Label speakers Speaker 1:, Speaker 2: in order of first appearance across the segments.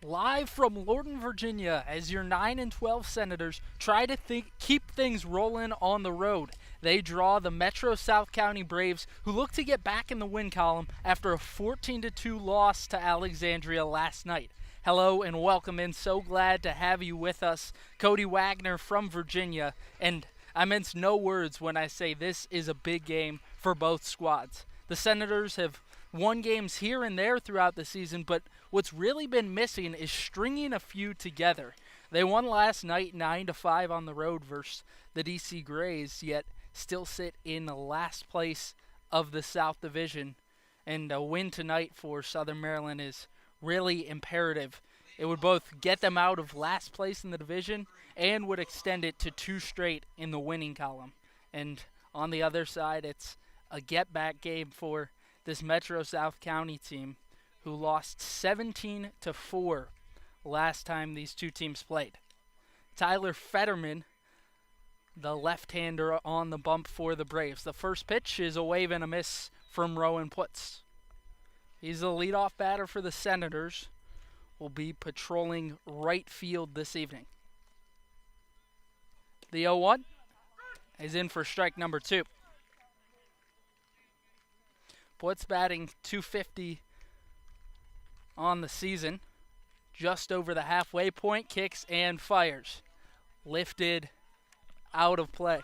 Speaker 1: Live from Lorton, Virginia, as your 9 and 12 Senators try to keep things rolling on the road. They draw the Metro South County Braves, who look to get back in the win column after a 14-2 loss to Alexandria last night. Hello and welcome in. So glad to have you with us. Cody Wagner from Virginia, and I mince no words when I say this is a big game for both squads. The Senators have won games here and there throughout the season, but what's really been missing is stringing a few together. They won last night 9-5 on the road versus the DC Grays, yet still sit in the last place of the South Division. And a win tonight for Southern Maryland is really imperative. It would both get them out of last place in the division and would extend it to 2 straight in the winning column. And on the other side, it's a get-back game for this Metro South County team, who lost 17-4 last time these two teams played. Tyler Fetterman, the left-hander on the bump for the Braves. The first pitch is a wave and a miss from Rowan Putz. He's the leadoff batter for the Senators. Will be patrolling right field this evening. The 0-1 is in for strike number 2. Putz batting .250 on the season, just over the halfway point, kicks and fires. Lifted out of play.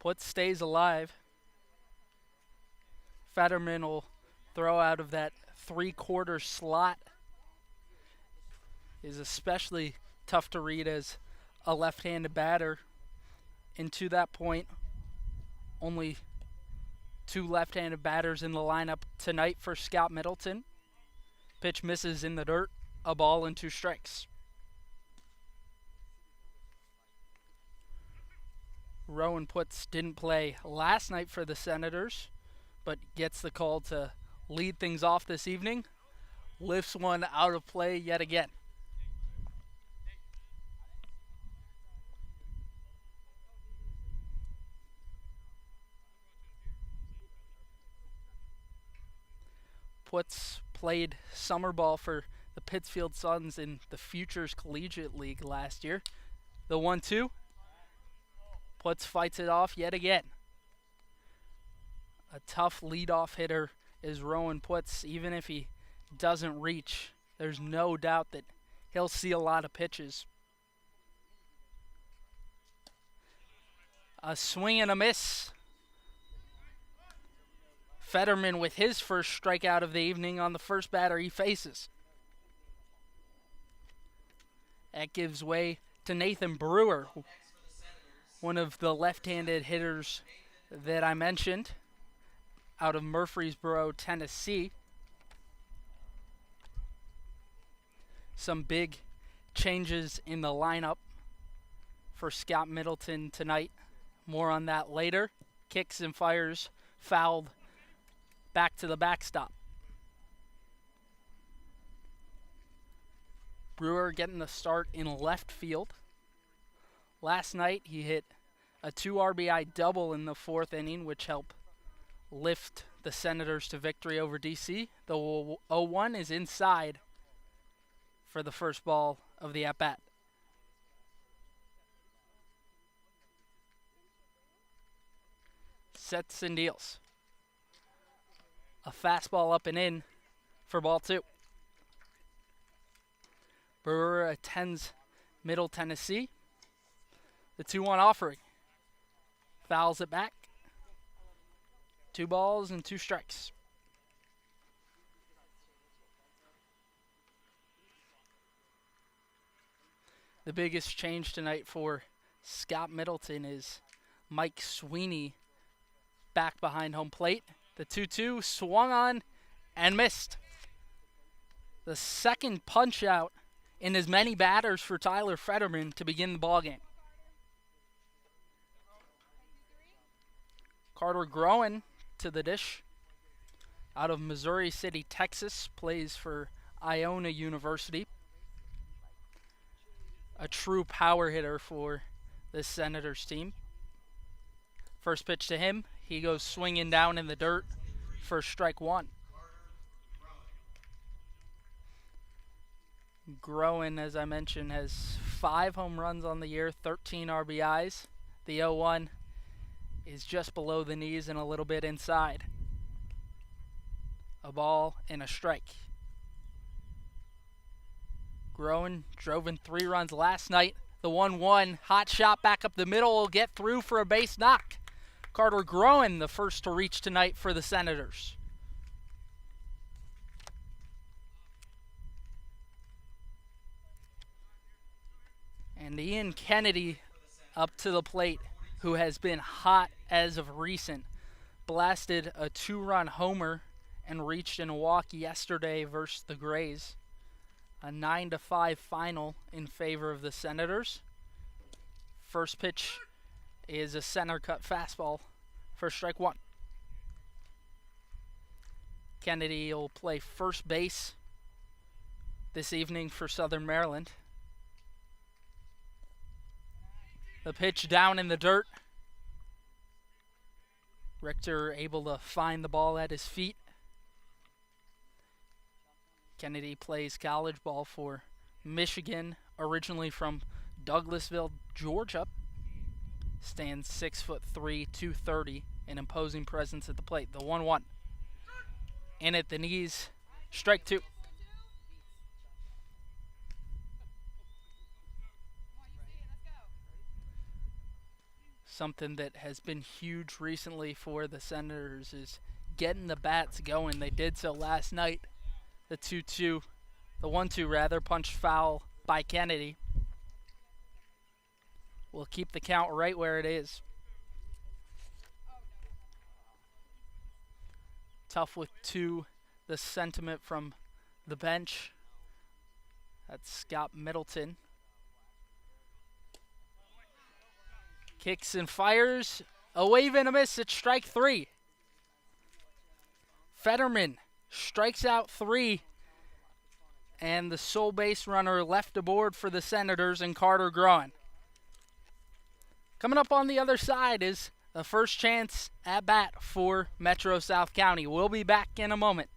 Speaker 1: Putz stays alive. Fetterman will throw out of that 3/4 slot. Is especially tough to read as a left-handed batter. And to that point, only 2 left-handed batters in the lineup tonight for Scout Middleton. Pitch misses in the dirt, a ball and 2 strikes. Rowan Putz didn't play last night for the Senators, but gets the call to lead things off this evening. Lifts one out of play yet again. Putz played summer ball for the Pittsfield Suns in the Futures Collegiate League last year. The 1-2. Putz fights it off yet again. A tough leadoff hitter is Rowan Putz. Even if he doesn't reach, there's no doubt that he'll see a lot of pitches. A swing and a miss. Fetterman with his first strikeout of the evening on the first batter he faces. That gives way to Nathan Brewer, one of the left-handed hitters that I mentioned, out of Murfreesboro, Tennessee. Some big changes in the lineup for Scout Middleton tonight. More on that later. Kicks and fires, fouled back to the backstop. Brewer getting the start in left field. Last night he hit a 2 RBI double in the 4th inning, which helped lift the Senators to victory over DC. The 0-1 is inside for the first ball of the at-bat. Sets and deals. A fastball up and in for ball 2. Brewer attends Middle Tennessee. The 2-1 offering. Fouls it back. 2 balls and 2 strikes. The biggest change tonight for Scout Middleton is Mike Sweeney back behind home plate. The 2-2 swung on and missed. The second punch out in as many batters for Tyler Fetterman to begin the ballgame. Carter Groen to the dish. Out of Missouri City, Texas, plays for Iona University. A true power hitter for this Senators team. First pitch to him. He goes swinging down in the dirt for strike one. Groen, as I mentioned, has 5 home runs on the year, 13 RBIs. The 0-1 is just below the knees and a little bit inside. A ball and a strike. Groen drove in 3 runs last night. The 1-1 hot shot back up the middle will get through for a base knock. Carter Groen, the first to reach tonight for the Senators. And Ian Kennedy up to the plate, who has been hot as of recent. Blasted a 2-run homer and reached in a walk yesterday versus the Grays. A 9-5 final in favor of the Senators. First pitch is a center cut fastball for strike one. Kennedy will play first base this evening for Southern Maryland. The pitch down in the dirt. Richter able to find the ball at his feet. Kennedy plays college ball for Michigan, originally from Douglasville, Georgia. Stands 6'3", 230, an imposing presence at the plate. The 1-1. In at the knees, strike two. Something that has been huge recently for the Senators is getting the bats going. They did so last night. The 2-2, the 1-2 rather, punched foul by Kennedy. Will keep the count right where it is. Tough with 2, the sentiment from the bench. That's Scott Middleton. Kicks and fires. A wave and a miss at strike 3. Fetterman strikes out 3. And the sole base runner left aboard for the Senators and Carter Groen. Coming up on the other side is the first chance at bat for Metro South County. We'll be back in a moment.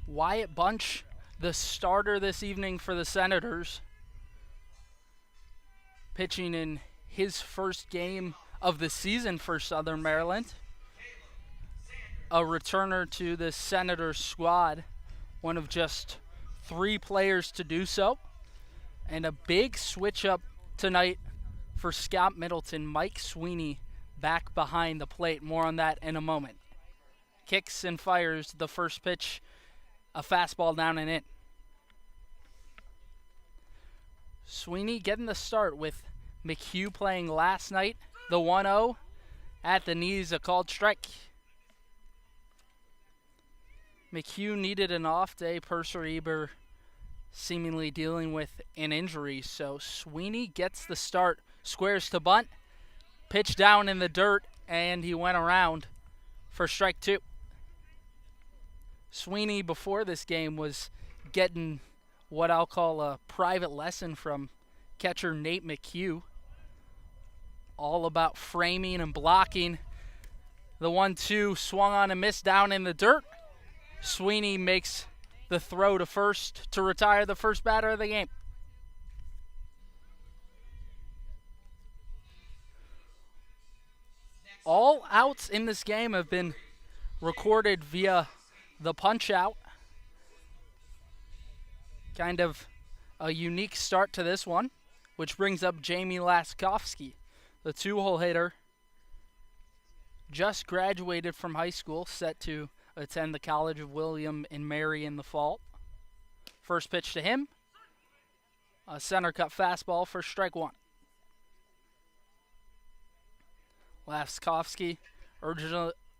Speaker 1: Wyatt Bunch, the starter this evening for the Senators, pitching in his first game of the season for Southern Maryland. A returner to the Senators squad, one of just 3 players to do so. And a big switch up tonight for Scott Middleton. Mike Sweeney back behind the plate. More on that in a moment. Kicks and fires the first pitch, a fastball down and in. Sweeney getting the start with McHugh playing last night. The 1-0 at the knees, a called strike. McHugh needed an off day. Purser Eber seemingly dealing with an injury, so Sweeney gets the start. Squares to bunt, pitch down in the dirt, and he went around for strike 2. Sweeney before this game was getting what I'll call a private lesson from catcher Nate McHugh, all about framing and blocking. The 1-2 swung on and missed down in the dirt. Sweeney makes the throw to first to retire the first batter of the game. All outs in this game have been recorded via the punch out. Kind of a unique start to this one, which brings up Jamie Laskowski, the 2-hole hitter. Just graduated from high school, set to attend the College of William and Mary in the fall. First pitch to him, a center cut fastball for strike 1. Laskowski,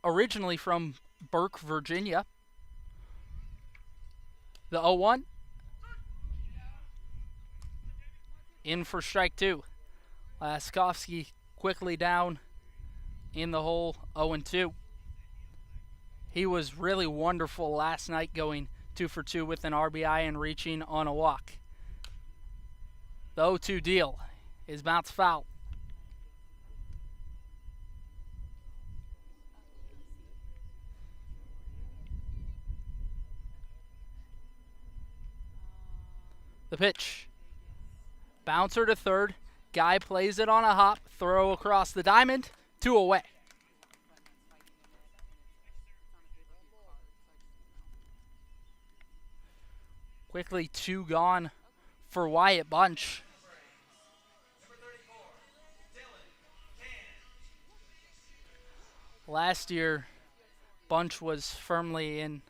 Speaker 1: originally from Burke, Virginia. The 0-1. In for strike 2. Laskowski quickly down in the hole, 0-2. He was really wonderful last night, going 2 for 2 with an RBI and reaching on a walk. The 0-2 deal is bounced foul. The pitch. Bouncer to third. Guy plays it on a hop. Throw across the diamond. 2 away. Quickly 2 gone for Wyatt Bunch. Last year, Bunch was firmly in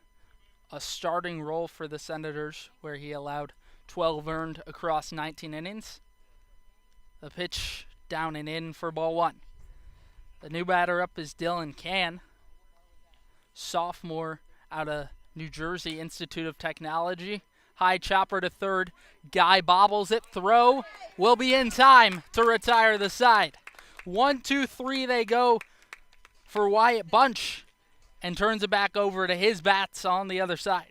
Speaker 1: a starting role for the Senators, where he allowed 12 earned across 19 innings. The pitch down and in for ball 1. The new batter up is Dylan Can, sophomore out of New Jersey Institute of Technology. High chopper to third. Guy bobbles it. Throw will be in time to retire the side. 1, 2, 3 they go for Wyatt Bunch, and turns it back over to his bats on the other side.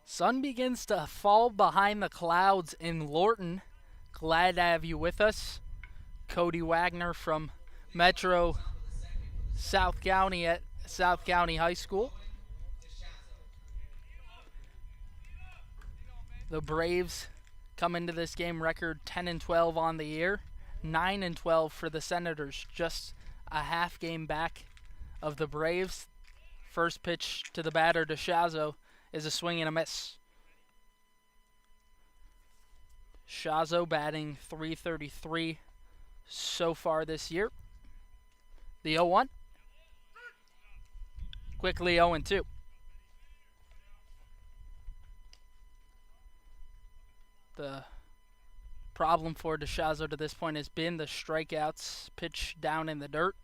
Speaker 1: Sun begins to fall behind the clouds in Lorton. Glad to have you with us. Cody Wagner from Metro South County at South County High School. The Braves come into this game record 10-12 on the year, 9-12 for the Senators, just a half game back of the Braves. First pitch to the batter, DeShazo, is a swing and a miss. Shazo batting .333 so far this year. The 0-1. Quickly 0-2. The problem for DeShazo to this point has been the strikeouts, pitch down in the dirt.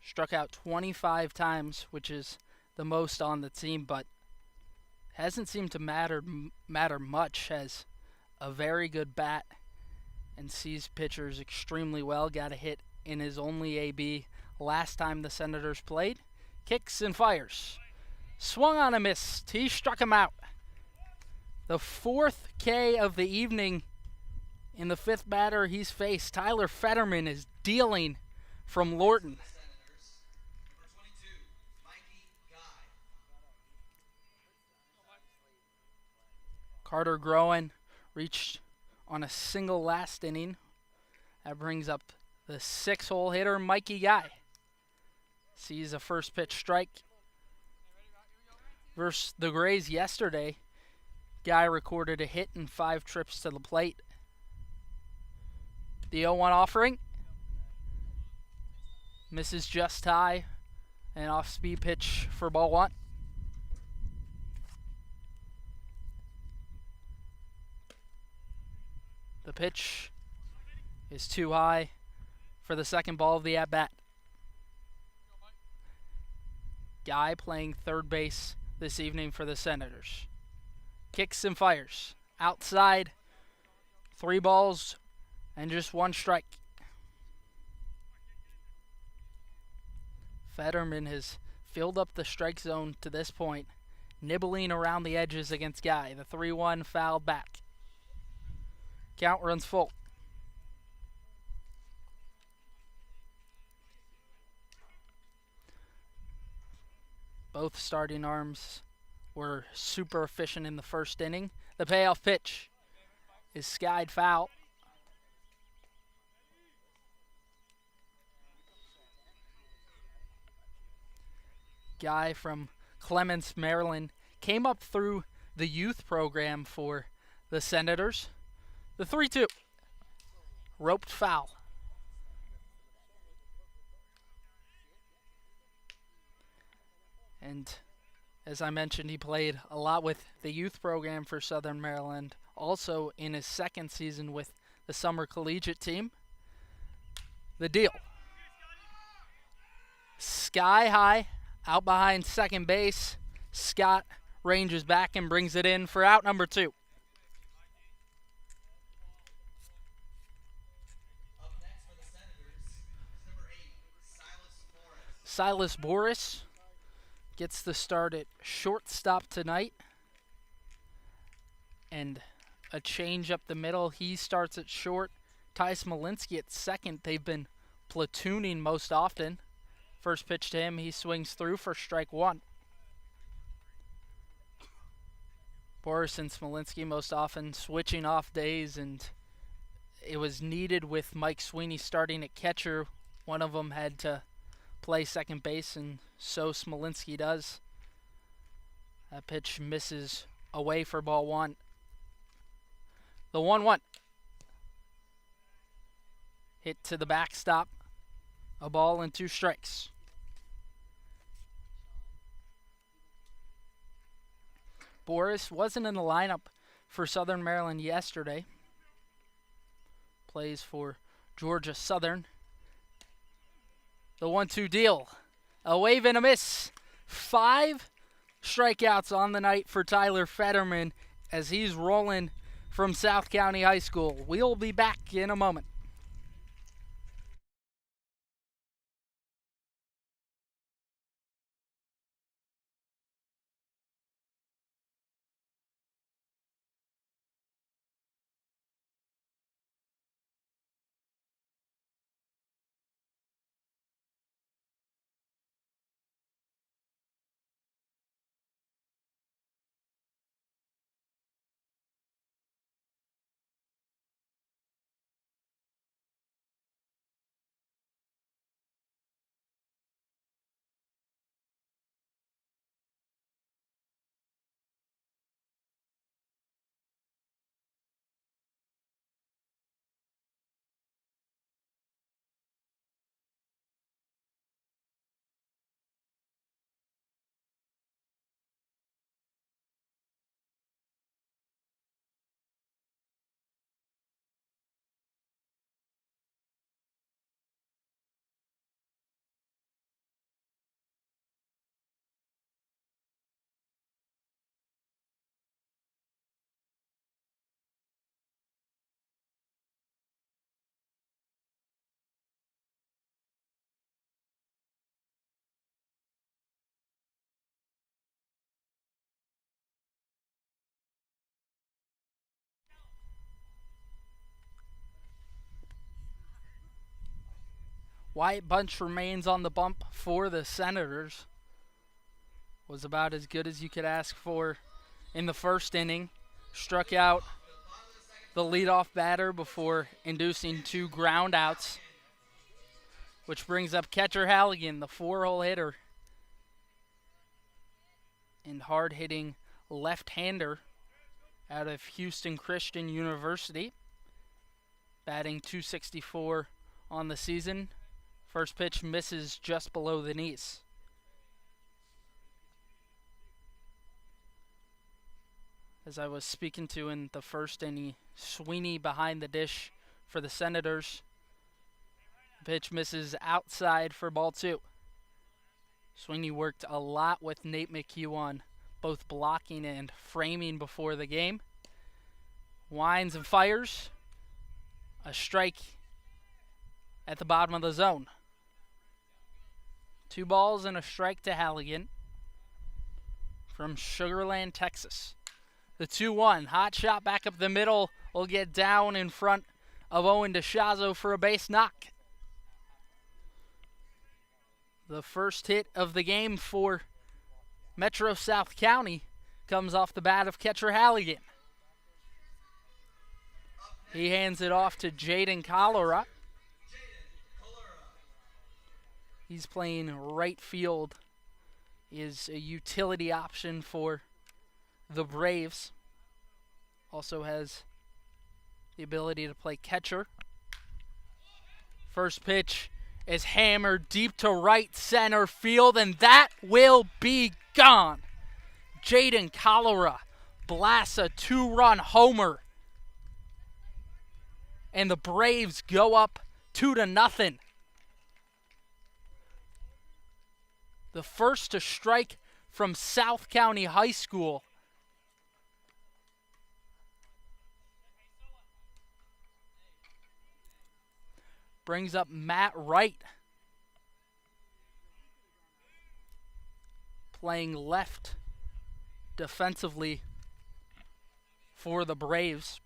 Speaker 1: Struck out 25 times, which is the most on the team, but hasn't seemed to matter much. Has a very good bat and sees pitchers extremely well. Got a hit in his only AB last time the Senators played. Kicks and fires. Swung on a miss. He struck him out. The fourth K of the evening in the fifth batter he's faced. Tyler Fetterman is dealing from Lorton. Carter Groen reached on a single last inning. That brings up the 6-hole hitter, Mikey Guy. Sees a first pitch strike. Versus the Grays yesterday, Guy recorded a hit and 5 trips to the plate. The 0-1 offering. Misses just high. An off-speed pitch for ball 1. The pitch is too high for the second ball of the at-bat. Guy playing third base this evening for the Senators. Kicks and fires. Outside. 3 balls and just 1 strike. Fetterman has filled up the strike zone to this point, nibbling around the edges against Guy. The 3-1 fouled back. Count runs full. Both starting arms were super efficient in the first inning. The payoff pitch is skied foul. Guy from Clements, Maryland, came up through the youth program for the Senators. The 3-2. Roped foul. And as I mentioned, he played a lot with the youth program for Southern Maryland. Also in his second season with the summer collegiate team. The deal. Sky high, out behind second base. Scott ranges back and brings it in for out number 2. Silas Boris gets the start at shortstop tonight. And a change up the middle. He starts at short. Ty Smolinski at second. They've been platooning most often. First pitch to him, he swings through for strike 1. Boris and Smolinski most often switching off days, and it was needed with Mike Sweeney starting at catcher. One of them had to play second base, and so Smolinski does. That pitch misses away for ball 1. The 1-1. Hit to the backstop. A ball and 2 strikes. Boris wasn't in the lineup for Southern Maryland yesterday. Plays for Georgia Southern. The 1-2 deal. A wave and a miss. 5 strikeouts on the night for Tyler Fetterman as he's rolling from South County High School. We'll be back in a moment. Wyatt Bunch remains on the bump for the Senators. Was about as good as you could ask for in the first inning. Struck out the leadoff batter before inducing 2 ground outs, which brings up catcher Halligan, the 4-hole hitter and hard-hitting left-hander out of Houston Christian University, batting .264 on the season. First pitch misses just below the knees. As I was speaking to in the first inning, Sweeney behind the dish for the Senators. Pitch misses outside for ball 2. Sweeney worked a lot with Nate McHugh on both blocking and framing before the game. Winds and fires. A strike at the bottom of the zone. 2 balls and a strike to Halligan from Sugar Land, Texas. The 2-1. Hot shot back up the middle will get down in front of Owen DeShazo for a base knock. The first hit of the game for Metro South County comes off the bat of catcher Halligan. He hands it off to Jaden Cholera. He's playing right field. He is a utility option for the Braves. Also has the ability to play catcher. First pitch is hammered deep to right center field, and that will be gone. Jaden Cholera blasts a 2-run homer, and the Braves go up 2-0. The first to strike from South County High School. Brings up Matt Wright, playing left defensively for the Braves.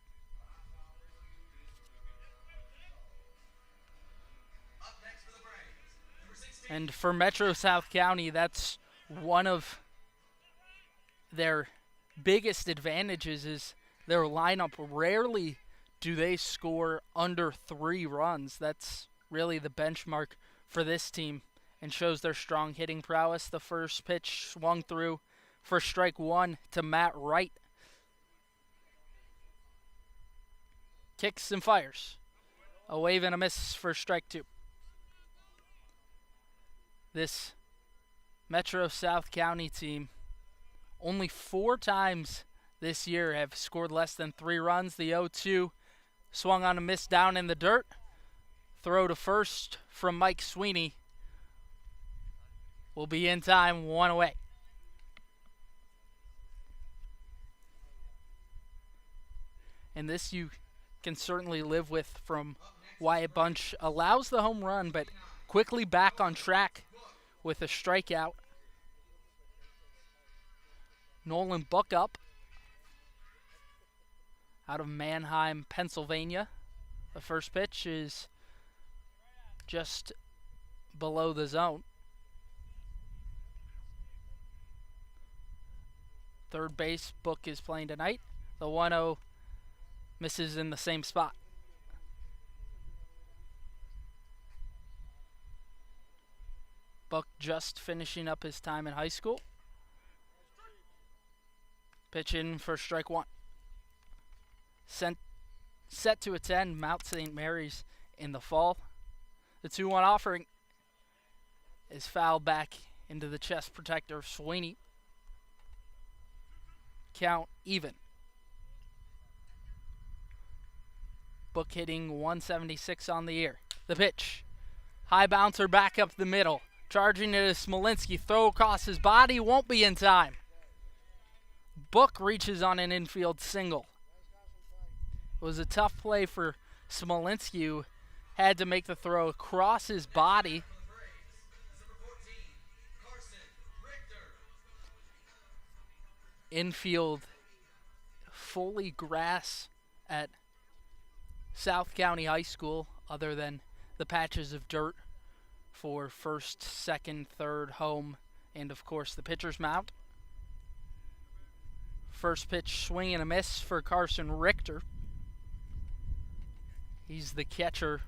Speaker 1: And for Metro South County, that's one of their biggest advantages is their lineup. Rarely do they score under 3 runs. That's really the benchmark for this team and shows their strong hitting prowess. The first pitch swung through for strike 1 to Matt Wright. Kicks and fires. A wave and a miss for strike 2. This Metro South County team only 4 times this year have scored less than 3 runs. The 0-2 swung on a miss down in the dirt. Throw to first from Mike Sweeney will be in time, 1 away. And this you can certainly live with from Wyatt Bunch. Allows the home run, but quickly back on track with a strikeout. Nolan Buckup out of Manheim, Pennsylvania. The first pitch is just below the zone. Third base, Book is playing tonight. The 1-0 misses in the same spot. Buck just finishing up his time in high school. Pitch in for strike 1. Set to attend Mount St. Mary's in the fall. The 2-1 offering is fouled back into the chest protector of Sweeney. Count even. Book hitting 176 on the year. The pitch. High bouncer back up the middle. Charging it is Smolinski. Throw across his body. Won't be in time. Book reaches on an infield single. It was a tough play for Smolinski, who had to make the throw across his body. Infield fully grass at South County High School, other than the patches of dirt for first, second, third, home, and of course the pitcher's mound. First pitch, swing and a miss for Carson Richter. He's the catcher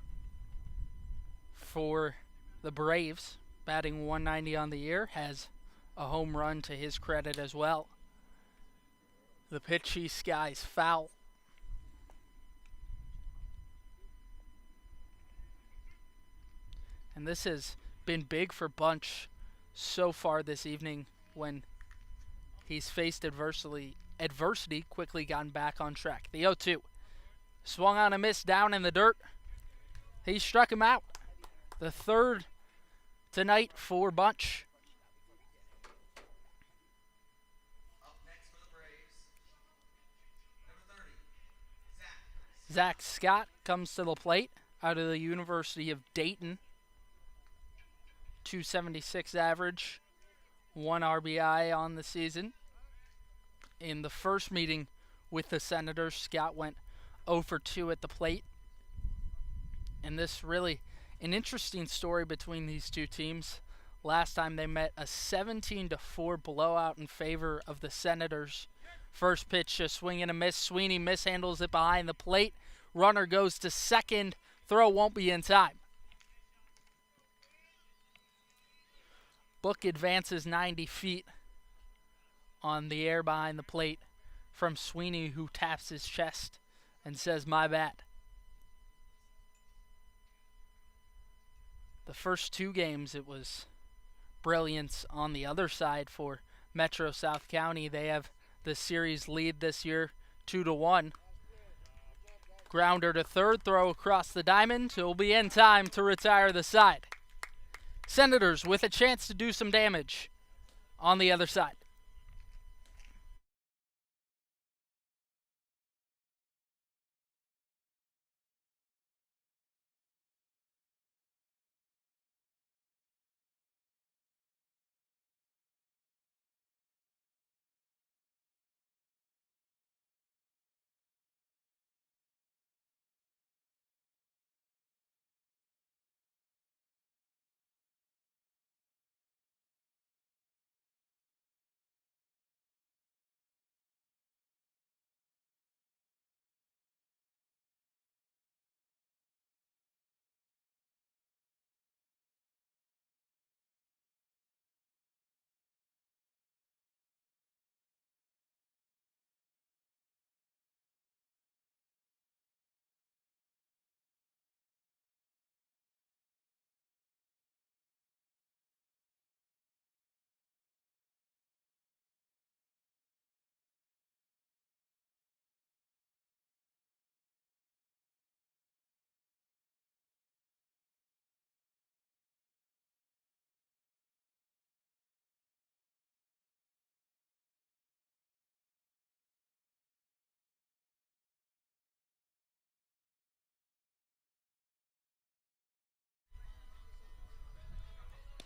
Speaker 1: for the Braves, batting 190 on the year, has a home run to his credit as well. The pitch he skies foul. And this has been big for Bunch so far this evening when he's faced adversity, quickly gotten back on track. The 0-2. Swung on a miss down in the dirt. He struck him out. The third tonight for Bunch.
Speaker 2: Up next for the Braves, number 30,
Speaker 1: Zach Scott comes to the plate out of the University of Dayton. 276 average, 1 RBI on the season. In the first meeting with the Senators, Scott went 0 for 2 at the plate. And this really an interesting story between these two teams. Last time they met, a 17-4 blowout in favor of the Senators. First pitch, a swing and a miss. Sweeney mishandles it behind the plate. Runner goes to second. Throw won't be in time. Book advances 90 feet on the air behind the plate from Sweeney, who taps his chest and says, "My bad." The first two games, it was brilliance on the other side for Metro South County. They have the series lead this year, 2-1. Grounder to third, throw across the diamond. It'll be in time to retire the side. Senators with a chance to do some damage on the other side.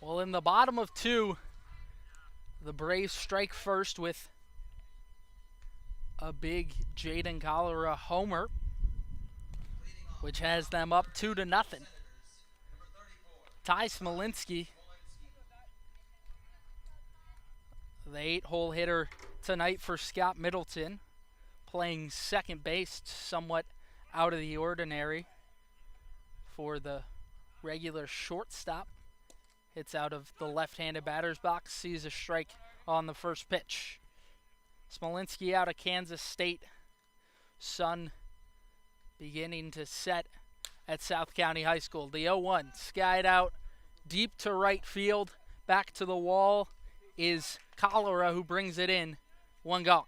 Speaker 1: Well, in the bottom of 2, the Braves strike first with a big Jaden Cholera homer, which has them up 2-0. Ty Smolinski, the 8-hole hitter tonight for Scott Middleton, playing second base, somewhat out of the ordinary for the regular shortstop. Hits out of the left-handed batter's box, sees a strike on the first pitch. Smolinski out of Kansas State. Sun beginning to set at South County High School. The 0-1 skied out deep to right field. Back to the wall is Cholera, who brings it in. 1 gone.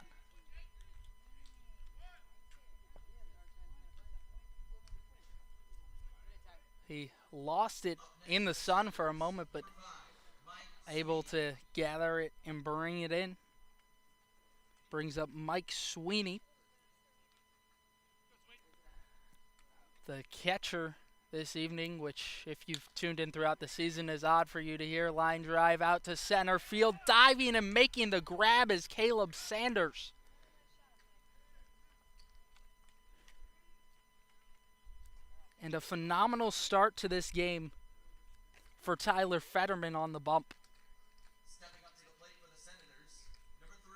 Speaker 1: He lost it in the sun for a moment, but able to gather it and bring it in. Brings up Mike Sweeney, the catcher this evening, which if you've tuned in throughout the season is odd for you to hear. Line drive out to center field. Diving and making the grab is Caleb Sanders. And a phenomenal start to this game for Tyler Fetterman on the bump.
Speaker 2: Stepping up to the plate for the Senators, number 3,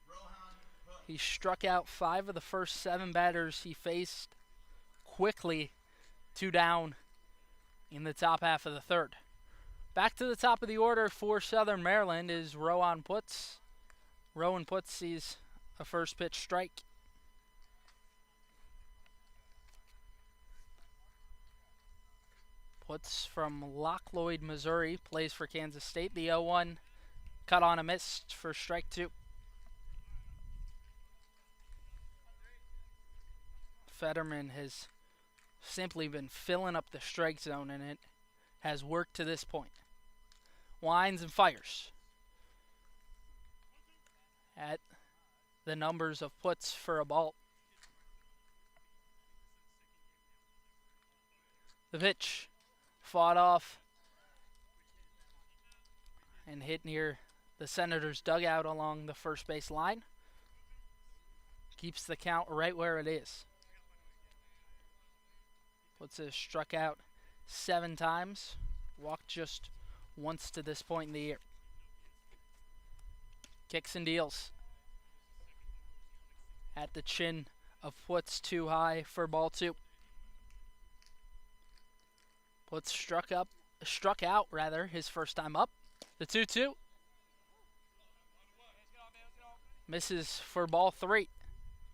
Speaker 2: Rohan Hood.
Speaker 1: He struck out 5 of the first 7 batters he faced quickly, 2 down in the top half of the third. Back to the top of the order for Southern Maryland is Rowan Putz. Rowan Putz sees a first pitch strike. Putz from Lockloyd, Missouri, plays for Kansas State. The 0-1 cut on a miss for strike 2. Fetterman has simply been filling up the strike zone, and it has worked to this point. Winds and fires at the numbers of Putz for a ball. The pitch fought off and hit near the Senators' dugout along the first base line. Keeps the count right where it is. Putz has struck out 7 times, walked just once to this point in the year. Kicks and deals at the chin of Putz, too high for ball 2. Putz struck out his first time up. The 2-2 misses for ball 3.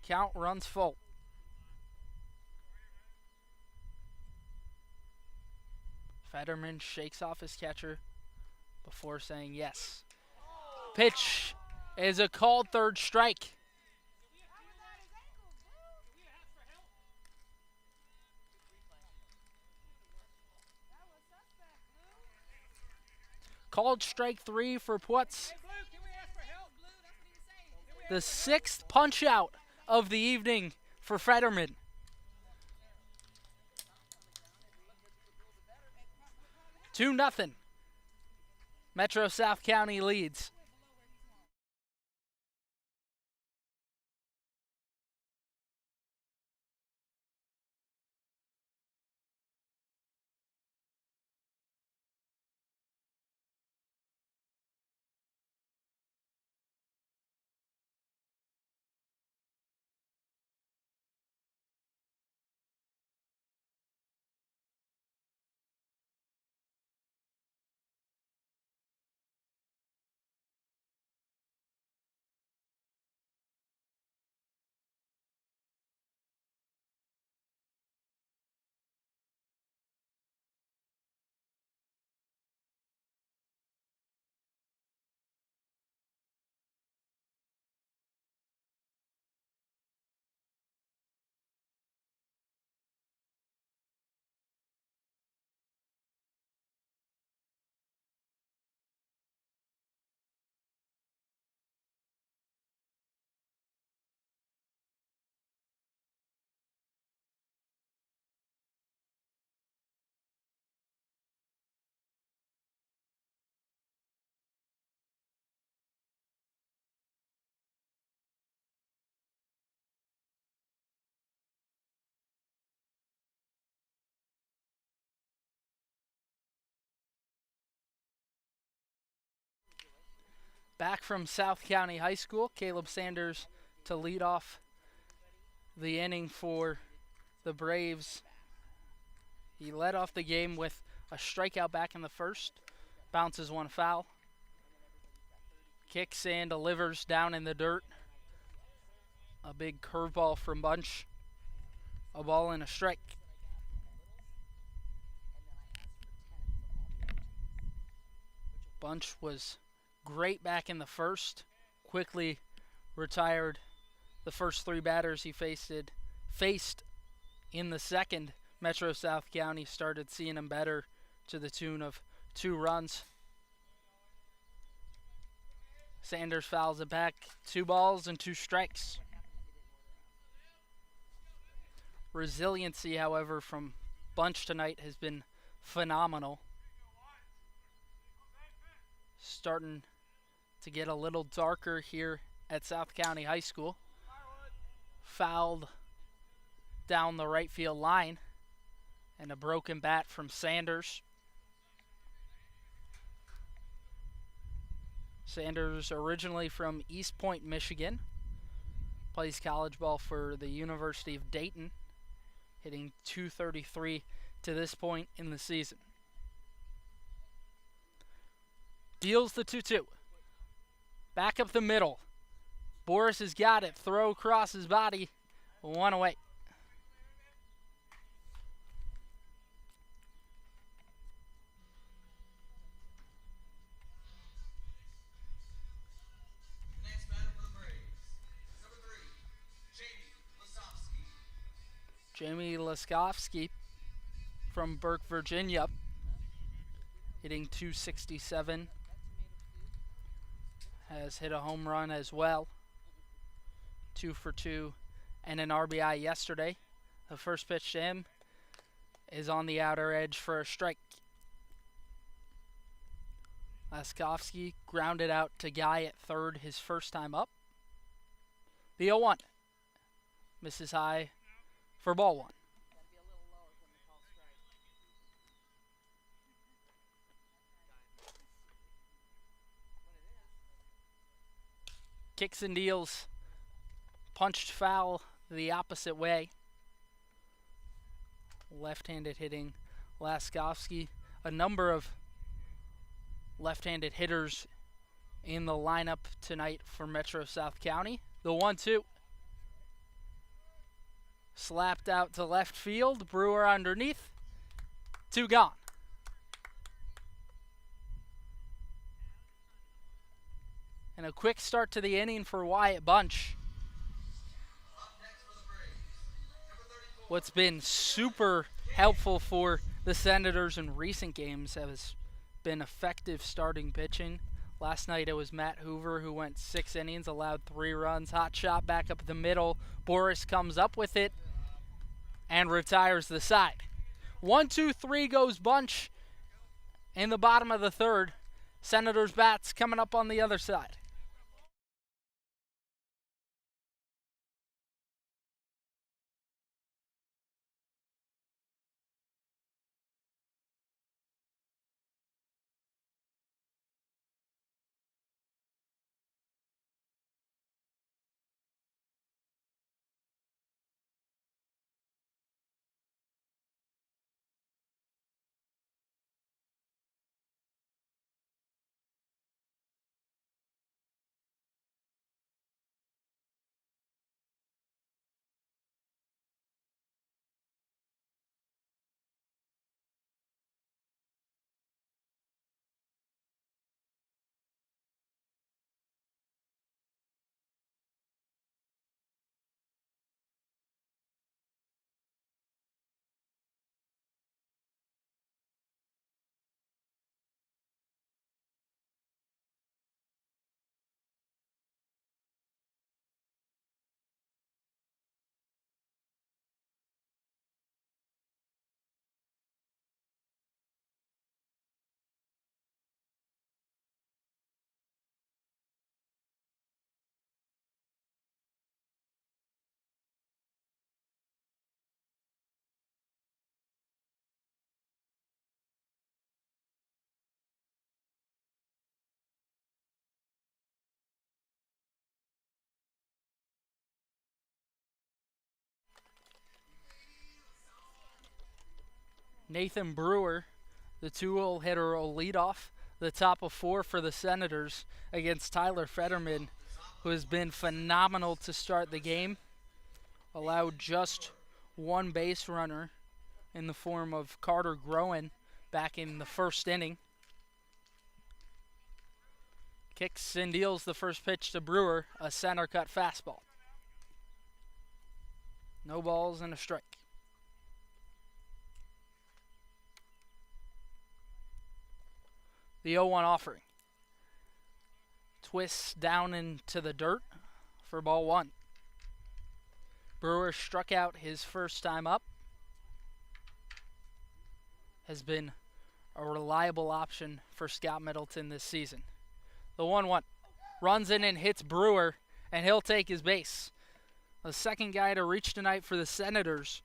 Speaker 1: Count runs full. Fetterman shakes off his catcher before saying yes. Pitch is a called third strike. Called strike 3 for Putz. The 6th punch out of the evening for Fetterman. Two nothing. Metro South County leads. Back from South County High School, Caleb Sanders to lead off the inning for the Braves. He led off the game with a strikeout back in the first, bounces one foul, kicks and delivers down in the dirt. A big curveball from Bunch, a ball and a strike. Bunch was great back in the first, quickly retired the first 3 batters he faced in the second. Metro South County started seeing him better to the tune of 2 runs. Sanders fouls it back, 2 balls and 2 strikes. Resiliency, however, from Bunch tonight has been phenomenal. Starting to get a little darker here at South County High School. Fouled down the right field line, and a broken bat from Sanders. Sanders, originally from East Point, Michigan, plays college ball for the University of Dayton, hitting .233 to this point in the season. Deals the 2-2. Back up the middle. Boris has got it. Throw across his body. One away.
Speaker 2: Next batter for the Braves. Number 3, Jamie Lasovsky.
Speaker 1: Jamie Laskovsky from Burke, Virginia, hitting .267. Has hit a home run as well. 2 for 2 and an RBI yesterday. The first pitch to him is on the outer edge for a strike. Laskovsky grounded out to Guy at third his first time up. The 0-1 misses high for ball one. Kicks and deals. Punched foul the opposite way. Left-handed hitting Laskovsky. A number of left-handed hitters in the lineup tonight for Metro South County. The 1-2. Slapped out to left field. Brewer underneath. 2 gone. And a quick start to the inning for Wyatt Bunch.
Speaker 2: Up next for the Braves. Number 34.
Speaker 1: What's been super helpful for the Senators in recent games has been effective starting pitching. Last night it was Matt Hoover who went 6 innings, allowed 3 runs. Hot shot back up the middle. Boris comes up with it and retires the side. 1-2-3 goes Bunch in the bottom of the third. Senators bats coming up on the other side. Nathan Brewer, the 2-hole hitter, will lead off the top of 4 for the Senators against Tyler Fetterman, who has been phenomenal to start the game. Allowed just 1 base runner in the form of Carter Groen back in the first inning. Kicks and deals the first pitch to Brewer, a center cut fastball. No balls and a strike. The 0-1 offering. Twists down into the dirt for ball 1. Brewer struck out his first time up. Has been a reliable option for Scott Middleton this season. The 1-1 runs in and hits Brewer, and he'll take his base. The second guy to reach tonight for the Senators.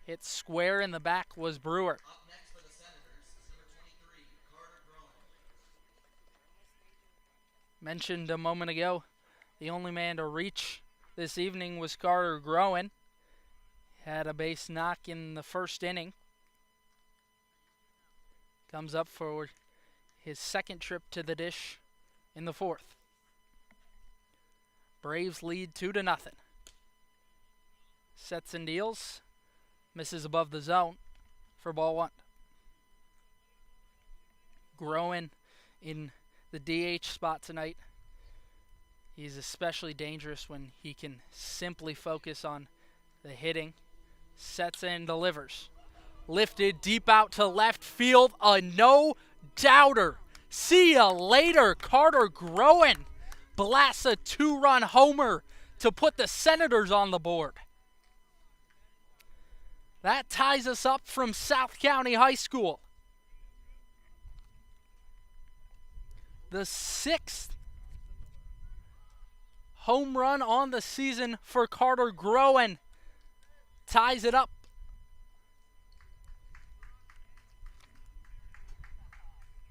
Speaker 1: Hit square in the back was Brewer.
Speaker 2: Up next for the Senators is number 23, Carter Groen.
Speaker 1: Mentioned a moment ago, the only man to reach this evening was Carter Groen. Had a base knock in the first inning. Comes up for his second trip to the dish in the fourth. Braves lead 2-0. Sets and deals. Misses above the zone for ball one. Groen in the DH spot tonight. He's especially dangerous when he can simply focus on the hitting. Sets and delivers. Lifted deep out to left field. A no-doubter. See ya later. Carter Groen blasts a 2-run homer to put the Senators on the board. That ties us up from South County High School. The 6th home run on the season for Carter Groen ties it up.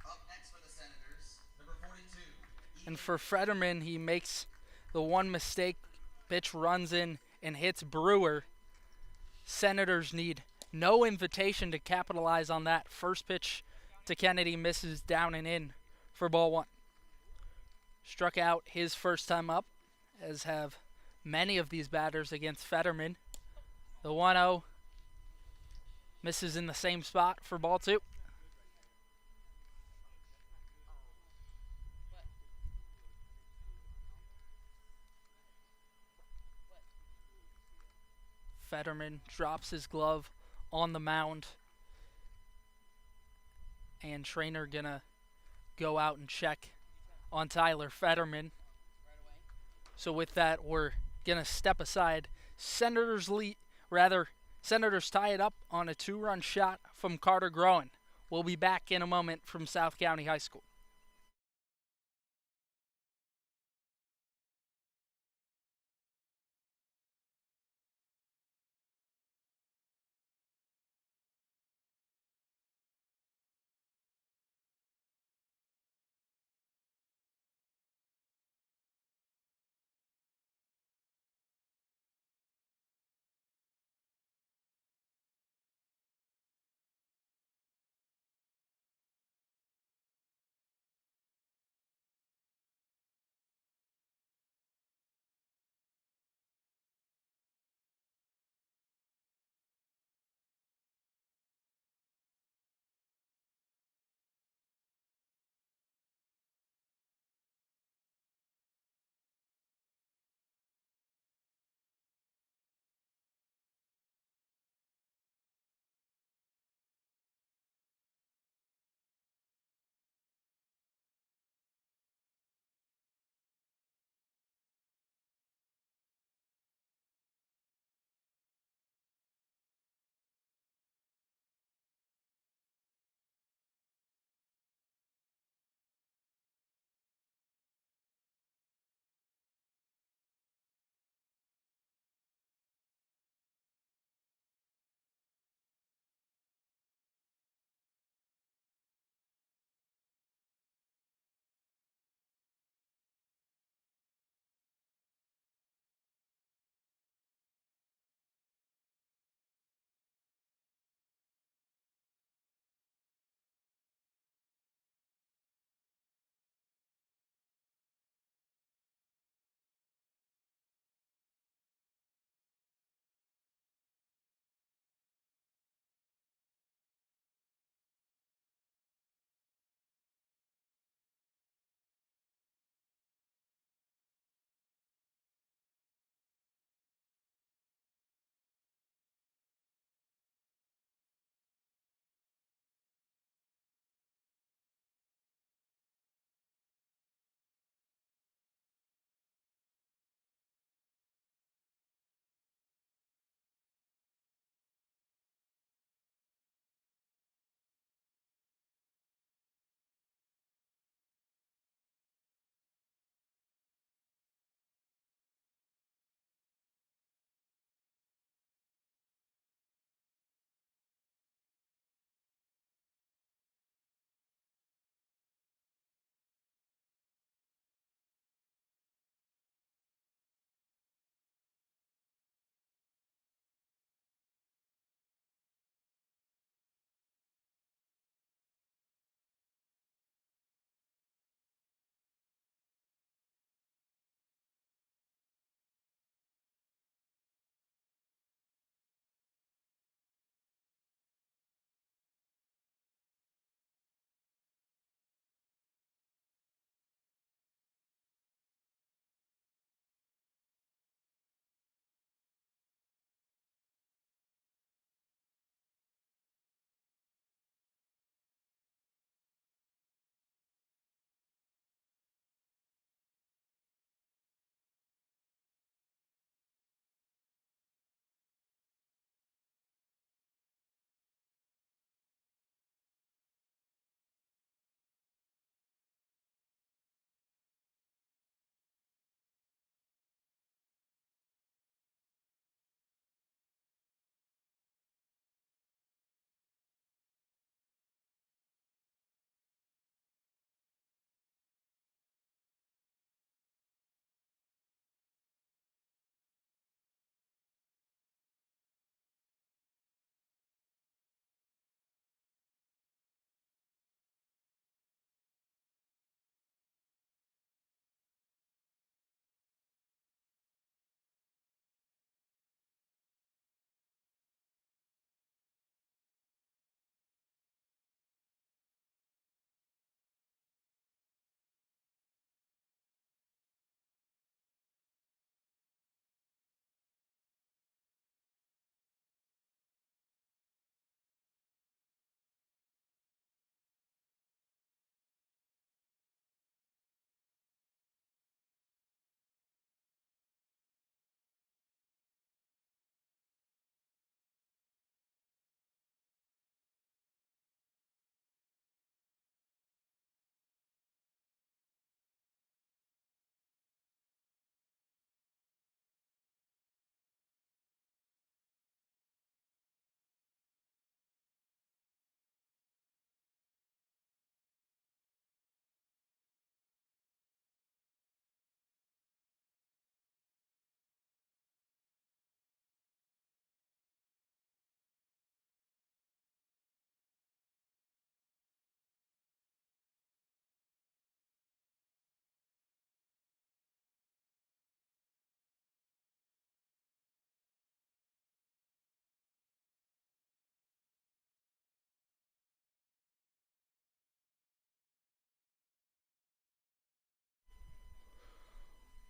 Speaker 2: Up next for the Senators, number 42.
Speaker 1: And for Fetterman, he makes the one mistake. Pitch runs in and hits Brewer. Senators need no invitation to capitalize on that. First pitch to Kennedy misses down and in for ball one. Struck out his first time up, as have many of these batters against Fetterman. The 1-0 misses in the same spot for ball two. Fetterman drops his glove on the mound. And trainer gonna go out and check on Tyler Fetterman. So with that, we're gonna step aside. Senators tie it up on a 2-run shot from Carter Groen. We'll be back in a moment from South County High School.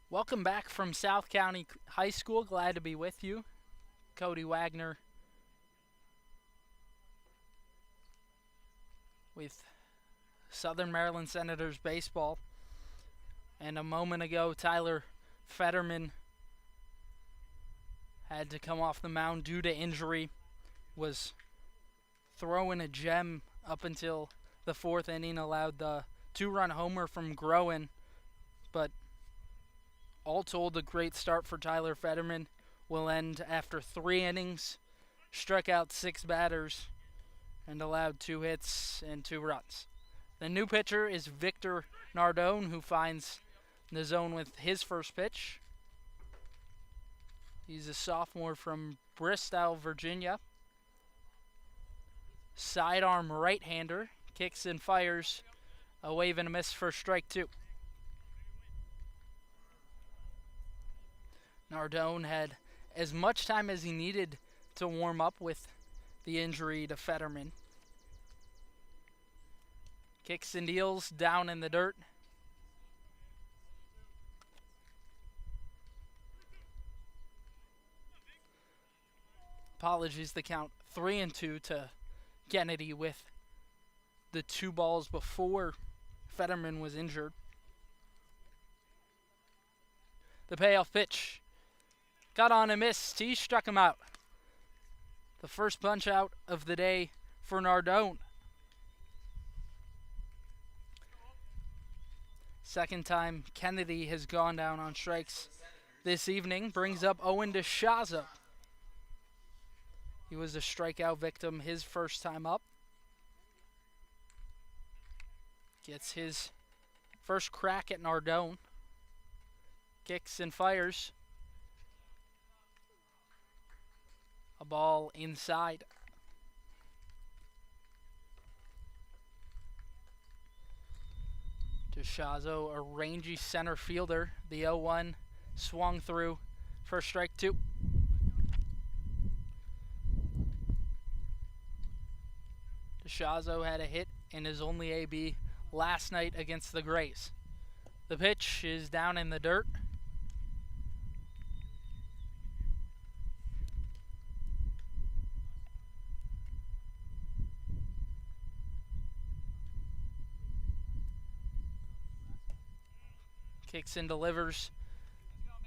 Speaker 1: Welcome back from South County High School. Glad to be with you. Cody Wagner with Southern Maryland Senators baseball. And a moment ago, Tyler Fetterman had to come off the mound due to injury. Was throwing a gem up until the fourth inning, allowed the two-run homer from Groen, but all told, a great start for Tyler Fetterman. Will end after 3 innings, struck out 6 batters, and allowed 2 hits and 2 runs. The new pitcher is Victor Nardone, who finds the zone with his first pitch. He's a sophomore from Bristow, Virginia. Sidearm right-hander, kicks and fires, a wave and a miss for strike 2. Nardone had as much time as he needed to warm up with the injury to Fetterman. Kicks and deals down in the dirt. Apologies, the count 3-2 to Kennedy with the 2 balls before Fetterman was injured. The payoff pitch. Got on and missed. He struck him out. The first punch out of the day for Nardone. Second time Kennedy has gone down on strikes this evening. Brings up Owen DeShazo. He was a strikeout victim his first time up. Gets his first crack at Nardone. Kicks and fires. A ball inside. DeShazo, a rangy center fielder. The 0-1 swung through for strike 2. DeShazo had a hit in his only AB last night against the Grays. The pitch is down in the dirt. Kicks and delivers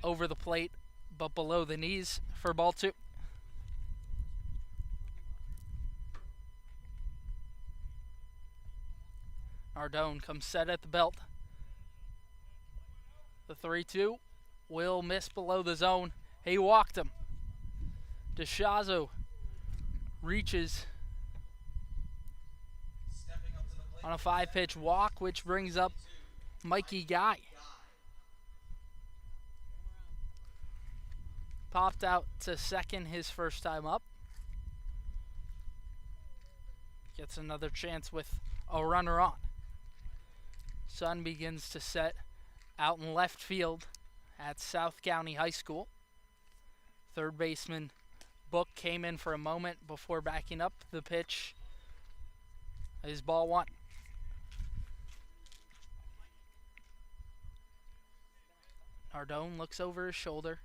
Speaker 1: over the plate, but below the knees for ball 2. Nardone comes set at the belt. The 3-2 will miss below the zone. He walked him. DeShazo reaches on a 5-pitch walk, which brings up Mikey Guy. Popped out to second his first time up. Gets another chance with a runner on. Sun begins to set out in left field at South County High School. Third baseman Book came in for a moment before backing up. The pitch is ball 1. Nardone looks over his shoulder.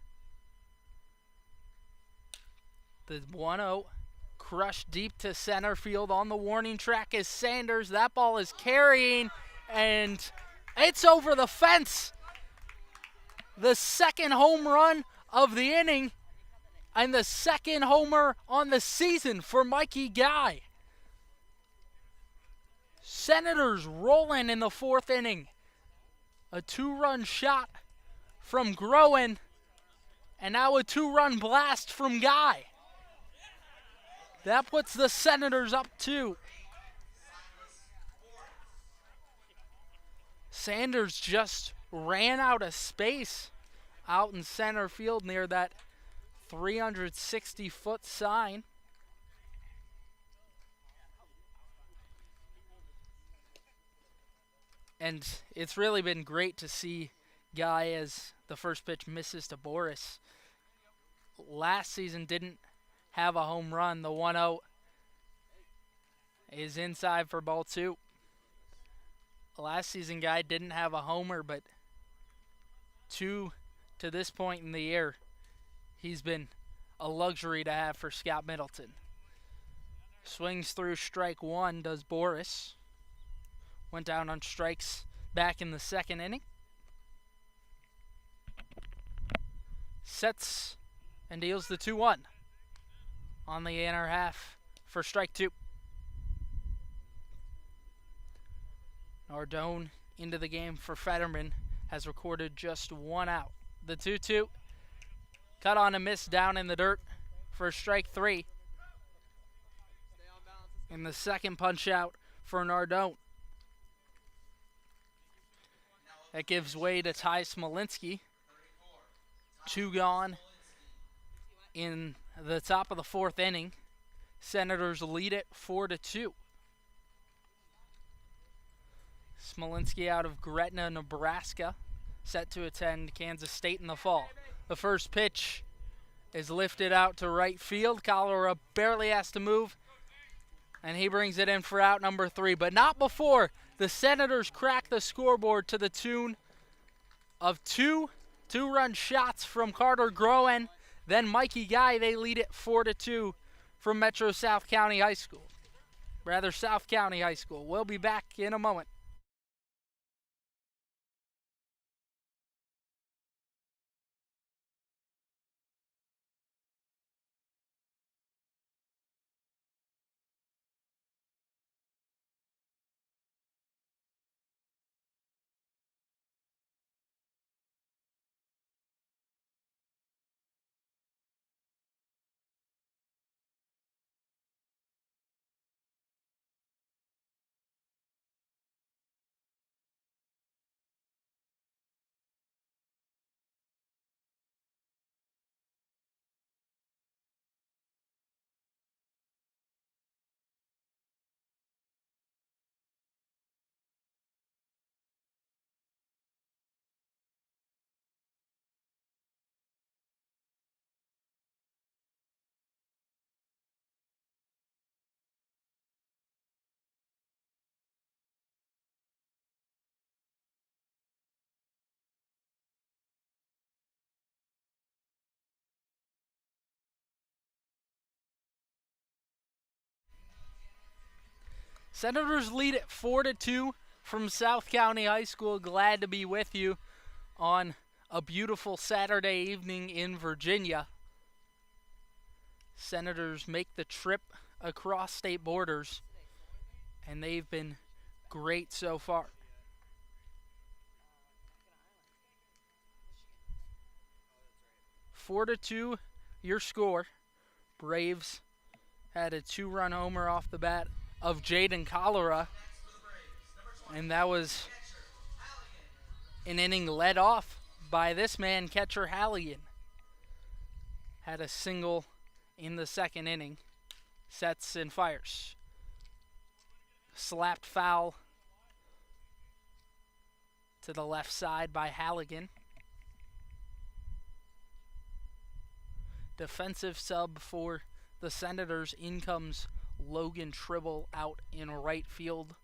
Speaker 1: The 1-0 crushed deep to center field. On the warning track is Sanders. That ball is carrying, and it's over the fence. The second home run of the inning and the second homer on the season for Mikey Guy. Senators rolling in the 4th inning. A 2-run shot from Groen, and now a 2-run blast from Guy. That puts the Senators up 2. Sanders just ran out of space out in center field near that 360-foot sign. And it's really been great to see Guy as the first pitch misses to Boris. Last season didn't have a home run. The 1-0 is inside for ball 2. Last season, Guy didn't have a homer, but 2 to this point in the year, he's been a luxury to have for Scout Middleton. Swings through strike one, does Boris. Went down on strikes back in the second inning. Sets and deals the 2-1 on the inner half for strike two. Nardone into the game for Fetterman has recorded just one out. The 2-2 cut on a miss down in the dirt for strike three. And the second punch out for Nardone. That gives way to Ty Smolinski. 2 gone in the top of the fourth inning. Senators lead it 4-2. Smolinski out of Gretna, Nebraska, set to attend Kansas State in the fall. The first pitch is lifted out to right field. Cholera barely has to move, and he brings it in for out number 3, but not before the Senators crack the scoreboard to the tune of two-run shots from Carter Groen. Then Mikey Guy, they lead it 4-2 from Metro South County High School. Rather, South County High School. We'll be back in a moment. Senators lead it 4-2 from South County High School. Glad to be with you on a beautiful Saturday evening in Virginia. Senators make the trip across state borders, and they've been great so far. Four to 2, your score. Braves had a 2-run homer off the bat of Jaden Cholera, and that was an inning led off by this man, catcher Halligan. Had a single in the second inning. Sets and fires. Slapped foul to the left side by Halligan. Defensive sub for the Senators. In comes Logan Tribble out in right field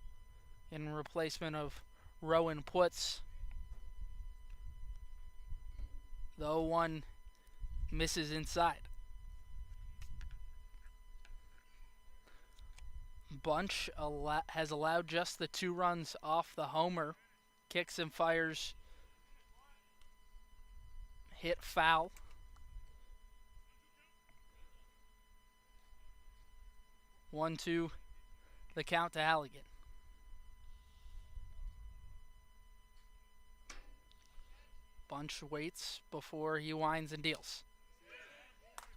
Speaker 1: in replacement of Rowan Putz. The 0-1 misses inside. Bunch has allowed just the 2 runs off the homer. Kicks and fires. Hit foul. 1-2, the count to Halligan. Bunch waits before he winds and deals.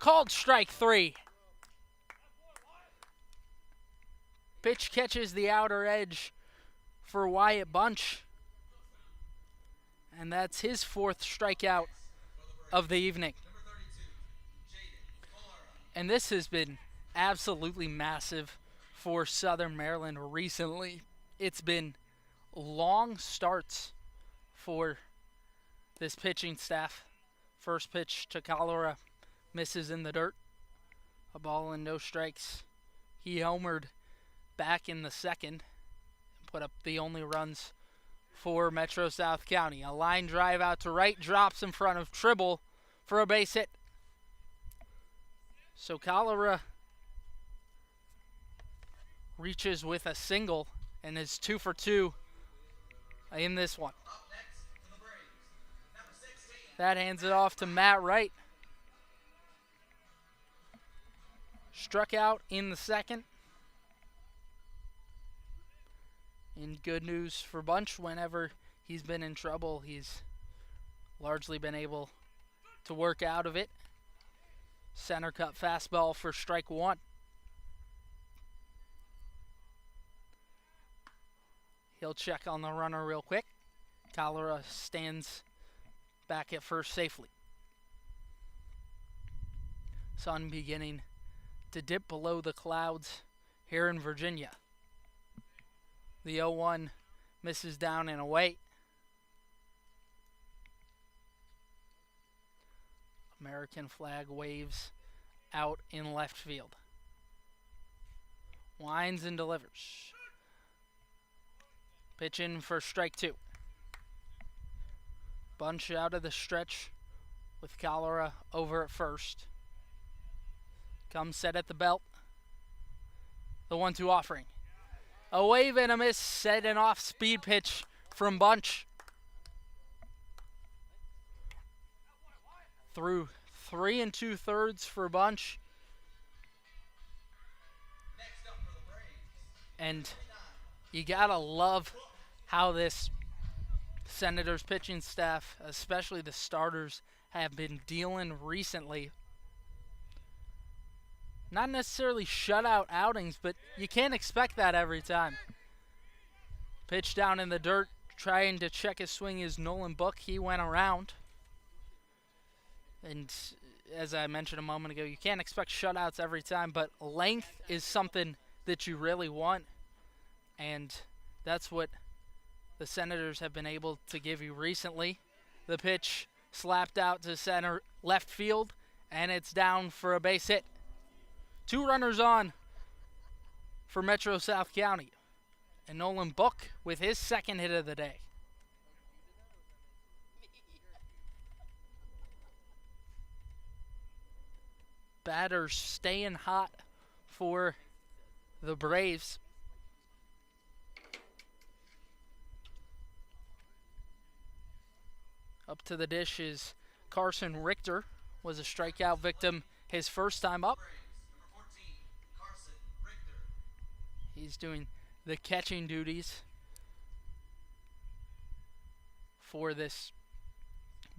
Speaker 1: Called strike 3. Pitch catches the outer edge for Wyatt Bunch, and that's his 4th strikeout of the evening. And this has been absolutely massive for Southern Maryland recently. It's been long starts for this pitching staff. First pitch to Cholera misses in the dirt. A ball and no strikes. He homered back in the second and put up the only runs for Metro South County. A line drive out to right, drops in front of Tribble for a base hit. So Cholera reaches with a single and is 2 for 2 in this one.
Speaker 2: Up next for the Braves, number 16.
Speaker 1: That hands it off to Matt Wright. Struck out in the second. And good news for Bunch, whenever he's been in trouble, he's largely been able to work out of it. Center cut fastball for strike one. He'll check on the runner real quick. Cholera stands back at first safely. Sun beginning to dip below the clouds here in Virginia. The 0-1 misses down and away. American flag waves out in left field. Winds and delivers. Pitch in for strike two. Bunch out of the stretch with Cholera over at first. Comes set at the belt. The 1-2 offering. A wave and a miss, set an off-speed pitch from Bunch. Through 3 2/3 for Bunch.
Speaker 2: Next up for the Braves,
Speaker 1: And you gotta love how this Senators pitching staff, especially the starters, have been dealing recently. Not necessarily shutout outings, but you can't expect that every time. Pitch down in the dirt, trying to check his swing is Nolan Book. He went around. And as I mentioned a moment ago, you can't expect shutouts every time, but length is something that you really want. And that's what the Senators have been able to give you recently. The pitch slapped out to center left field, and it's down for a base hit. 2 runners on for Metro South County. And Nolan Book with his second hit of the day. Batters staying hot for the Braves. Up to the dish is Carson Richter, was a strikeout victim his first time up.
Speaker 2: Braves, number 14, Carson Richter.
Speaker 1: He's doing the catching duties for this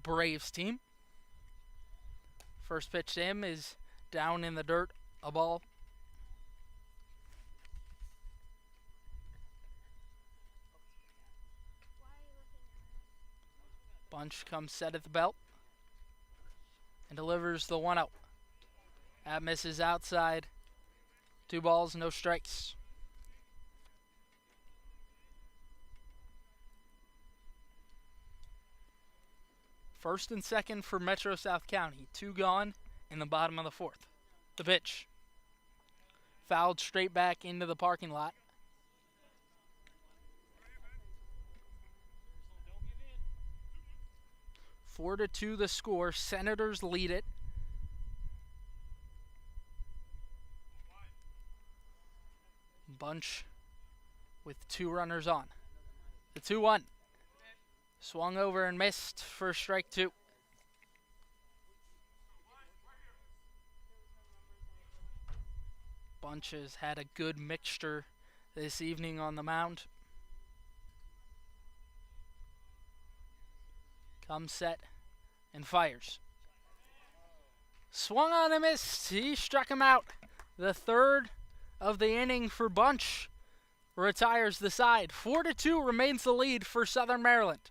Speaker 1: Braves team. First pitch to him is down in the dirt, a ball. Bunch comes set at the belt and delivers the 1-0. That misses outside. 2 balls, no strikes. First and second for Metro South County. 2 gone in the bottom of the 4th. The pitch. Fouled straight back into the parking lot. 4-2 the score. Senators lead it. Bunch with 2 runners on. The 2-1. Swung over and missed for strike 2. Bunch has had a good mixture this evening on the mound. Comes set and fires. Swung on and missed. He struck him out. The 3rd of the inning for Bunch retires the side. 4-2 remains the lead for Southern Maryland.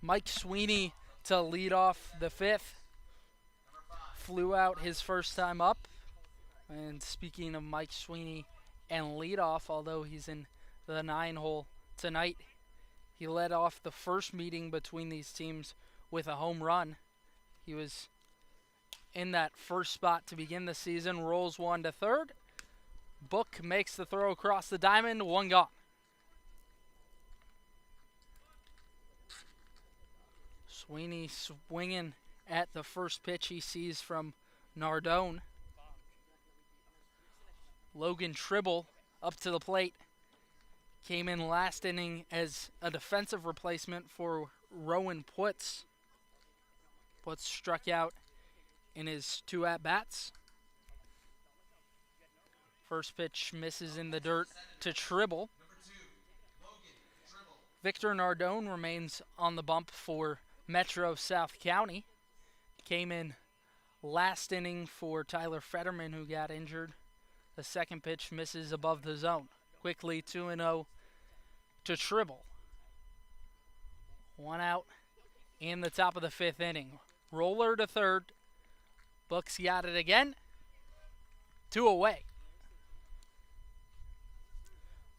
Speaker 1: Mike Sweeney to lead off the fifth. Flew out his first time up. And speaking of Mike Sweeney and leadoff, although he's in the 9-hole tonight, he led off the first meeting between these teams with a home run. He was in that first spot to begin the season, rolls one to third. Book makes the throw across the diamond, one gone. Sweeney swinging at the first pitch he sees from Nardone. Logan Tribble up to the plate. Came in last inning as a defensive replacement for Rowan Putz. Putz struck out in his 2 at-bats. First pitch misses in the dirt to Tribble. Victor Nardone remains on the bump for Metro South County. Came in last inning for Tyler Fetterman, who got injured. The second pitch misses above the zone. Quickly 2-0 to Tribble. 1 out in the top of the 5th inning. Roller to third. Bucks got it again. 2 away.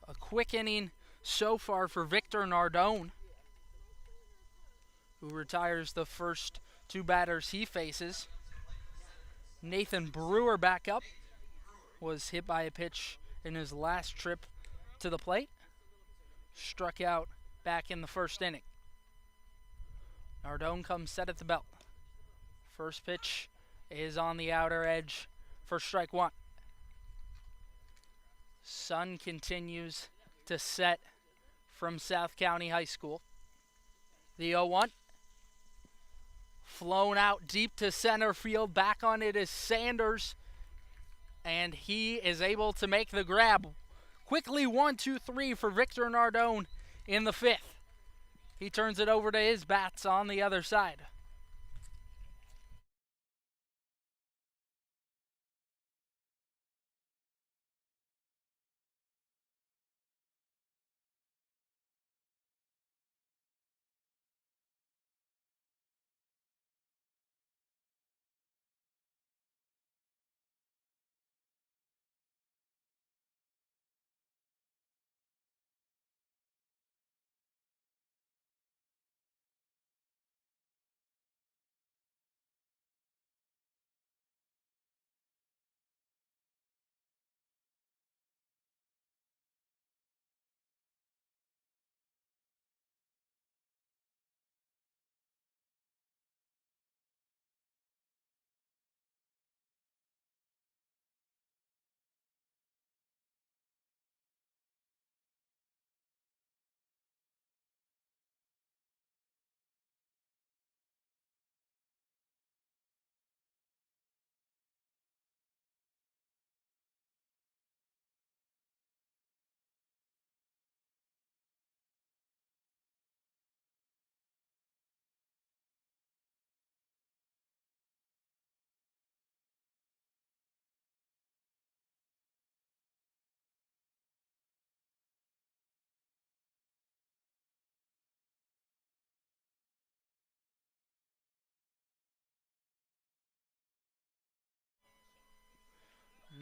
Speaker 1: A quick inning so far for Victor Nardone, who retires the first 2 batters he faces. Nathan Brewer back up. Was hit by a pitch in his last trip to the plate. Struck out back in the first inning. Nardone comes set at the belt. First pitch is on the outer edge for strike 1. Sun continues to set from South County High School. The 0-1. Flown out deep to center field. Back on it is Sanders. And he is able to make the grab. Quickly 1-2-3 for Victor Nardone in the 5th. He turns it over to his bats on the other side.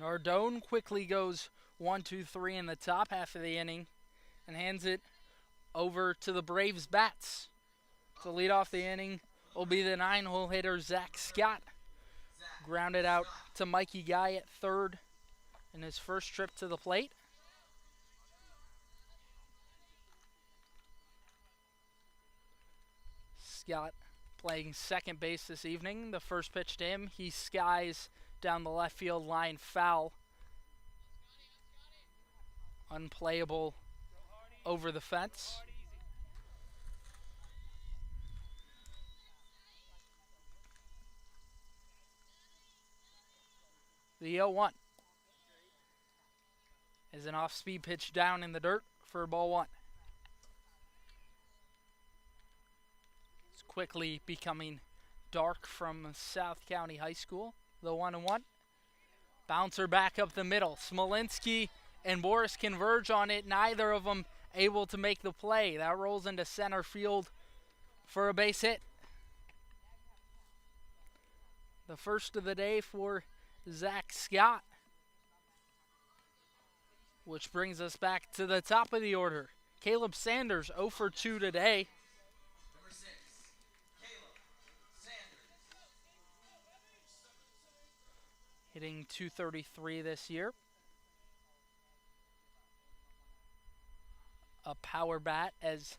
Speaker 1: Nardone quickly goes 1-2-3 in the top half of the inning and hands it over to the Braves bats. To lead off the inning will be the 9-hole hitter Zach Scott. Grounded out to Mikey Guy at third in his first trip to the plate. Scott playing second base this evening. The first pitch to him, he skies down the left field line, foul. Unplayable over the fence. The 0-1 is an off-speed pitch down in the dirt for ball 1. It's quickly becoming dark from South County High School. The 1-1. Bouncer back up the middle. Smolinski and Boris converge on it. Neither of them able to make the play. That rolls into center field for a base hit. The first of the day for Zach Scott. Which brings us back to the top of the order. Caleb Sanders 0 for 2 today.
Speaker 2: Number 6, Caleb Sanders.
Speaker 1: Hitting .233 this year. A power bat, as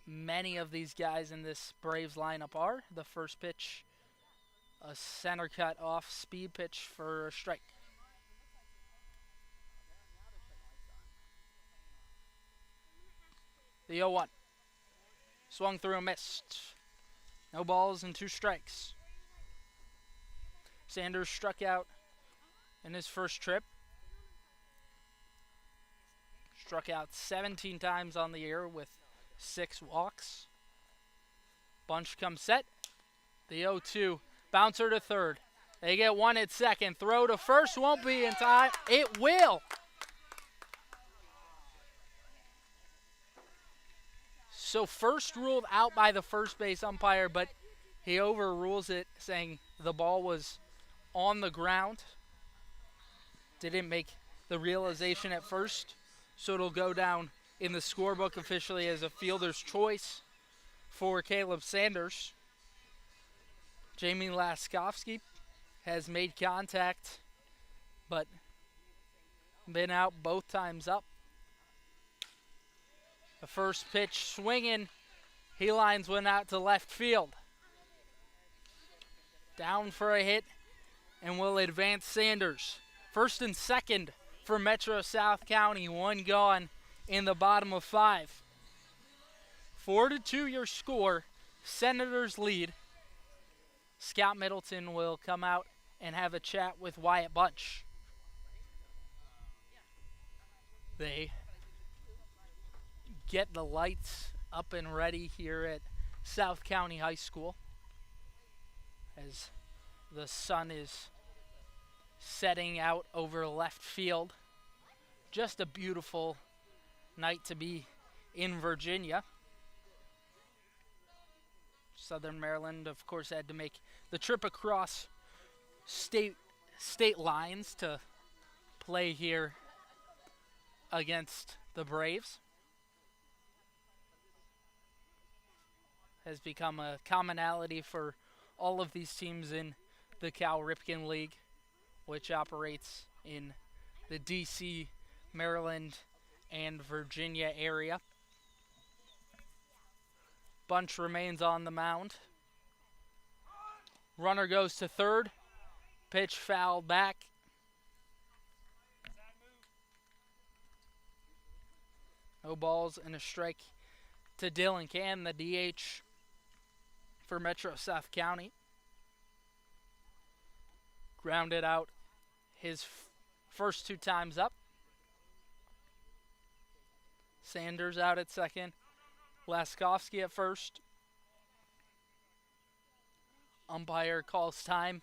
Speaker 1: many of these guys in this Braves lineup are. The first pitch, a center cut off speed pitch for a strike. The 0-1. Swung through and missed. No balls and 2 strikes. Sanders struck out in his first trip. Struck out 17 times on the year with 6 walks. Bunch comes set. The 0-2. Bouncer to third. They get 1 at second. Throw to first won't be in time. It will. So first ruled out by the first base umpire, but he overrules it, saying the ball was on the ground. Didn't make the realization at first, so it'll go down in the scorebook officially as a fielder's choice for Caleb Sanders. Jamie Laskowski has made contact, but been out both times up. The first pitch swinging. He lines one out to left field. Down for a hit and will advance Sanders. First and second for Metro South County. 1 gone in the bottom of 5. 4-2 your score. Senators lead. Scott Middleton will come out and have a chat with Wyatt Bunch. They get the lights up and ready here at South County High School as the sun is setting out over left field. Just a beautiful night to be in Virginia. Southern Maryland, of course, had to make the trip across state lines to play here against the Braves. Has become a commonality for all of these teams in the Cal Ripken League, which operates in the D.C., Maryland, and Virginia area. Bunch remains on the mound. Runner goes to third. Pitch fouled back. No balls and a strike to Dylan Cann, the DH for Metro South County. Grounded out his first 2 times up. Sanders out at second. Laskowski at first. Umpire calls time,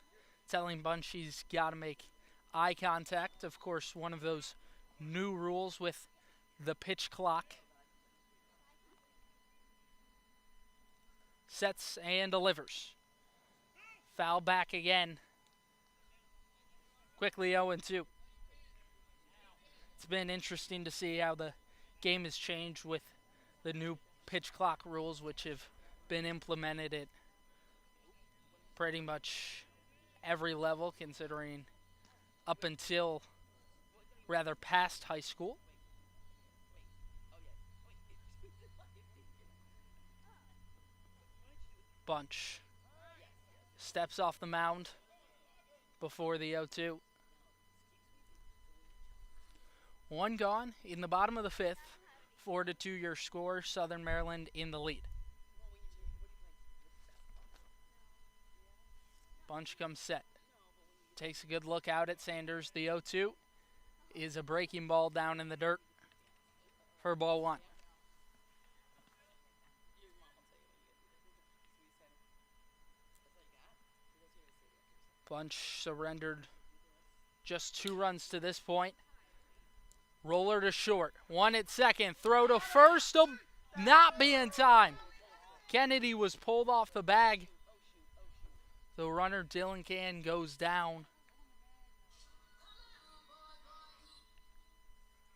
Speaker 1: telling Bunch he's got to make eye contact. Of course, one of those new rules with the pitch clock. Sets and delivers. Foul back again. Quickly 0-2. It's been interesting to see how the game has changed with the new pitch clock rules, which have been implemented at pretty much every level, considering up until rather past high school. Bunch steps off the mound before the 0-2. 1 gone in the bottom of the 5th. 4-2 your score. Southern Maryland in the lead. Bunch comes set. Takes a good look out at Sanders. The 0-2 is a breaking ball down in the dirt for ball 1. Bunch surrendered just 2 runs to this point. Roller to short. 1 at second. Throw to first. Will not be in time. Kennedy was pulled off the bag. The runner Dylan Can goes down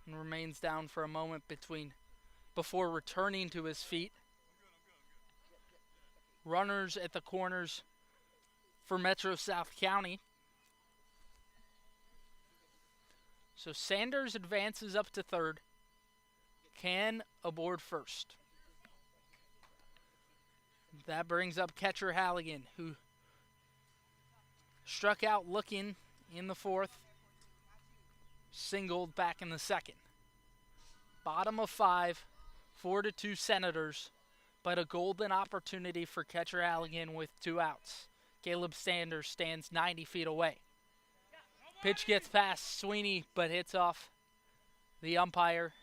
Speaker 1: and remains down for a moment before returning to his feet. Runners at the corners for Metro South County. So Sanders advances up to third. Can aboard first. That brings up catcher Halligan, who struck out looking in the fourth, singled back in the second. Bottom of 5, 4-2 Senators, but a golden opportunity for catcher Halligan with 2 outs. Caleb Sanders stands 90 feet away. Pitch gets past Sweeney, but hits off the umpire.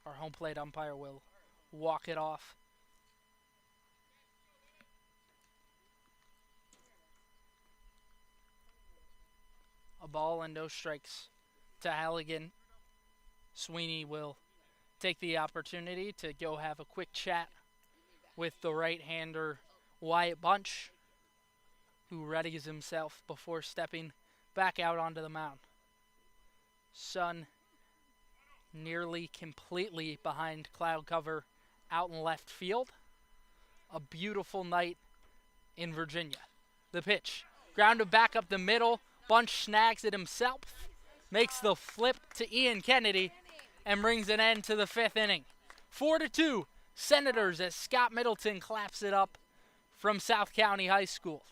Speaker 1: Our home plate umpire will walk it off. A ball and no strikes to Halligan. Sweeney will take the opportunity to go have a quick chat with the right-hander Wyatt Bunch, who readies himself before stepping back out onto the mound. Sun nearly completely behind cloud cover out in left field. A beautiful night in Virginia. The pitch, grounded back up the middle. Bunch snags it himself, makes the flip to Ian Kennedy, and brings an end to the 5th inning. 4-2 Senators as Scott Middleton claps it up from South County High School.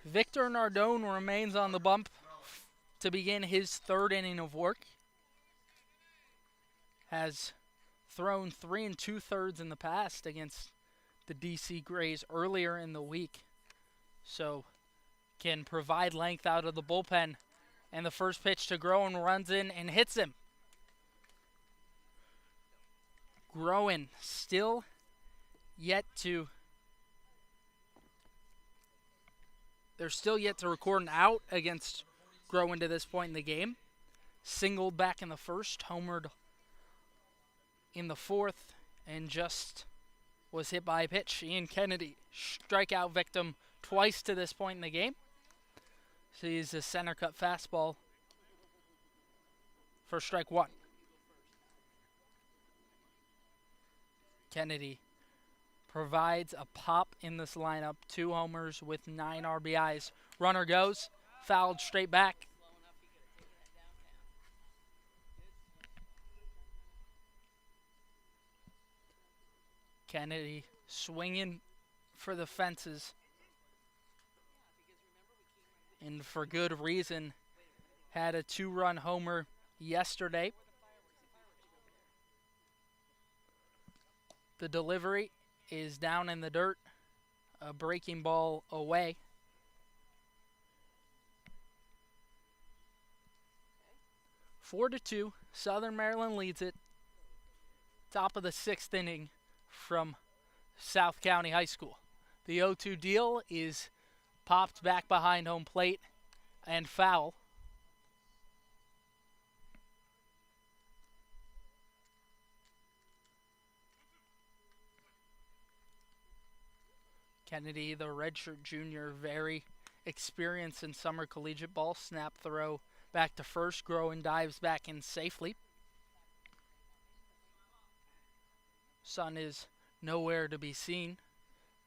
Speaker 1: Victor Nardone remains on the bump to begin his 3rd inning of work. Has thrown 3 2/3 in the past against the DC Grays earlier in the week. So can provide length out of the bullpen. And the first pitch to Groen runs in and hits him. Groen still yet to record an out against Groen to this point in the game. Singled back in the first, homered in the 4th, and just was hit by a pitch. Ian Kennedy, strikeout victim twice to this point in the game. Sees a center cut fastball for strike 1. Kennedy provides a pop in this lineup. 2 homers with 9 RBIs. Runner goes, fouled straight back. Kennedy swinging for the fences. And for good reason. Had a 2-run homer yesterday. The delivery is down in the dirt. A breaking ball away. 4-2. Southern Maryland leads it. Top of the 6th inning from South County High School. The 0-2 deal is popped back behind home plate and foul. Kennedy, the redshirt junior, very experienced in summer collegiate ball. Snap throw back to first. Groen dives back in safely. Sun is nowhere to be seen,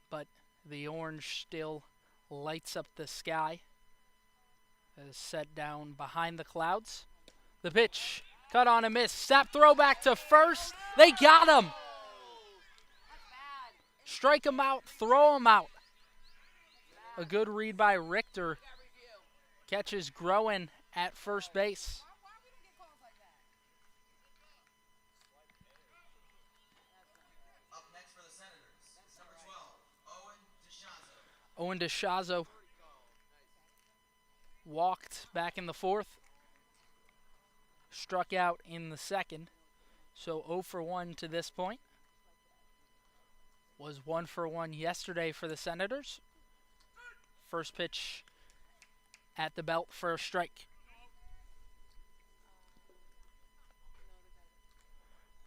Speaker 1: but the orange still lights up the sky. Is set down behind the clouds. The pitch, cut on a miss. Snap throw back to first. They got him. Strike him out, throw him out. A good read by Richter. Catches Groen at first base.
Speaker 2: Up next for the Senators, number 12, Owen DeShazo.
Speaker 1: Owen DeShazo walked back in the 4th. Struck out in the 2nd. So 0 for 1 to this point. Was 1 for 1 yesterday for the Senators. First pitch at the belt for a strike.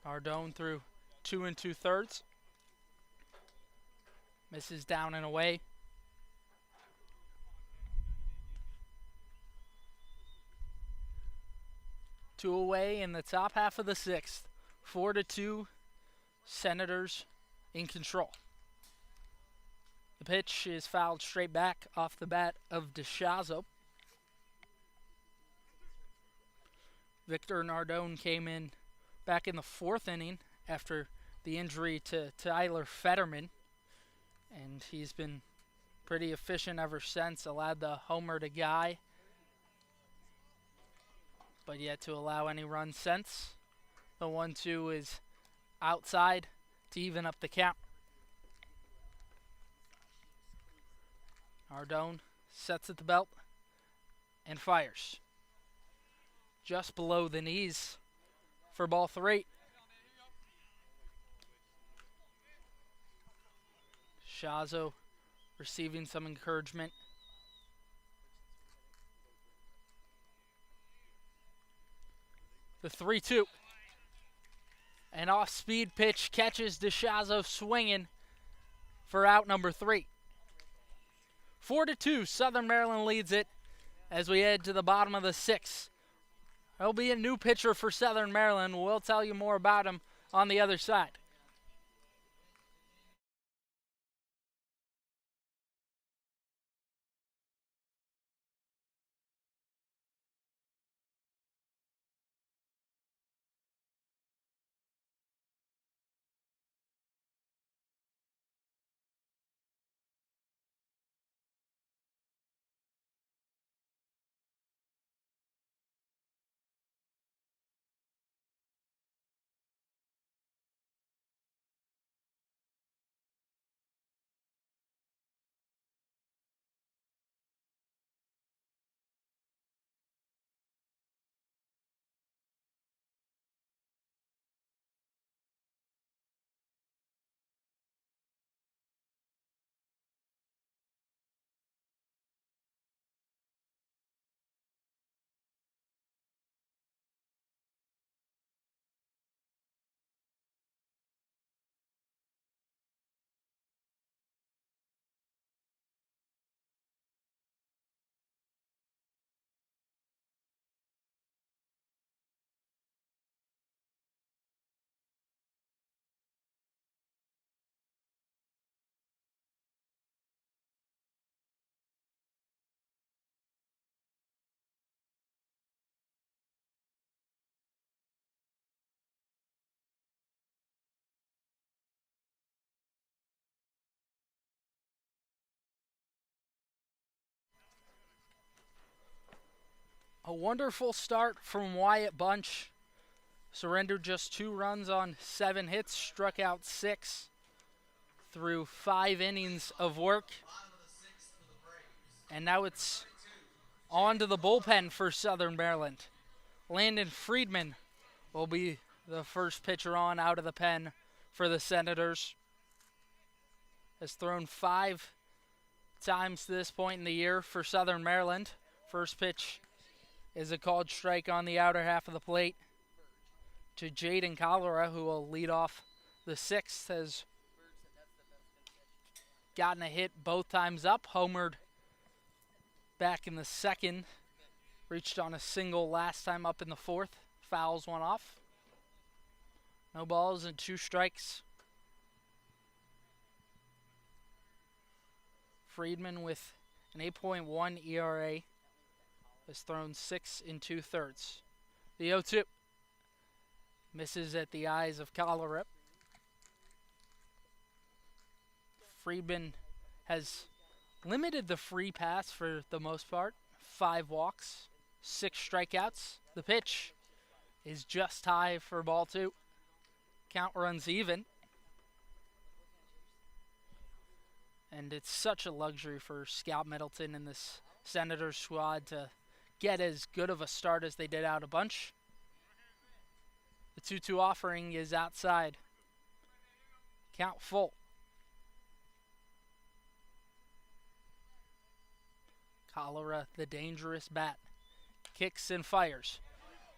Speaker 1: Nardone through 2 2/3. Misses down and away. Two away in the top half of the 6th. 4-2, Senators in control. The pitch is fouled straight back off the bat of DeShazo. Victor Nardone came in back in the 4th inning after the injury to Tyler Fetterman, and he's been pretty efficient ever since. Allowed the homer to Guy, but yet to allow any run since. The 1-2 is outside to even up the count. Nardone sets at the belt and fires. Just below the knees for ball 3. Shazo receiving some encouragement. The 3-2. An off-speed pitch catches DeShazo swinging for out number 3. 4-2, Southern Maryland leads it as we head to the bottom of the 6th. There'll be a new pitcher for Southern Maryland. We'll tell you more about him on the other side. A wonderful start from Wyatt Bunch. Surrendered just 2 runs on 7 hits, struck out 6 through 5 innings of work. And now it's on to the bullpen for Southern Maryland. Landon Friedman will be the first pitcher on out of the pen for the Senators. Has thrown 5 times to this point in the year for Southern Maryland. First pitch is a called strike on the outer half of the plate to Jaden Cholera, who will lead off the 6th. Has gotten a hit both times up, homered back in the 2nd. Reached on a single last time up in the 4th. Fouls one off. No balls and 2 strikes. Friedman with an 8.1 ERA has thrown 6 2/3. The 0-2 misses at the eyes of Cholera. Friedman has limited the free pass for the most part. 5 walks, 6 strikeouts. The pitch is just high for ball 2. Count runs even. And it's such a luxury for Scout Middleton and this Senators squad to get as good of a start as they did out a bunch. The 2-2 offering is outside. Count full. Cholera, the dangerous bat, kicks and fires.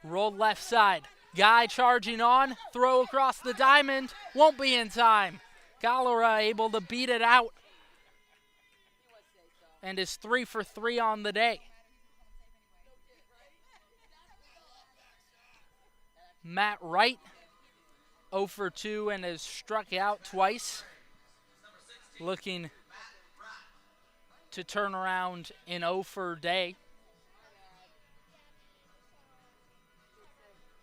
Speaker 1: Rolled left side. Guy charging on. Throw across the diamond. Won't be in time. Cholera able to beat it out. And is 3 for 3 on the day. Matt Wright, 0 for 2 and has struck out twice. Looking to turn around in 0 for day.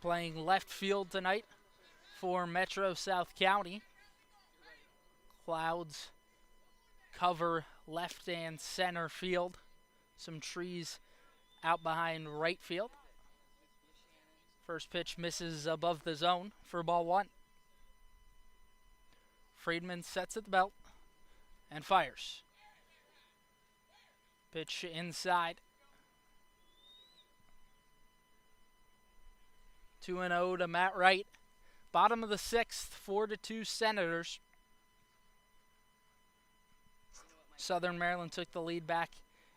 Speaker 1: Playing left field tonight for Metro South County. Clouds cover left and center field. Some trees out behind right field. First pitch misses above the zone for ball 1. Friedman sets at the belt and fires. Pitch inside. 2-0 to Matt Wright. Bottom of the 6th, 4-2 Senators. Southern Maryland took the lead back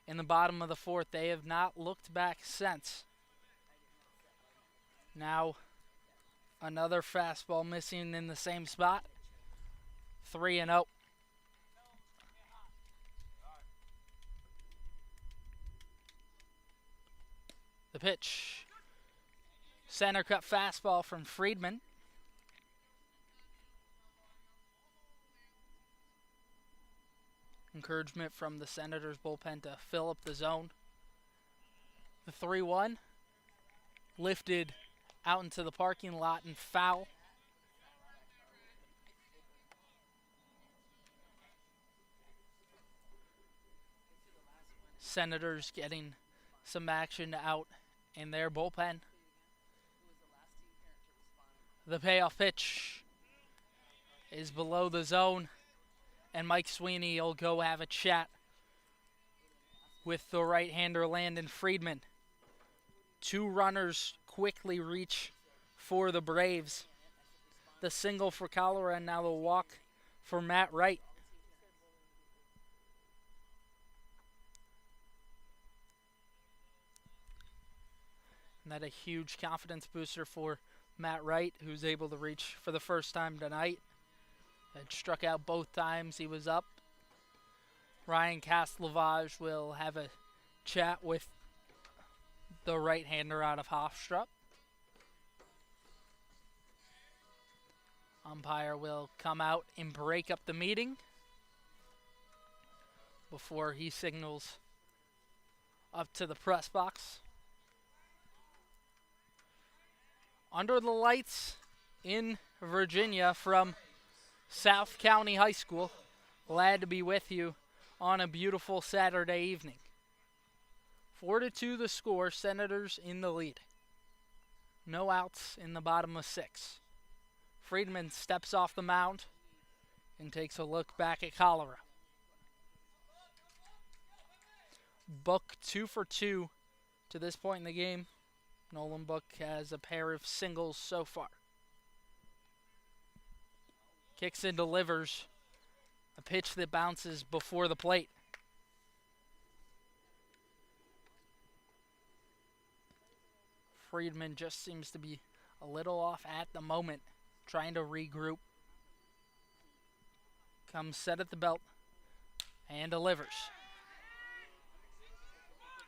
Speaker 1: in the bottom of the 4th. They have not looked back since. Now another fastball missing in the same spot. 3-0. The pitch. Center cut fastball from Friedman. Encouragement from the Senators bullpen to fill up the zone. The 3-1 lifted out into the parking lot and foul. Senators getting some action out in their bullpen. The payoff pitch is below the zone, and Mike Sweeney will go have a chat with the right-hander Landon Friedman. 2 runners quickly reach for the Braves. The single for Cholera and now the walk for Matt Wright. And that a huge confidence booster for Matt Wright, who's able to reach for the first time tonight. Had struck out both times he was up. Ryan Castlavage will have a chat with the right-hander out of Hofstrup. Umpire will come out and break up the meeting before he signals up to the press box. Under the lights in Virginia from South County High School. Glad to be with you on a beautiful Saturday evening. 4-2 the score, Senators in the lead. No outs in the bottom of 6. Friedman steps off the mound and takes a look back at Cholera. Book 2 for 2 to this point in the game Nolan Book has a pair of singles so far. Kicks and delivers. A pitch that bounces before the plate. Friedman just seems to be a little off at the moment, trying to regroup. Comes set at the belt and delivers.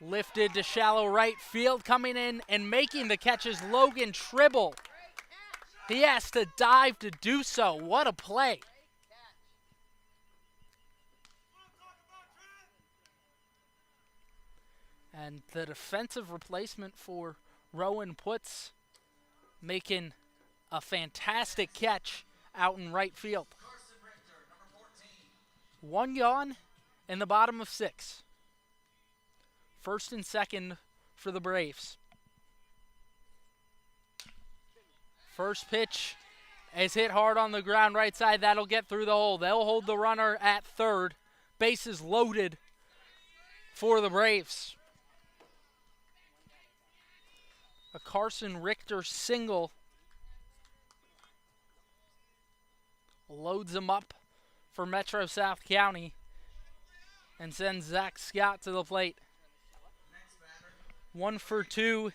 Speaker 1: Lifted to shallow right field, coming in and making the catches, Logan Tribble. He has to dive to do so. What a play. And the defensive replacement for Rowan Putz making a fantastic catch out in right field.
Speaker 2: Carson Richter, number 14.
Speaker 1: One gone in the bottom of 6. First and second for the Braves. First pitch is hit hard on the ground right side. That'll get through the hole. They'll hold the runner at third. Bases loaded for the Braves. A Carson Richter single loads him up for Metro South County and sends Zach Scott to the plate.
Speaker 2: Next batter,
Speaker 1: 1 for 2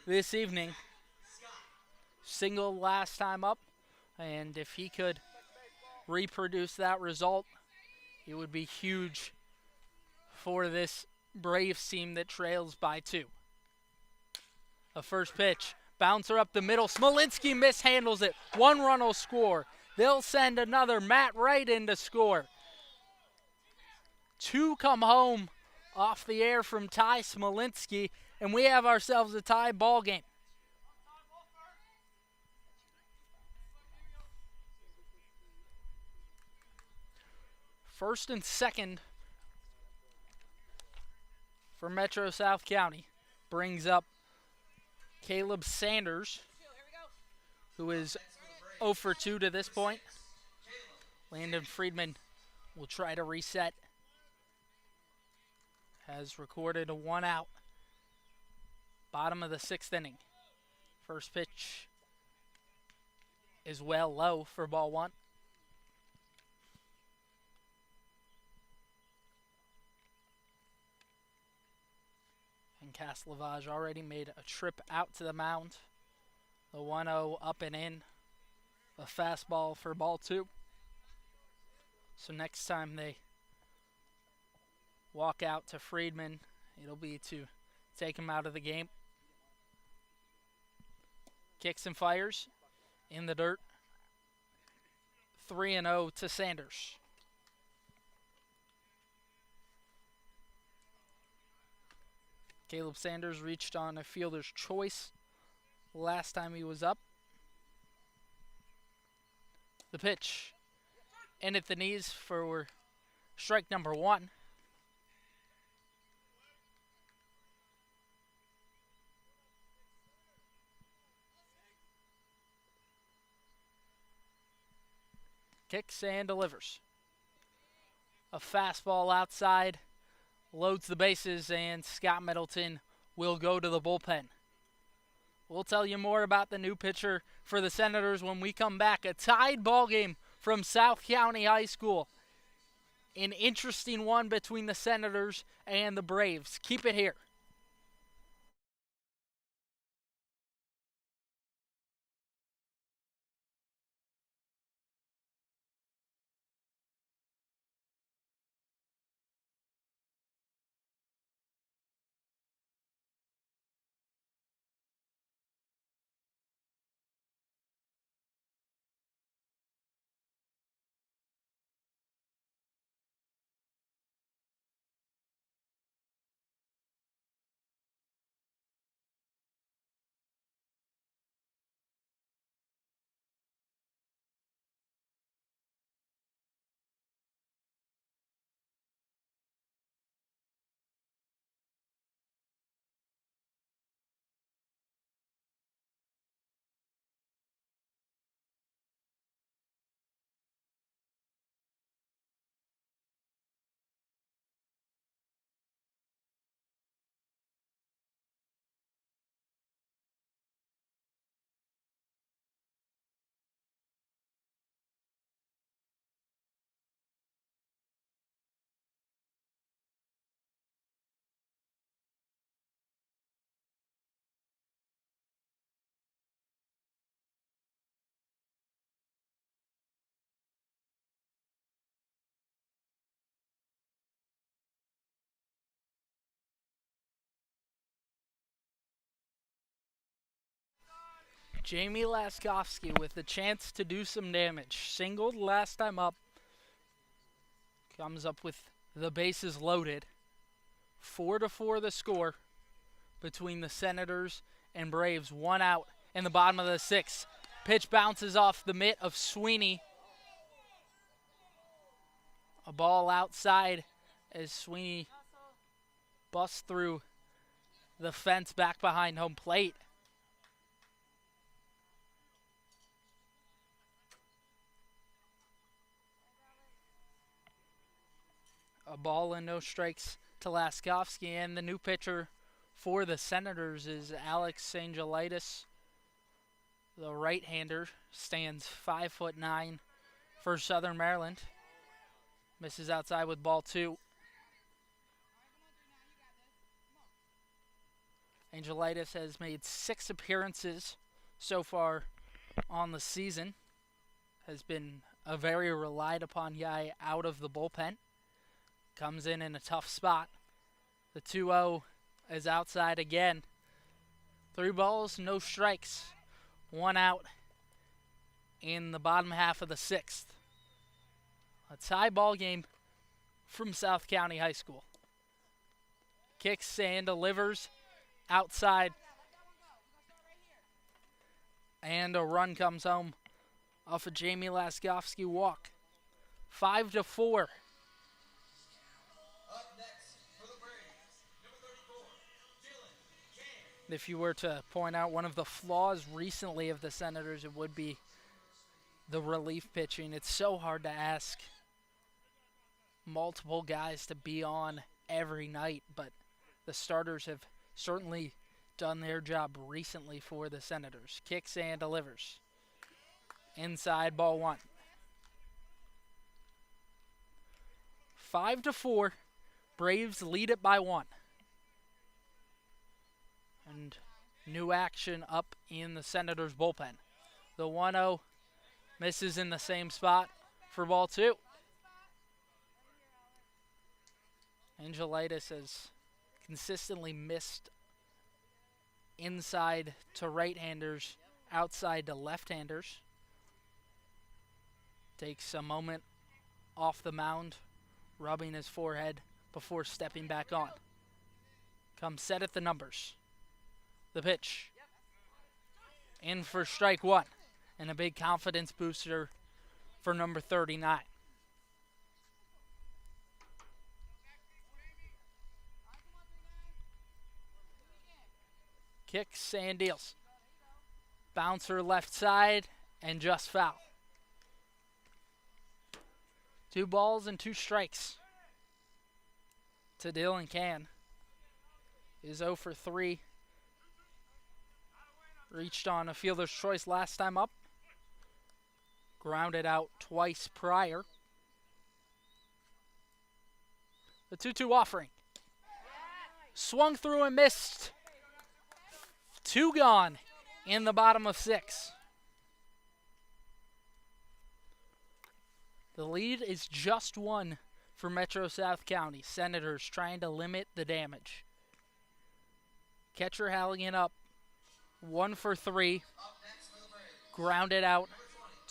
Speaker 1: this evening. Single last time up, and if he could reproduce that result, it would be huge for this Braves team that trails by 2. A first pitch, bouncer up the middle. Smolinski mishandles it. 1 run will score. They'll send another Matt Wright in to score. 2 come home off the air from Ty Smolinski, and we have ourselves a tie ball game. First and second for Metro South County brings up Caleb Sanders, who is 0 for 2 to this point. Landon Friedman will try to reset. Has recorded a 1 out. Bottom of the 6th inning. First pitch is well low for ball 1. And Cass Lavage already made a trip out to the mound. The 1-0 up and in. A fastball for ball 2. So next time they walk out to Friedman, it'll be to take him out of the game. Kicks and fires in the dirt. 3-0 to Sanders. Caleb Sanders reached on a fielder's choice last time he was up. The pitch in at the knees for strike number 1. Kicks and delivers. A fastball outside. Loads the bases, and Scott Middleton will go to the bullpen. We'll tell you more about the new pitcher for the Senators when we come back. A tied ball game from South County High School. An interesting one between the Senators and the Braves. Keep it here. Jamie Laskowski with the chance to do some damage. Singled last time up. Comes up with the bases loaded. 4-4 the score between the Senators and Braves. One out in the bottom of the sixth. Pitch bounces off the mitt of Sweeney. A ball outside as Sweeney busts through the fence back behind home plate. A ball and no strikes to Laskowski, and the new pitcher for the Senators is Alex Angelitis. The right-hander stands 5'9" for Southern Maryland. Misses outside with ball 2. Angelitis has made 6 appearances so far on the season. Has been a very relied upon guy out of the bullpen. Comes in a tough spot. The 2-0 is outside again. 3 balls, no strikes. 1 out in the bottom half of the 6th. A tie ball game from South County High School. Kicks and delivers outside. And a run comes home off a Jamie Laskowski walk. 5-4. If you were to point out one of the flaws recently of the Senators, it would be the relief pitching. It's so hard to ask multiple guys to be on every night, but the starters have certainly done their job recently for the Senators. Kicks and delivers. Inside, ball 1. 5-4. Braves lead it by 1. And new action up in the Senators' bullpen. The 1-0 misses in the same spot for ball 2. Angelitis has consistently missed inside to right-handers, outside to left-handers. Takes a moment off the mound, rubbing his forehead before stepping back on. Comes set at the numbers. The pitch. In for strike 1. And a big confidence booster for number 39. Kicks and deals. Bouncer left side and just foul. 2 balls and 2 strikes to Dylan Can. Is 0 for 3. Reached on a fielder's choice last time up. Grounded out twice prior. The 2-2 offering. Swung through and missed. 2 gone in the bottom of 6. The lead is just 1 for Metro South County. Senators trying to limit the damage. Catcher Halligan up. 1 for 3. Grounded out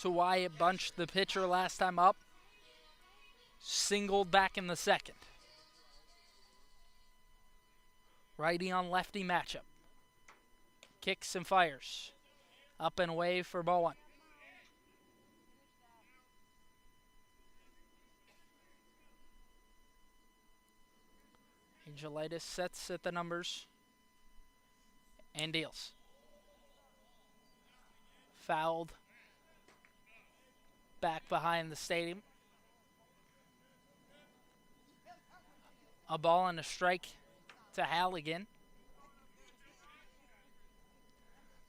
Speaker 1: to Wyatt Bunch, the pitcher last time up. Singled back in the 2nd. Righty on lefty matchup. Kicks and fires. Up and away for ball 1. Angelitis sets at the numbers and deals. Fouled back behind the stadium. A ball and a strike to Halligan.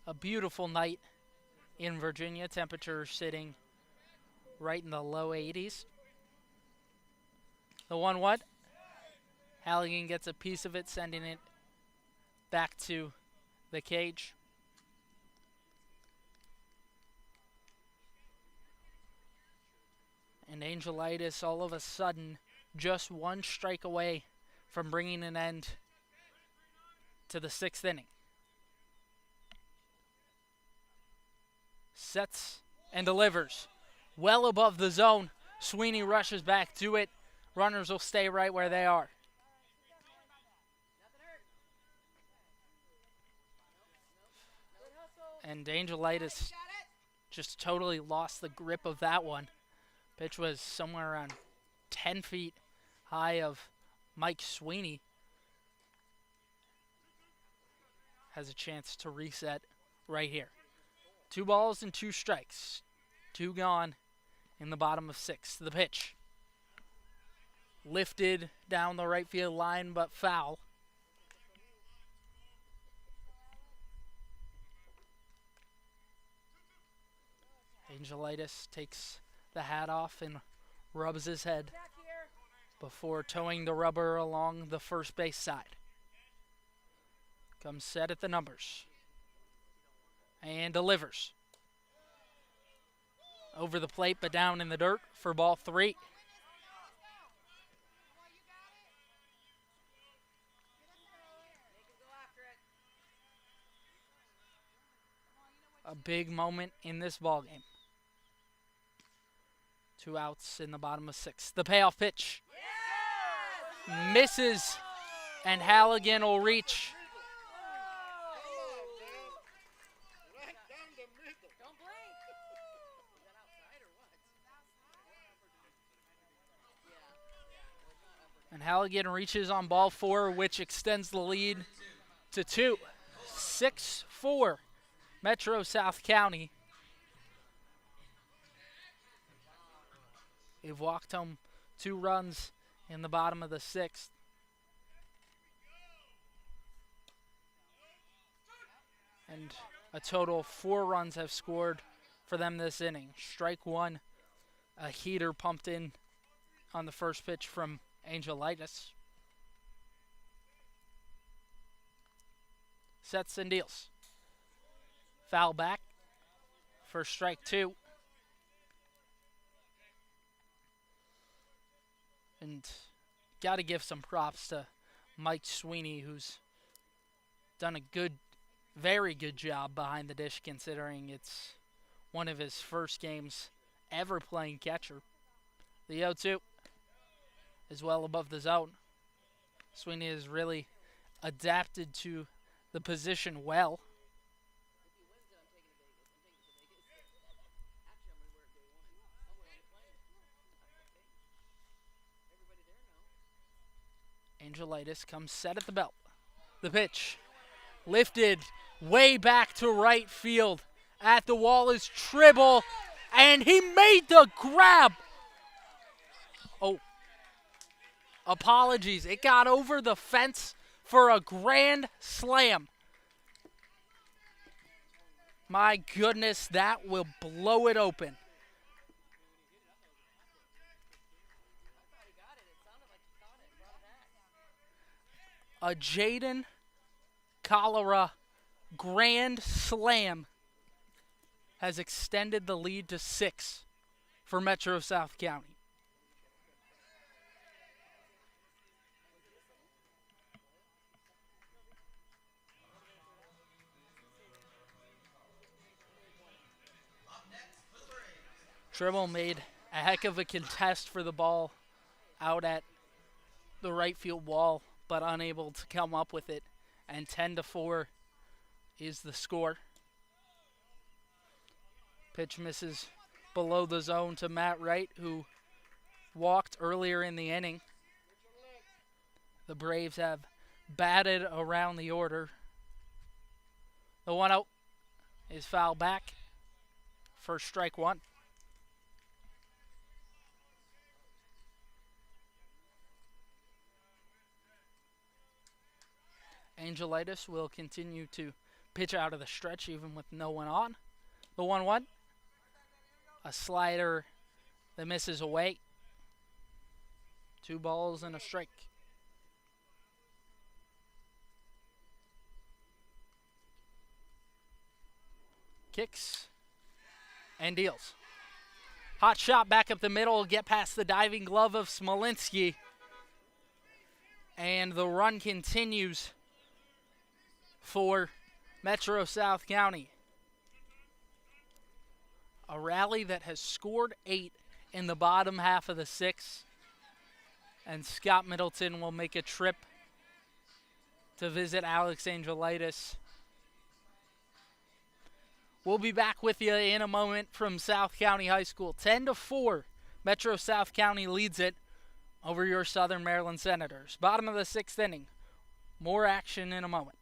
Speaker 1: A beautiful night in Virginia. Temperature sitting right in the low 80s. The 1-1. Halligan gets a piece of it, sending it back to the cage. And Angelitis all of a sudden just 1 strike away from bringing an end to the 6th inning. Sets and delivers. Well above the zone. Sweeney rushes back to it. Runners will stay right where they are. And Angelitis just totally lost the grip of that one. Pitch was somewhere around 10 feet high of Mike Sweeney. Has a chance to reset right here. 2 balls and 2 strikes. 2 gone in the bottom of 6. The pitch. Lifted down the right field line, but foul. Angelitis takes the hat off and rubs his head before towing the rubber along the first base side. Comes set at the numbers. And delivers. Over the plate, but down in the dirt for ball 3. A big moment in this ball game. 2 outs in the bottom of 6. The payoff pitch. Yes! Misses, and Halligan will reach. And Halligan reaches on ball 4, which extends the lead to 2. 6-4, Metro South County. They've walked home 2 runs in the bottom of the 6th. And a total of 4 runs have scored for them this inning. Strike 1, a heater pumped in on the first pitch from Angelitis. Sets and deals. Foul back for strike 2. And got to give some props to Mike Sweeney, who's done a very good job behind the dish, considering it's one of his first games ever playing catcher. The 0-2 is well above the zone. Sweeney has really adapted to the position well. Angelitis comes set at the belt. The pitch lifted way back to right field. At the wall is Tribble, and he made the grab. Oh, apologies. It got over the fence for a grand slam. My goodness, that will blow it open. A Jaden Cholera grand slam has extended the lead to 6 for Metro South County. Tribble made a heck of a contest for the ball out at the right field wall, but unable to come up with it. And 10-4 is the score. Pitch misses below the zone to Matt Wright, who walked earlier in the inning. The Braves have batted around the order. The 1-0 is foul back for strike 1. Angelitis will continue to pitch out of the stretch even with no one on. The 1-1. A slider that misses away. 2 balls and a strike. Kicks and deals. Hot shot back up the middle. Get past the diving glove of Smolinski. And the run continues for Metro South County. A rally that has scored 8 in the bottom half of the 6th. And Scott Middleton will make a trip to visit Alex Angelitis. We'll be back with you in a moment from South County High School. 10-4, Metro South County leads it over your Southern Maryland Senators. Bottom of the 6th inning. More action in a moment.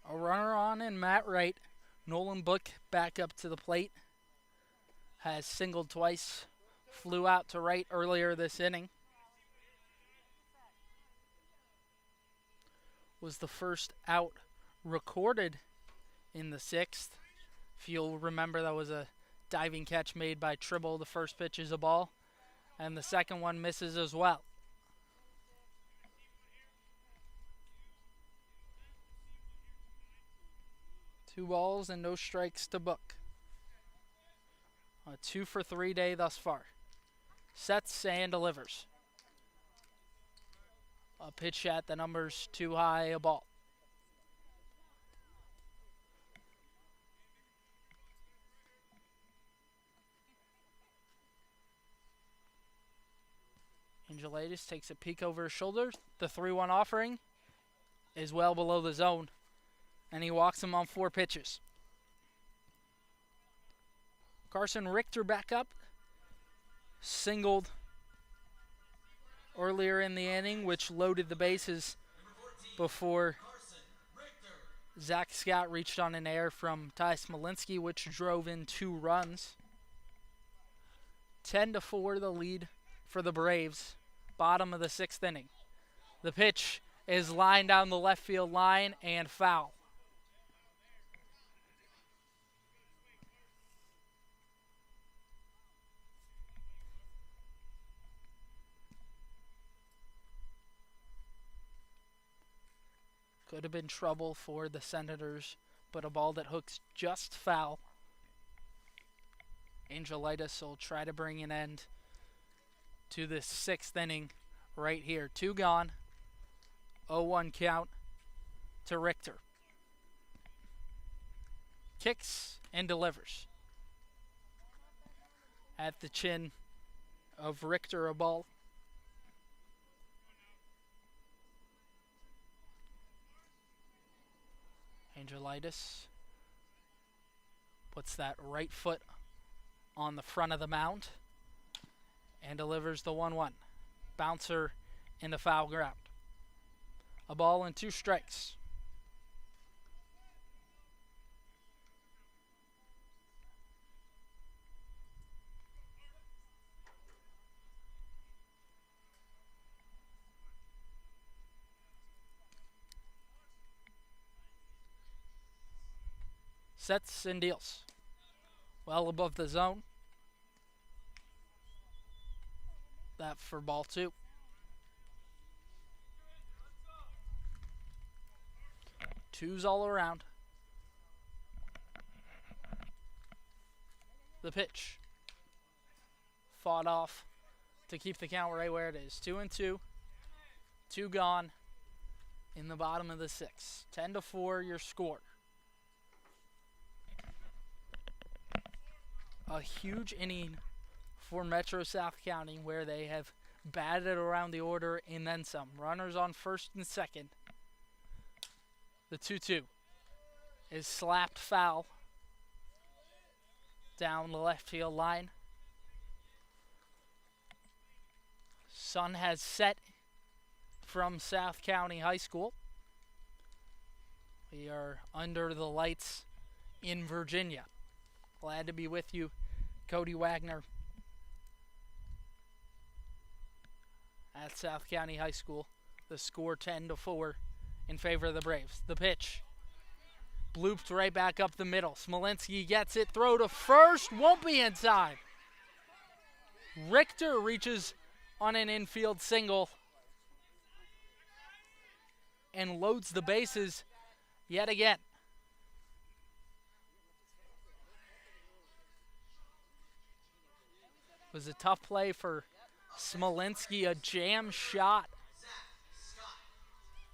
Speaker 1: A runner on and Matt Wright. Nolan Book back up to the plate. Has singled twice. Flew out to right earlier this inning. Was the first out recorded in the 6th. If you'll remember, that was a diving catch made by Tribble. The first pitch is a ball. And the second one misses as well. Two balls and no strikes to Book. A 2-for-3 day thus far. Sets and delivers. A pitch at the numbers too high, a ball. Angelitis takes a peek over his shoulder. The 3-1 offering is well below the zone. And he walks him on 4 pitches. Carson Richter back up. Singled earlier in the inning, which loaded the bases before Zach Scott reached on an error from Ty Smolinski, which drove in 2 runs. 10-4 the lead for the Braves. Bottom of the 6th inning. The pitch is lined down the left field line and foul. Could have been trouble for the Senators, but a ball that hooks just foul. Angelitis will try to bring an end to this 6th inning right here. 2 gone. 0-1 count to Richter. Kicks and delivers. At the chin of Richter, a ball. Angelitis puts that right foot on the front of the mound and delivers the 1-1. Bouncer in the foul ground. A ball and 2 strikes. Sets and deals. Well above the zone. That for ball 2. Twos all around. The pitch. Fought off to keep the count right where it is. 2-2. 2 gone in the bottom of the 6th. 10-4 your score. A huge inning for Metro South County where they have batted around the order and then some. Runners on first and second. The 2-2 is slapped foul down the left field line. Sun has set from South County High School. We are under the lights in Virginia. Glad to be with you Cody Wagner at South County High School. The score 10-4 in favor of the Braves. The pitch. Blooped right back up the middle. Smolinski gets it. Throw to first. Won't be in time. Richter reaches on an infield single and loads the bases yet again. It was a tough play for Smolinski, a jam shot.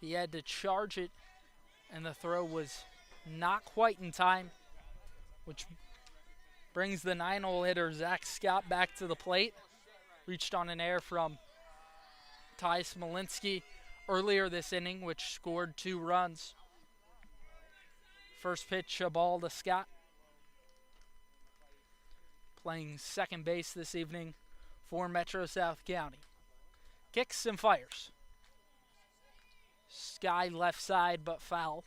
Speaker 1: He had to charge it, and the throw was not quite in time, which brings the 9-hole hitter Zach Scott back to the plate. Reached on an error from Ty Smolinski earlier this inning, which scored 2 runs. First pitch, a ball to Scott. Playing second base this evening for Metro South County. Kicks and fires. Sky left side, but foul.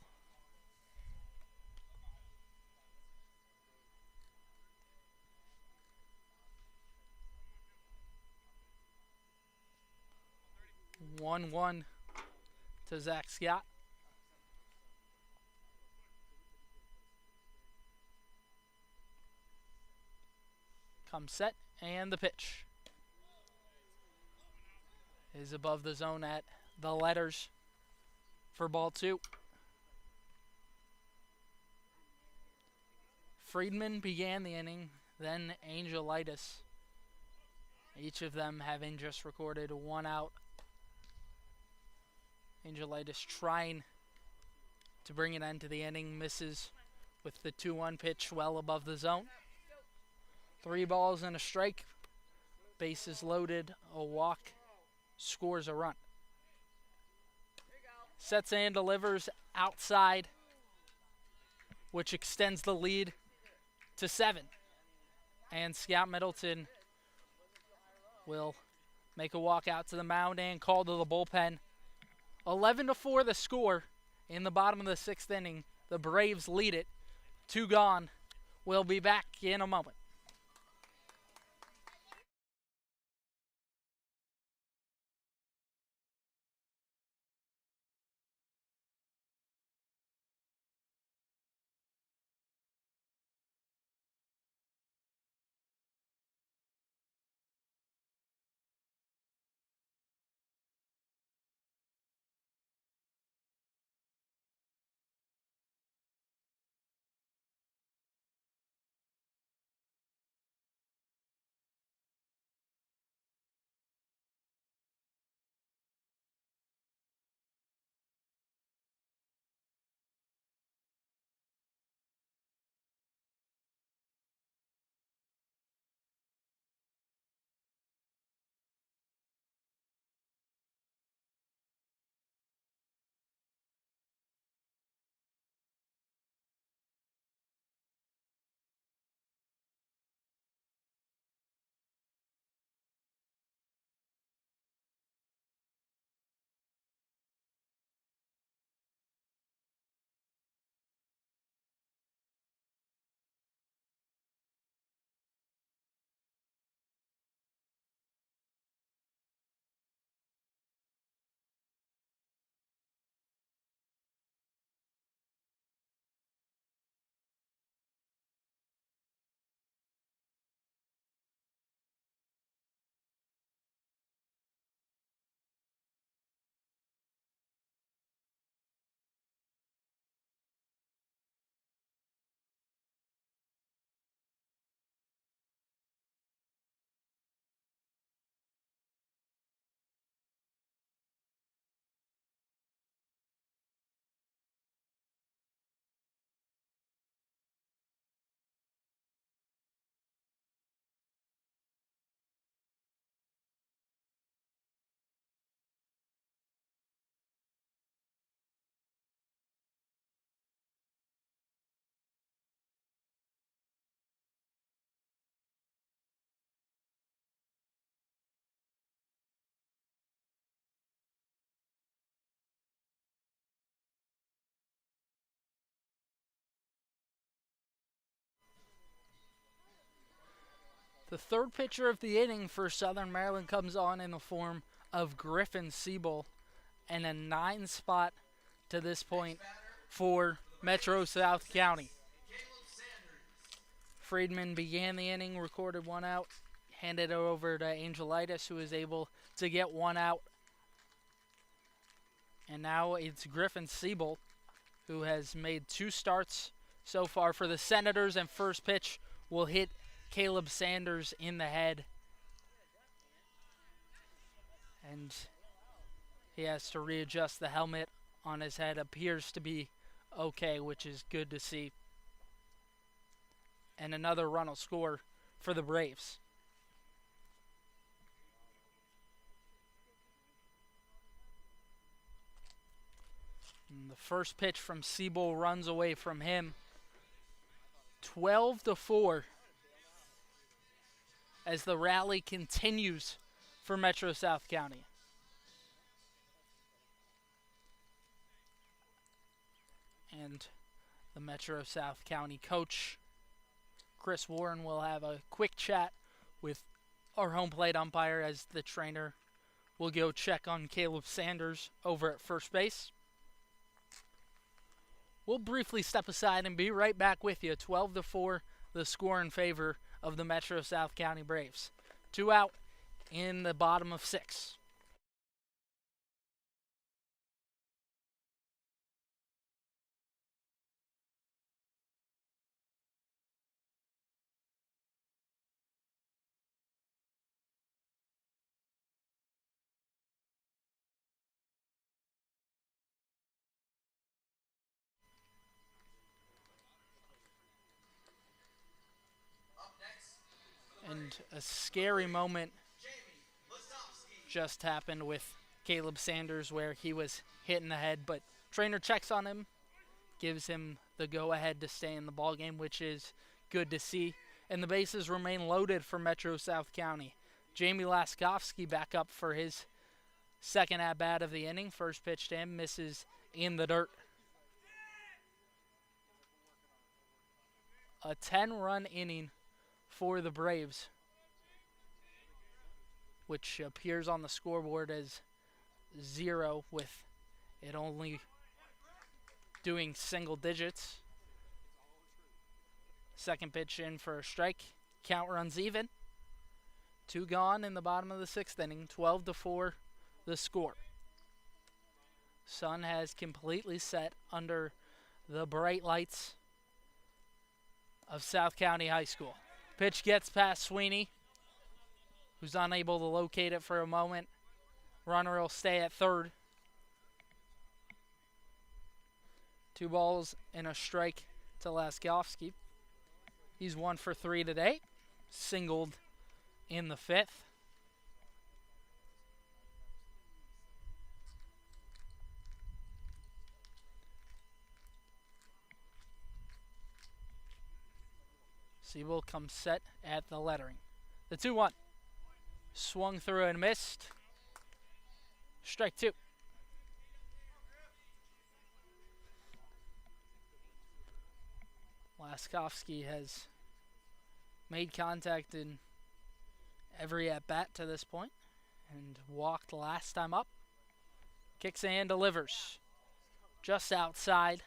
Speaker 1: One to Zach Scott. Come set, and the pitch is above the zone at the letters for ball 2. Friedman began the inning, then Angelitis. Each of them having just recorded 1 out. Angelitis trying to bring it into the inning, misses with the 2-1 pitch well above the zone. 3 balls and a strike. Bases loaded, a walk, scores a run. Sets and delivers outside, which extends the lead to 7. And Scott Middleton will make a walk out to the mound and call to the bullpen. 11-4 the score in the bottom of the 6th inning. The Braves lead it. 2 gone. We'll be back in a moment. The third pitcher of the inning for Southern Maryland comes on in the form of Griffin Siebel, and a 9 spot to this point for Metro South County. Friedman began the inning, recorded 1 out, handed it over to Angelitis, who was able to get 1 out. And now it's Griffin Siebel, who has made 2 starts so far for the Senators, and first pitch will hit Caleb Sanders in the head. And he has to readjust the helmet on his head. Appears to be okay, which is good to see. And another run will score for the Braves. And the first pitch from Siebel runs away from him. 12-4 as the rally continues for Metro South County. And the Metro South County coach, Chris Warren, will have a quick chat with our home plate umpire as the trainer will go check on Caleb Sanders over at first base. We'll briefly step aside and be right back with you. 12-4, the score in favor of the Metro South County Braves. 2 out in the bottom of 6. And a scary moment just happened with Caleb Sanders where he was hit in the head, but trainer checks on him, gives him the go-ahead to stay in the ballgame, which is good to see. And the bases remain loaded for Metro South County. Jamie Laskowski back up for his second at-bat of the inning. First pitch to him misses in the dirt. A 10-run inning for the Braves, which appears on the scoreboard as 0, with it only doing single digits. Second pitch in for a strike. Count runs even. 2 gone in the bottom of the 6th inning. 12-4 the score. Sun has completely set under the bright lights of South County High School. Pitch gets past Sweeney, who's unable to locate it for a moment. Runner will stay at third. 2 balls and a strike to Laskowski. He's 1 for 3 today. Singled in the 5th. Siebel comes set at the lettering. The 2-1. Swung through and missed. Strike 2. Laskowski has made contact in every at-bat to this point and walked last time up. Kicks and delivers. Just outside.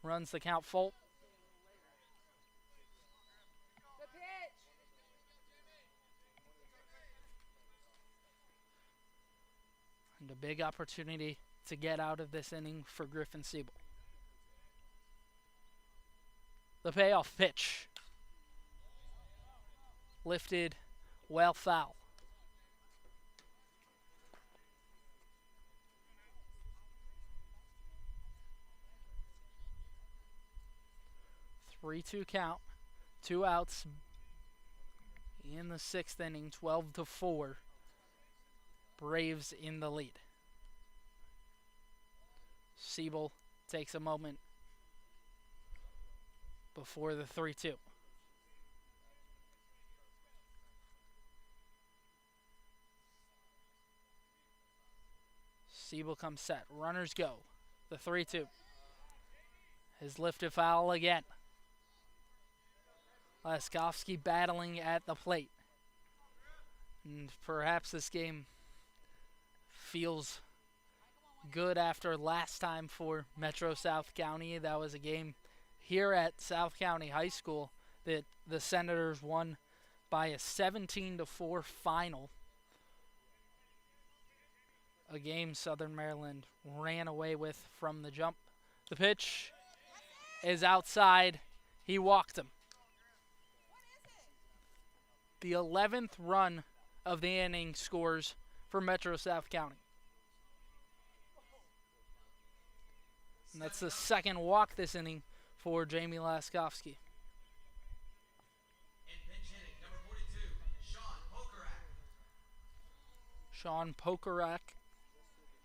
Speaker 1: Runs the count full. And a big opportunity to get out of this inning for Griffin Siebel. The payoff pitch. Lifted, well foul. Three-two count. 2 outs in the 6th inning. 12-4. Braves in the lead. Siebel takes a moment before the 3-2. Siebel comes set. Runners go. The 3-2. His lifted foul again. Laskowski battling at the plate. And perhaps this game feels good after last time for Metro South County. That was a game here at South County High School that the Senators won by a 17-4 final. A game Southern Maryland ran away with from the jump. The pitch is outside. He walked him. The 11th run of the inning scores for Metro South County. And that's the second walk this inning for Jamie Laskowski.
Speaker 2: In pinch hitting, number 42, Sean Pokarak.
Speaker 1: Sean Pokarak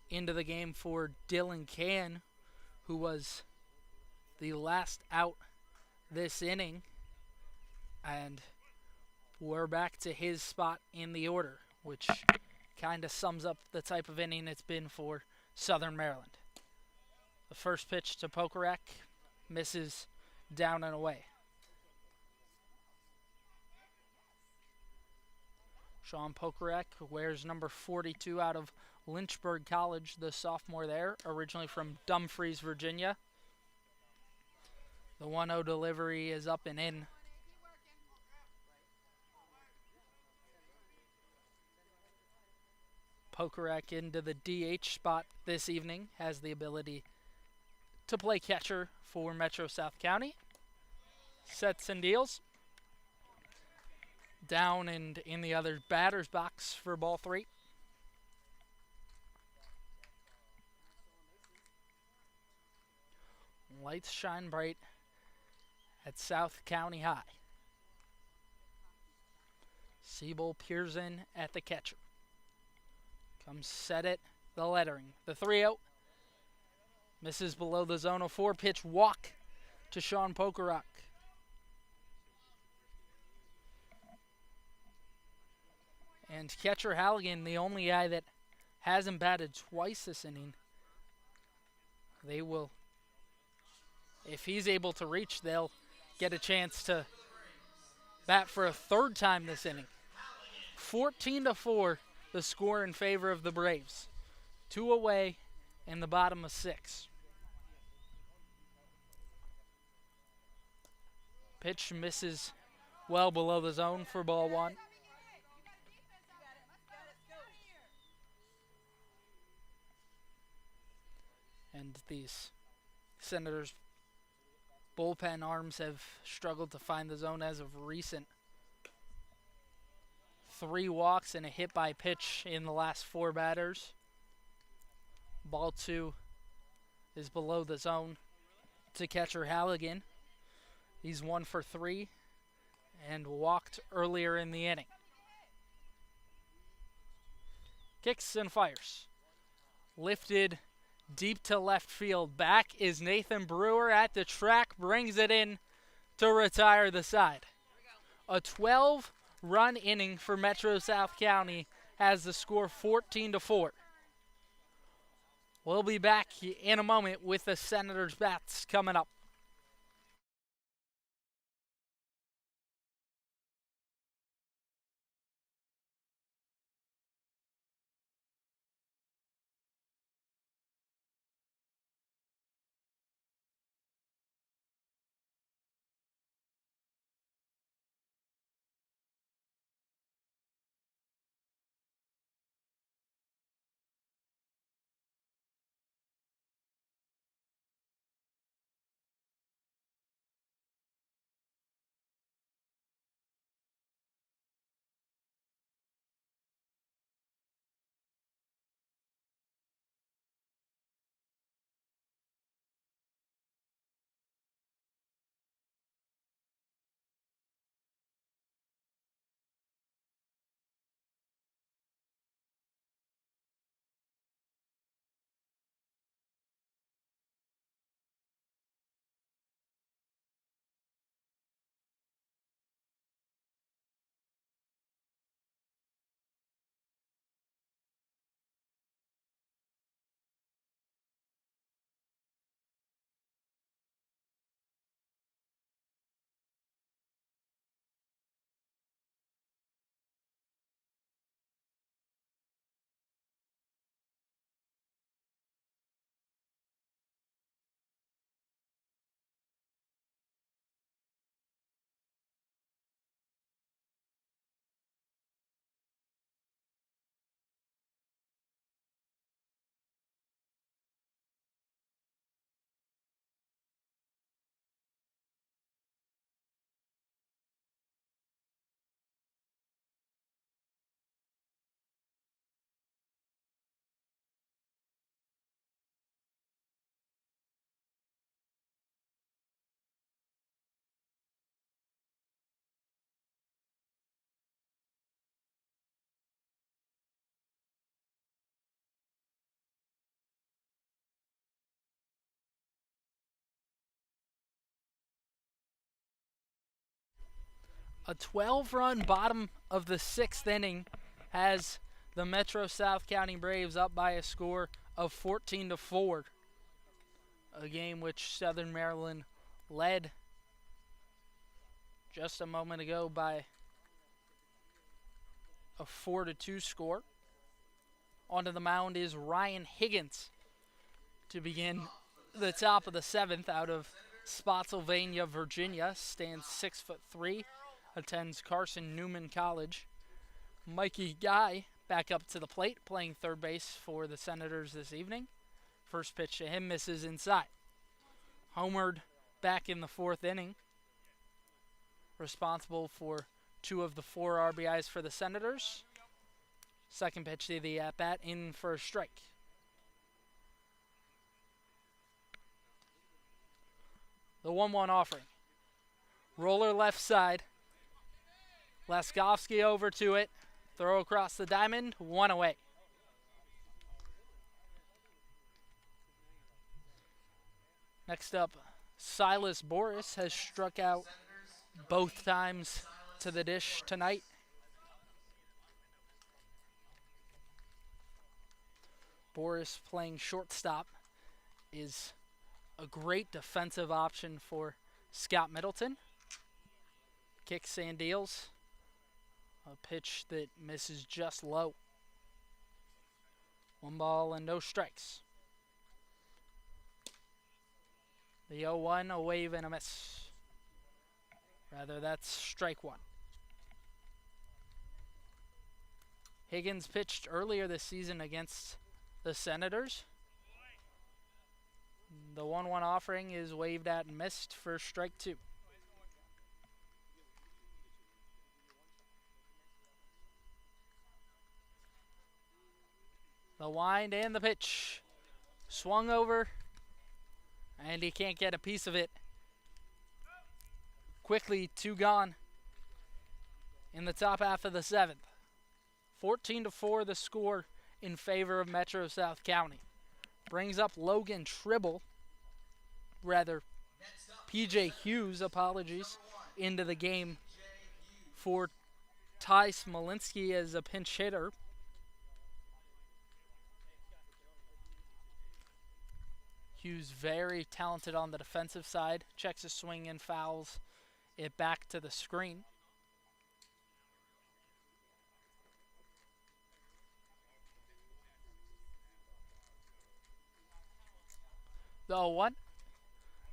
Speaker 1: into the game for Dylan Can, who was the last out this inning. And we're back to his spot in the order, which kind of sums up the type of inning it's been for Southern Maryland. The first pitch to Pokarak misses down and away. Sean Pokarak wears number 42 out of Lynchburg College, the sophomore there, originally from Dumfries, Virginia. The 1-0 delivery is up and in. Pokarak into the DH spot this evening, has the ability to play catcher for Metro South County. Sets and deals. Down and in the other batter's box for ball 3. Lights shine bright at South County High. Siebel peers in at the catcher. Comes set it, the lettering. The 3-0. Misses below the zone. A 4-pitch walk to Sean Pokarak. And catcher Halligan, the only guy that hasn't batted twice this inning. They will, if he's able to reach, they'll get a chance to bat for a third time this inning. 14-4, the score in favor of the Braves. 2 away in the bottom of 6. Pitch misses well below the zone for ball 1. And these Senators bullpen arms have struggled to find the zone as of recent. 3 walks and a hit by pitch in the last 4 batters. Ball 2 is below the zone to catcher Halligan. He's 1 for 3 and walked earlier in the inning. Kicks and fires. Lifted deep to left field. Back is Nathan Brewer at the track. Brings it in to retire the side. A 12-run inning for Metro South County has the score 14-4. We'll be back in a moment with the Senators' bats coming up. A 12-run bottom of the 6th inning has the Metro South County Braves up by a score of 14-4. A game which Southern Maryland led just a moment ago by a 4-2 score. Onto the mound is Ryan Higgins to begin the top of the 7th out of Spotsylvania, Virginia. Stands 6'3", attends Carson Newman College. Mikey Guy back up to the plate, playing third base for the Senators this evening. First pitch to him misses inside. Homered back in the 4th inning, responsible for 2 of the 4 RBIs for the Senators. Second pitch to the at-bat, in for a strike. The 1-1 offering. Roller left side. Laskowski over to it. Throw across the diamond, 1 away. Next up, Silas Boris has struck out both times to the dish tonight. Boris, playing shortstop, is a great defensive option for Scott Middleton. Kicks and deals. A pitch that misses just low. 1 ball and no strikes. The 0-1, a wave and a miss. Rather, that's strike 1. Higgins pitched earlier this season against the Senators. The 1-1 offering is waved at and missed for strike 2. The wind and the pitch. Swung over, and he can't get a piece of it. Quickly, 2 gone in the top half of the 7th. 14-4 the score in favor of Metro South County. Brings up Logan Tribble, rather PJ Hughes, apologies, into the game for Ty Smolinski as a pinch hitter. Hughes very talented on the defensive side. Checks his swing and fouls it back to the screen. The 0-1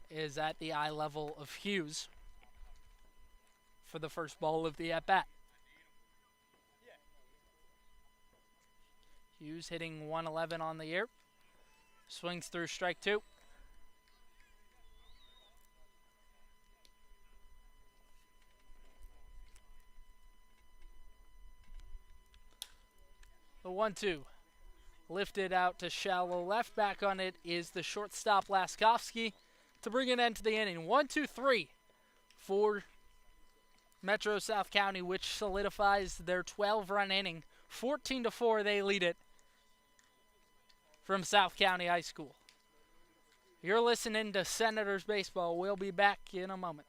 Speaker 1: is at the eye level of Hughes for the first ball of the at-bat. Hughes hitting 111 on the year. Swings through strike 2. The 1-2. Lifted out to shallow left. Back on it is the shortstop Laskowski to bring an end to the inning. 1-2-3 for Metro South County, which solidifies their 12-run inning. 14-4 they lead it from South County High School. You're listening to Senators Baseball. We'll be back in a moment.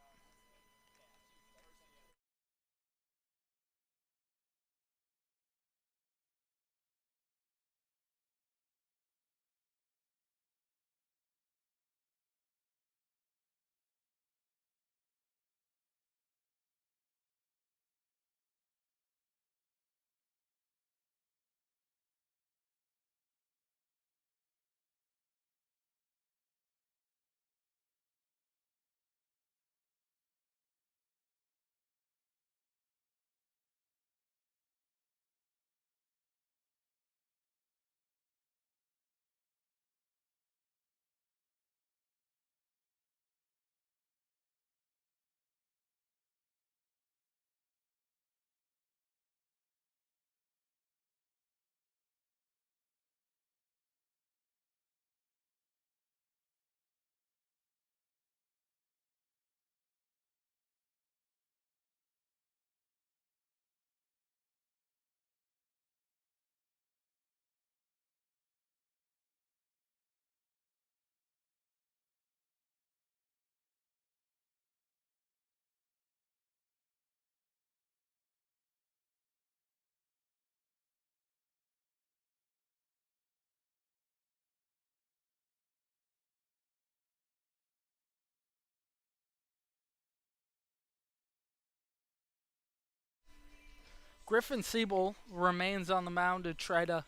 Speaker 1: Griffin Siebel remains on the mound to try to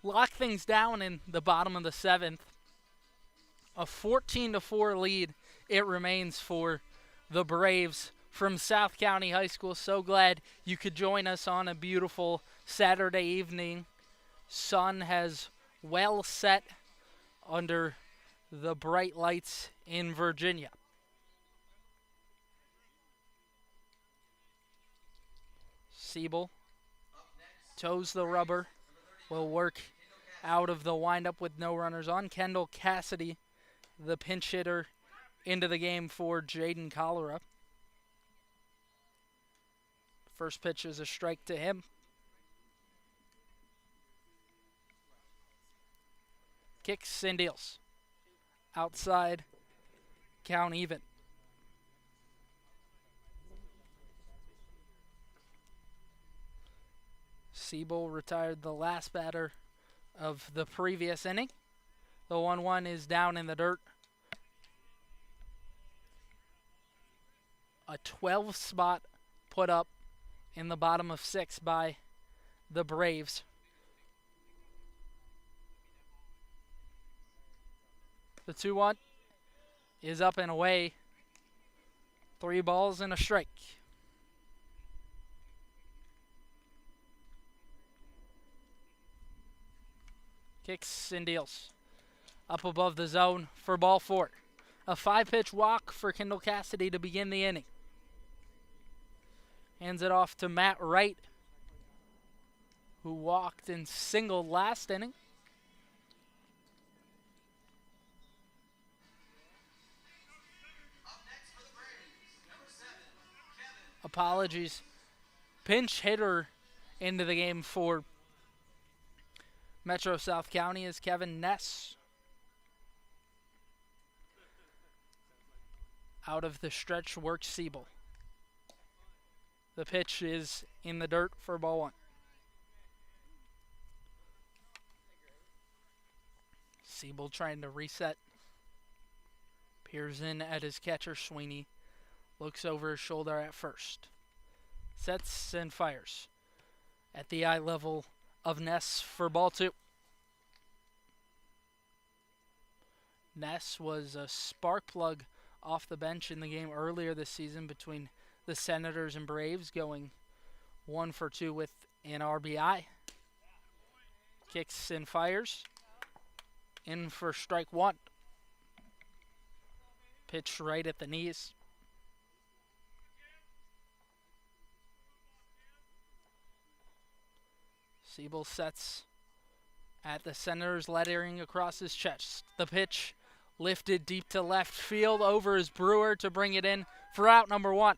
Speaker 1: lock things down in the bottom of the 7th. A 14-4 lead it remains for the Braves from South County High School. So glad you could join us on a beautiful Saturday evening. Sun has well set under the bright lights in Virginia. Siebel toes the rubber, will work out of the windup with no runners on. Kendall Cassidy, the pinch hitter, into the game for Jaden Cholera. First pitch is a strike to him. Kicks and deals. Outside, count even. Siebel retired the last batter of the previous inning. The 1-1 is down in the dirt. A 12 spot put up in the bottom of 6 by the Braves. The 2-1 is up and away. 3 balls and a strike. Kicks and deals. Up above the zone for ball 4. A 5-pitch walk for Kendall Cassidy to begin the inning. Hands it off to Matt Wright, who walked and singled last inning.
Speaker 2: Up next for the Braves, number 7, Kevin.
Speaker 1: Apologies. Pinch hitter into the game for Metro South County is Kevin Ness. Out of the stretch works Siebel. The pitch is in the dirt for ball 1. Siebel trying to reset. Peers in at his catcher, Sweeney. Looks over his shoulder at first. Sets and fires. At the eye level of Ness for ball 2. Ness was a spark plug off the bench in the game earlier this season between the Senators and Braves, going 1 for 2 with an RBI. Kicks and fires. In for strike 1. Pitch right at the knees. Siebel sets at the Senators, lettering across his chest. The pitch lifted deep to left field over his Brewer to bring it in for out number 1.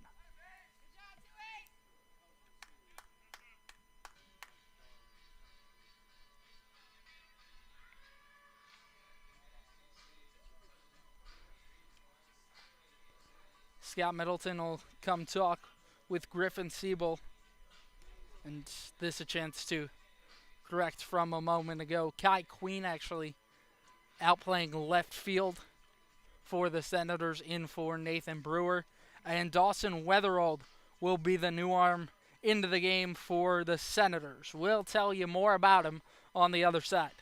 Speaker 1: Scott Middleton will come talk with Griffin Siebel. And this a chance to correct from a moment ago. Kai Queen actually outplaying left field for the Senators, in for Nathan Brewer. And Dawson Weatherald will be the new arm into the game for the Senators. We'll tell you more about him on the other side.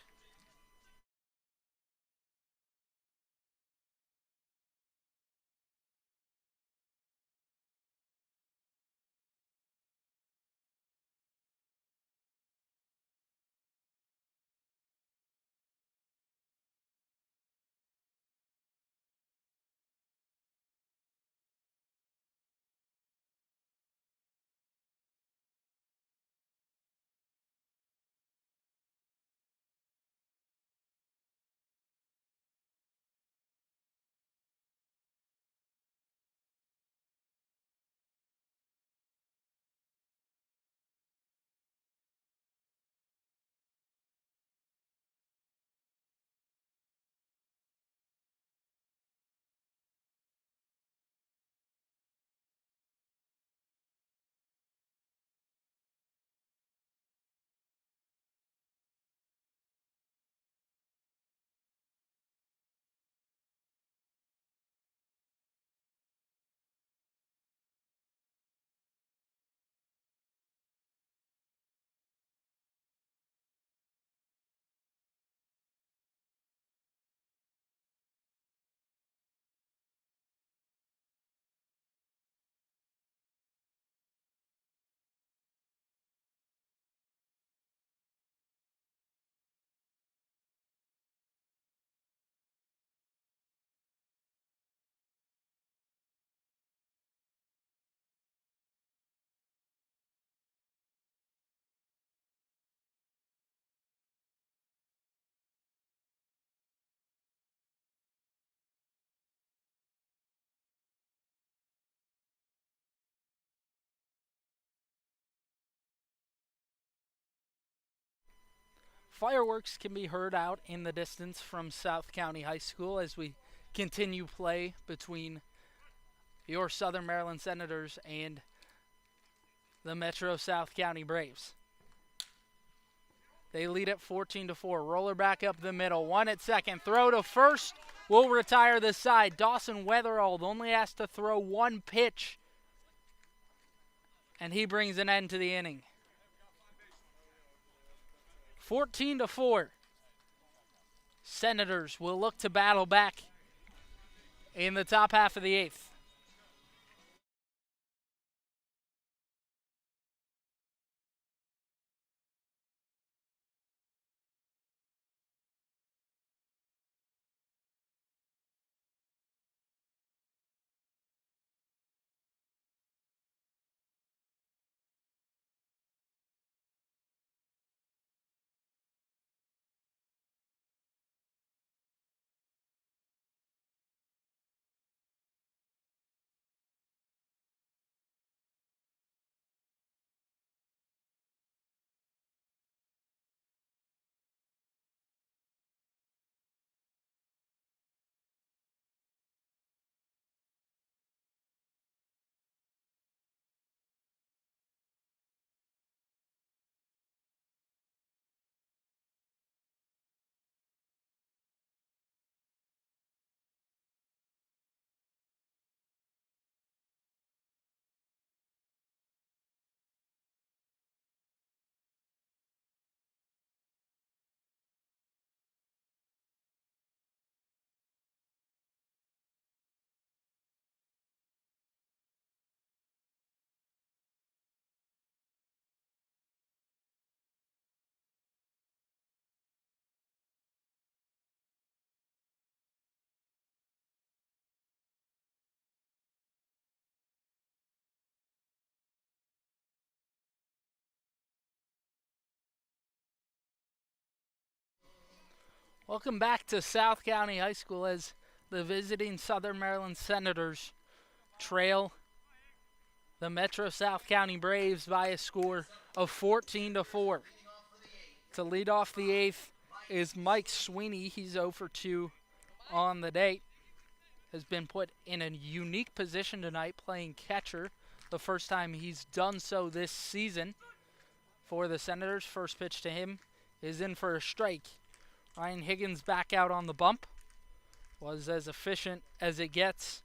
Speaker 1: Fireworks can be heard out in the distance from South County High School as we continue play between your Southern Maryland Senators and the Metro South County Braves. They lead at 14-4. Roller back up the middle. One at second. Throw to first. Will retire this side. Dawson Weatherald only has to throw one pitch, and he brings an end to the inning. 14-4. Senators will look to battle back in the top half of the eighth. Welcome back to South County High School as the visiting Southern Maryland Senators trail the Metro South County Braves by a score of 14-4. To lead off the eighth is Mike Sweeney. He's 0 for 2 on the day. Has been put in a unique position tonight playing catcher. The first time he's done so this season for the Senators. First pitch to him is in for a strike. Ryan Higgins back out on the bump. Was as efficient as it gets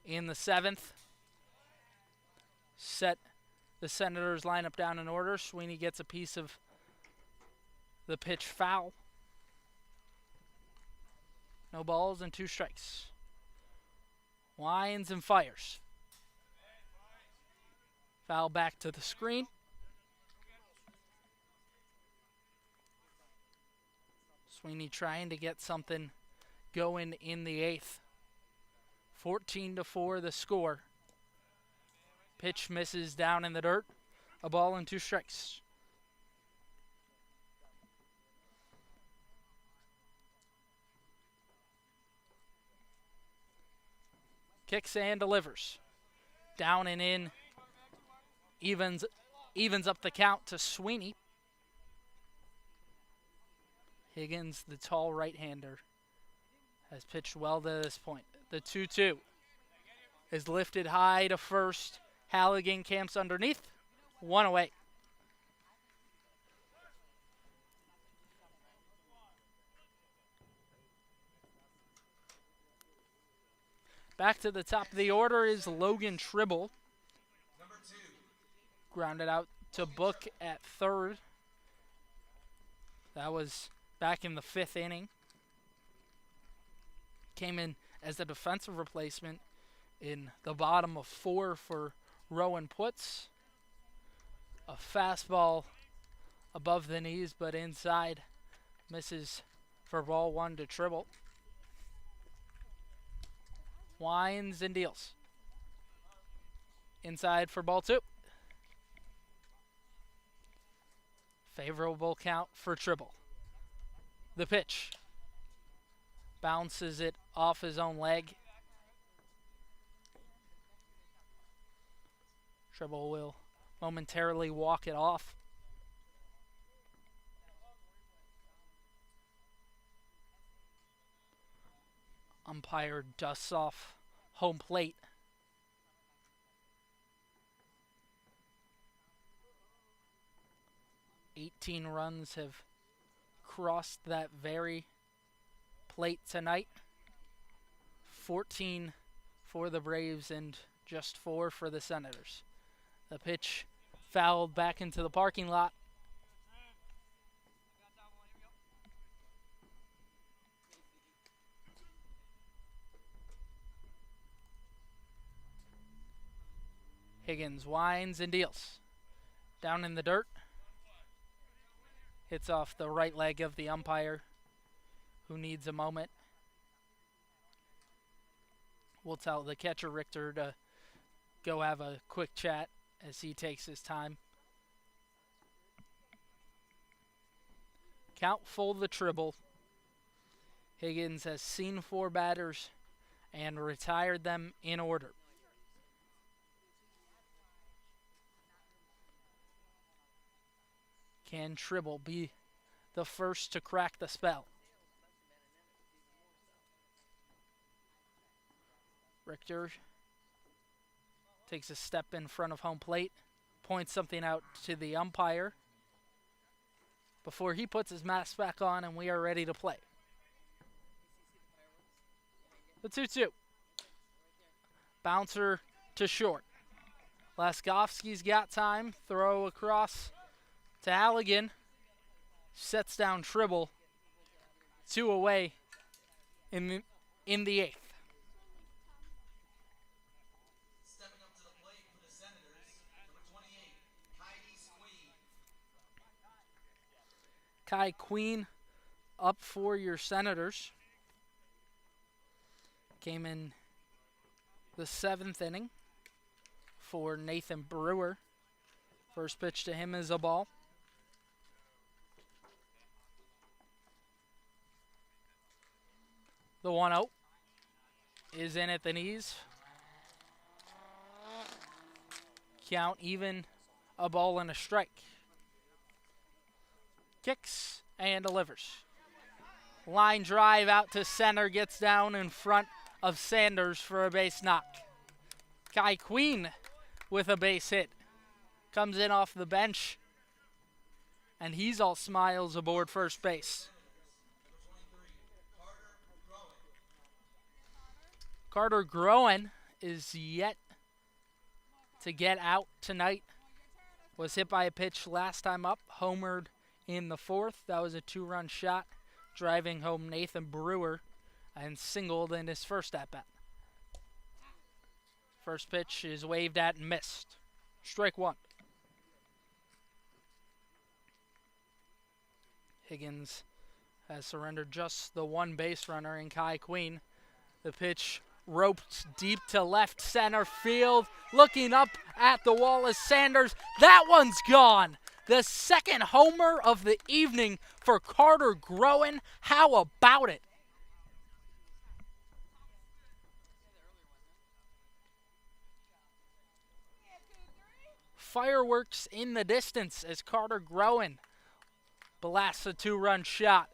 Speaker 1: in the seventh. Set the Senators lineup down in order. Sweeney gets a piece of the pitch foul. No balls and 2 strikes. Winds and fires. Foul back to the screen. Sweeney trying to get something going in the eighth. 14-4 the score. Pitch misses down in the dirt. A ball and 2 strikes. Kicks and delivers. Down and in. Evens up the count to Sweeney. Higgins, the tall right-hander, has pitched well to this point. The 2-2 is lifted high to first. Halligan camps underneath. 1 away. Back to the top of the order is Logan Tribble.
Speaker 2: Number 2.
Speaker 1: Grounded out to Book at third. That was back in the 5th inning. Came in as a defensive replacement in the bottom of 4 for Rowan Putz. A fastball above the knees, but inside. Misses for ball 1 to Tribble. Winds and deals. Inside for ball 2. Favorable count for Tribble. The pitch. Bounces it off his own leg. Tribble will momentarily walk it off. Umpire dusts off home plate. "18 runs have crossed that very plate tonight. 14 for the Braves and just 4 for the Senators." The pitch fouled back into the parking lot. Higgins winds and deals. Down in the dirt. Hits off the right leg of the umpire, who needs a moment. We'll tell the catcher, Richter, to go have a quick chat as he takes his time. Count full the triple. Higgins has seen 4 batters and retired them in order. Can Tribble be the first to crack the spell? Richter takes a step in front of home plate, points something out to the umpire before he puts his mask back on, and we are ready to play. The 2-2. Bouncer to short. Laskovsky's got time. Throw across to Halligan. Sets down Tribble. 2 away in the 8th.
Speaker 2: Stepping up to the plate for the Senators, number 28, Kaides Queen.
Speaker 1: Kai Queen up for your Senators. Came in the 7th inning for Nathan Brewer. First pitch to him is a ball. The 1-0 is in at the knees. Count even, a ball and a strike. Kicks and delivers. Line drive out to center, gets down in front of Sanders for a base knock. Kai Queen with a base hit. Comes in off the bench, and he's all smiles aboard first base. Carter Groen is yet to get out tonight. Was hit by a pitch last time up, homered in the 4th. That was a 2-run shot, driving home Nathan Brewer, and singled in his first at-bat. First pitch is waved at and missed. Strike 1. Higgins has surrendered just the 1 base runner in Kai Queen. The pitch roped deep to left center field. Looking up at the wall is Sanders. That one's gone. The second homer of the evening for Carter Groen. How about it? Fireworks in the distance as Carter Groen blasts a 2-run shot.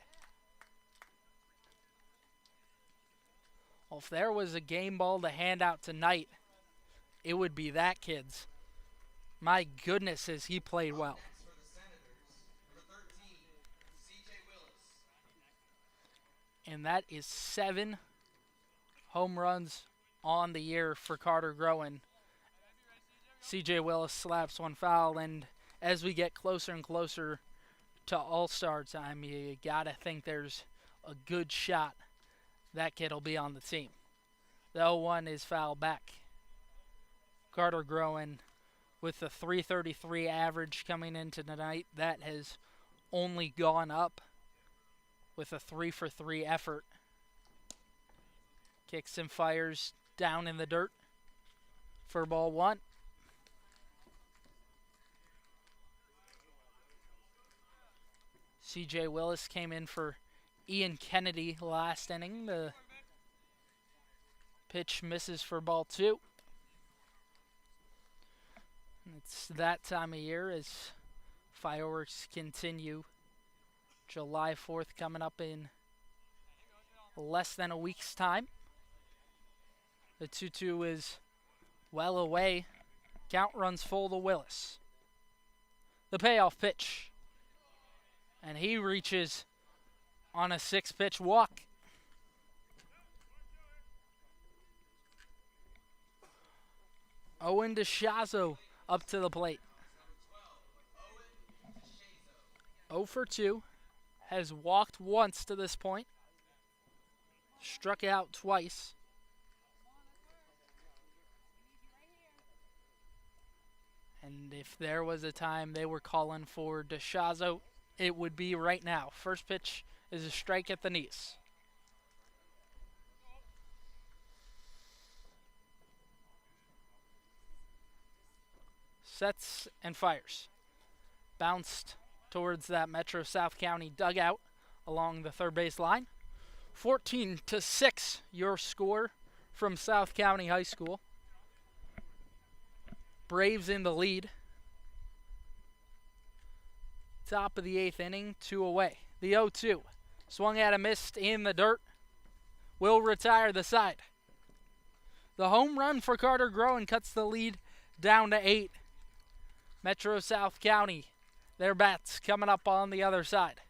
Speaker 1: Well, if there was a game ball to hand out tonight, it would be that kid's. My goodness, has he played well.
Speaker 2: Next for the Senators, number 13, C.J. Willis.
Speaker 1: And that is 7 home runs on the year for Carter Groen. C.J. Willis slaps one foul, and as we get closer and closer to All-Star time, you gotta think there's a good shot that kid will be on the team. The 0-1 is foul back. Carter Groen with the .333 average coming into tonight. That has only gone up with a 3-for-3 effort. Kicks and fires down in the dirt for ball 1. C.J. Willis came in for Ian Kennedy last inning. The pitch misses for ball 2. And it's that time of year as fireworks continue. July 4th coming up in less than a week's time. The 2-2 is well away. Count runs full to Willis. The payoff pitch. And he reaches on a 6-pitch walk. Owen DeShazo up to the plate. 0 for 2. Has walked once to this point. Struck out twice. And if there was a time they were calling for DeShazo, it would be right now. First pitch is a strike at the knees. Sets and fires. Bounced towards that Metro South County dugout along the third base line. 14-6 your score from South County High School. Braves in the lead. Top of the 8th inning, 2 away. The 0-2. Swung at a missed in the dirt. Will retire the side. The home run for Carter Groen cuts the lead down to 8. Metro South County, their bats coming up on the other side.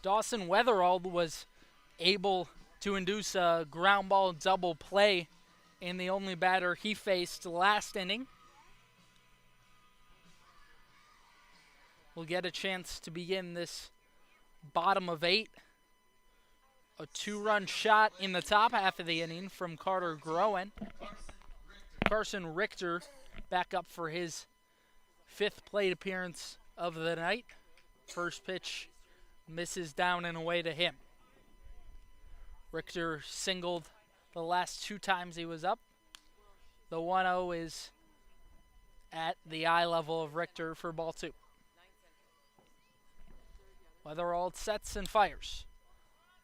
Speaker 1: Dawson Weatherald was able to induce a ground ball double play in the only batter he faced last inning. We'll get a chance to begin this bottom of 8. A 2-run shot in the top half of the inning from Carter Groen. Carson Richter back up for his 5th plate appearance of the night. First pitch misses down and away to him. Richter singled the last 2 times he was up. The 1-0 is at the eye level of Richter for ball 2. Weatherald sets and fires.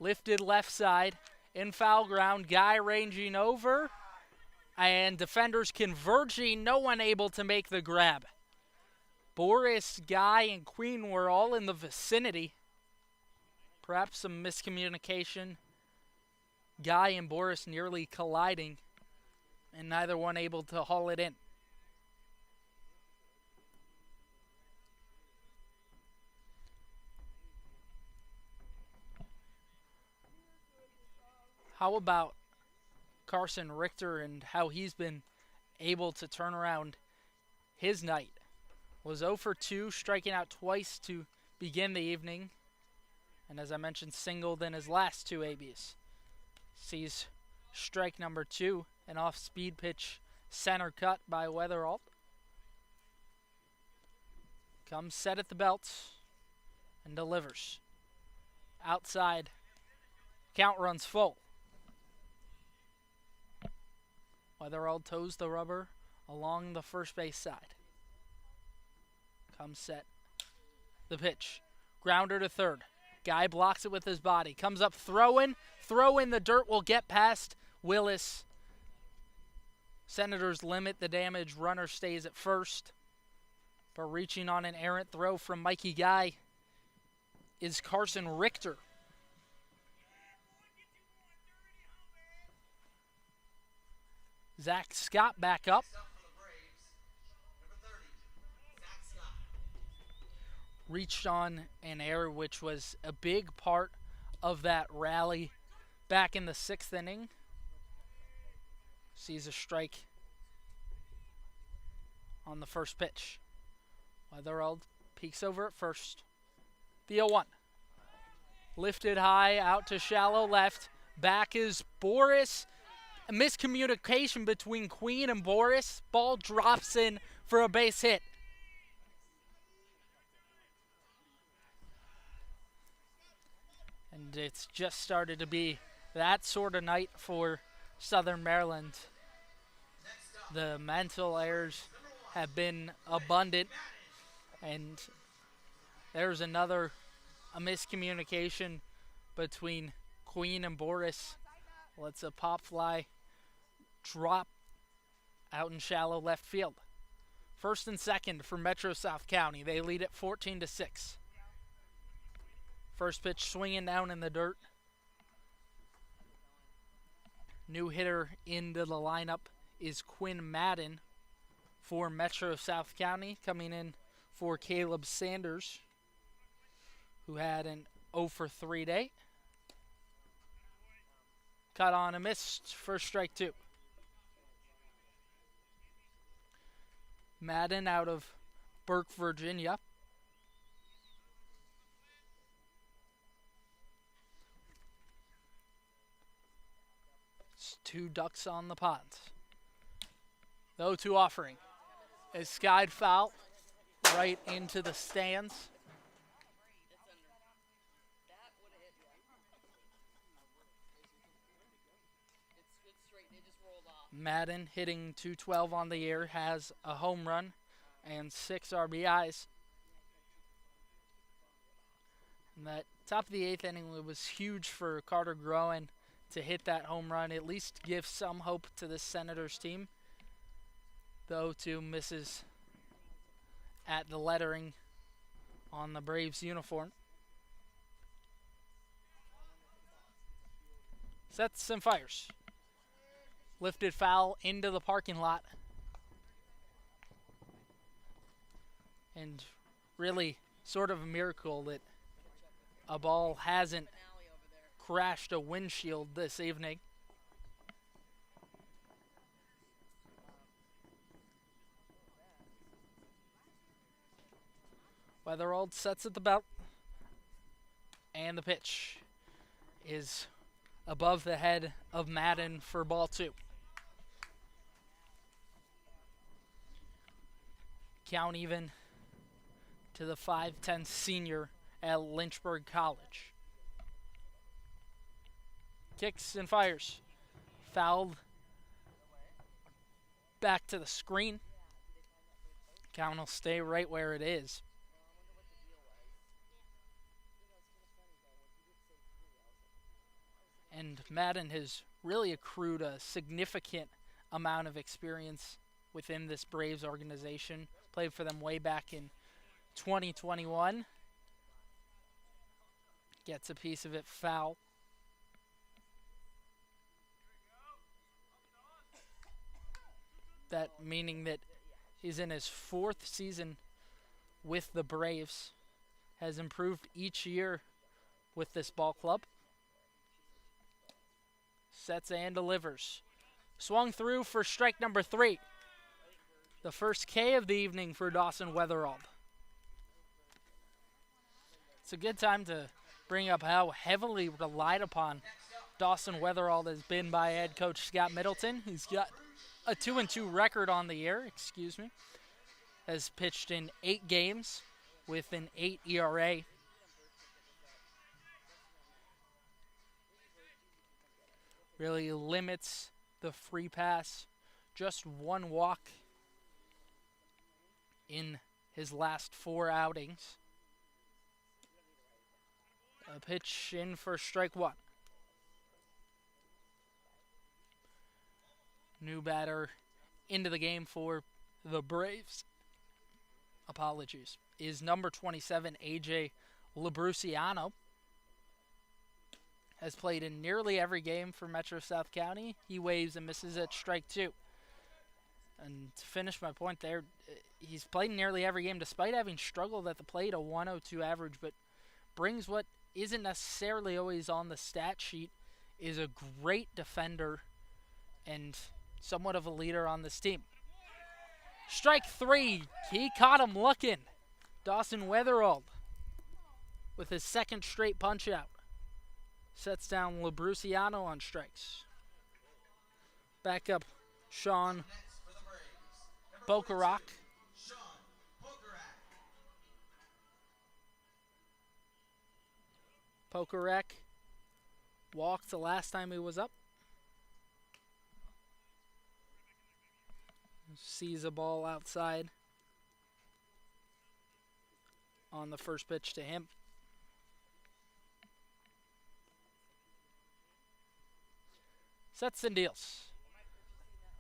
Speaker 1: Lifted left side, in foul ground, Guy ranging over, and defenders converging, no one able to make the grab. Boris, Guy, and Queen were all in the vicinity. Perhaps some miscommunication. Guy and Boris nearly colliding, and neither one able to haul it in. How about Carson Richter and how he's been able to turn around his night? Was 0 for 2, striking out twice to begin the evening. And as I mentioned, singled in his last 2 ABs. Sees strike number 2, an off-speed pitch center cut by Weatherald. Comes set at the belt and delivers. Outside, count runs full. Weatherald toes the rubber along the first base side. Comes set. The pitch. Grounder to third. Guy blocks it with his body. Comes up throwing. Throw in the dirt will get past Willis. Senators limit the damage. Runner stays at first. But reaching on an errant throw from Mikey Guy is Carson Richter. Zach Scott back up.
Speaker 2: Next up for the Braves, number 30, Zach Scott.
Speaker 1: Reached on an error, which was a big part of that rally back in the 6th inning. Sees a strike on the first pitch. Weatherald peeks over at first. The 0-1. Lifted high out to shallow left. Back is Boris. A miscommunication between Queen and Boris. Ball drops in for a base hit. And it's just started to be that sort of night for Southern Maryland. The mental errors have been abundant. And there's a miscommunication between Queen and Boris. Lets a pop fly drop out in shallow left field. First and second for Metro South County. They lead at 14-6. First pitch swinging down in the dirt. New hitter into the lineup is Quinn Madden for Metro South County, coming in for Caleb Sanders, who had an 0-for-3 day. Cut on and missed. First strike 2. Madden out of Burke, Virginia. It's 2 ducks on the pond. The 0-2 offering is skied foul right into the stands. Madden hitting .212 on the year, has a home run and 6 RBIs. And that top of the 8th inning was huge for Carter Groen to hit that home run, at least give some hope to the Senators team. The 0-2 misses at the lettering on the Braves uniform. Sets and fires. Lifted foul into the parking lot. And really sort of a miracle that a ball hasn't crashed a windshield this evening. Weatherald sets at the belt. And the pitch is above the head of Madden for ball 2. Count even to the 5'10" senior at Lynchburg College. Kicks and fires. Fouled back to the screen. Count will stay right where it is. And Madden has really accrued a significant amount of experience within this Braves organization. Played for them way back in 2021. Gets a piece of it foul. That meaning that he's in his 4th season with the Braves. Has improved each year with this ball club. Sets and delivers. Swung through for strike number 3. The first K of the evening for Dawson Weatherald. It's a good time to bring up how heavily relied upon Dawson Weatherald has been by head coach Scott Middleton. He's got a 2-2 record on the year, Has pitched in 8 games with an 8 ERA. Really limits the free pass. Just 1 walk in his last 4 outings. A pitch in for strike 1. New batter into the game for the Braves, apologies, is number 27, AJ Labruciano. Has played in nearly every game for Metro South County. He waves and misses at strike 2. And to finish my point there, he's played nearly every game despite having struggled at the plate, a 102 average, but brings what isn't necessarily always on the stat sheet, is a great defender and somewhat of a leader on this team. Strike 3, he caught him looking. Dawson Weatherald with his second straight punch out. Sets down Labruciano on strikes. Back up Sean
Speaker 2: Next for the Braves, number
Speaker 1: Bokarak.
Speaker 2: 42, Sean Pokerak.
Speaker 1: Pokerek walked the last time he was up. Sees a ball outside on the first pitch to him. Sets and deals.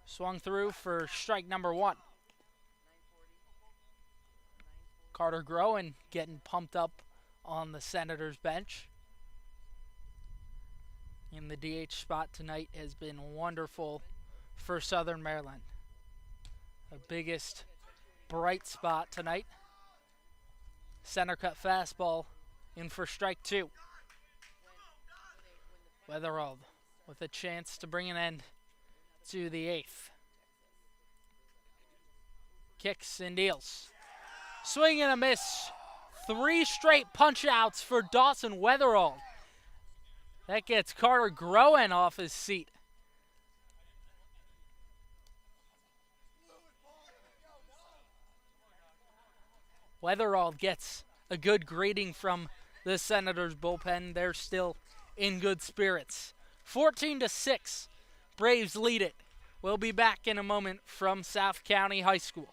Speaker 1: Swung through for strike number 1. Carter Groen getting pumped up on the Senators bench. And the DH spot tonight has been wonderful for Southern Maryland. The biggest bright spot tonight. Center cut fastball in for strike 2. Weatherald with a chance to bring an end to the 8th. Kicks and deals. Swing and a miss. 3 straight punch outs for Dawson Weatherald. That gets Carter Groen off his seat. Weatherald gets a good greeting from the Senators bullpen. They're still in good spirits. 14-6, Braves lead it. We'll be back in a moment from South County High School.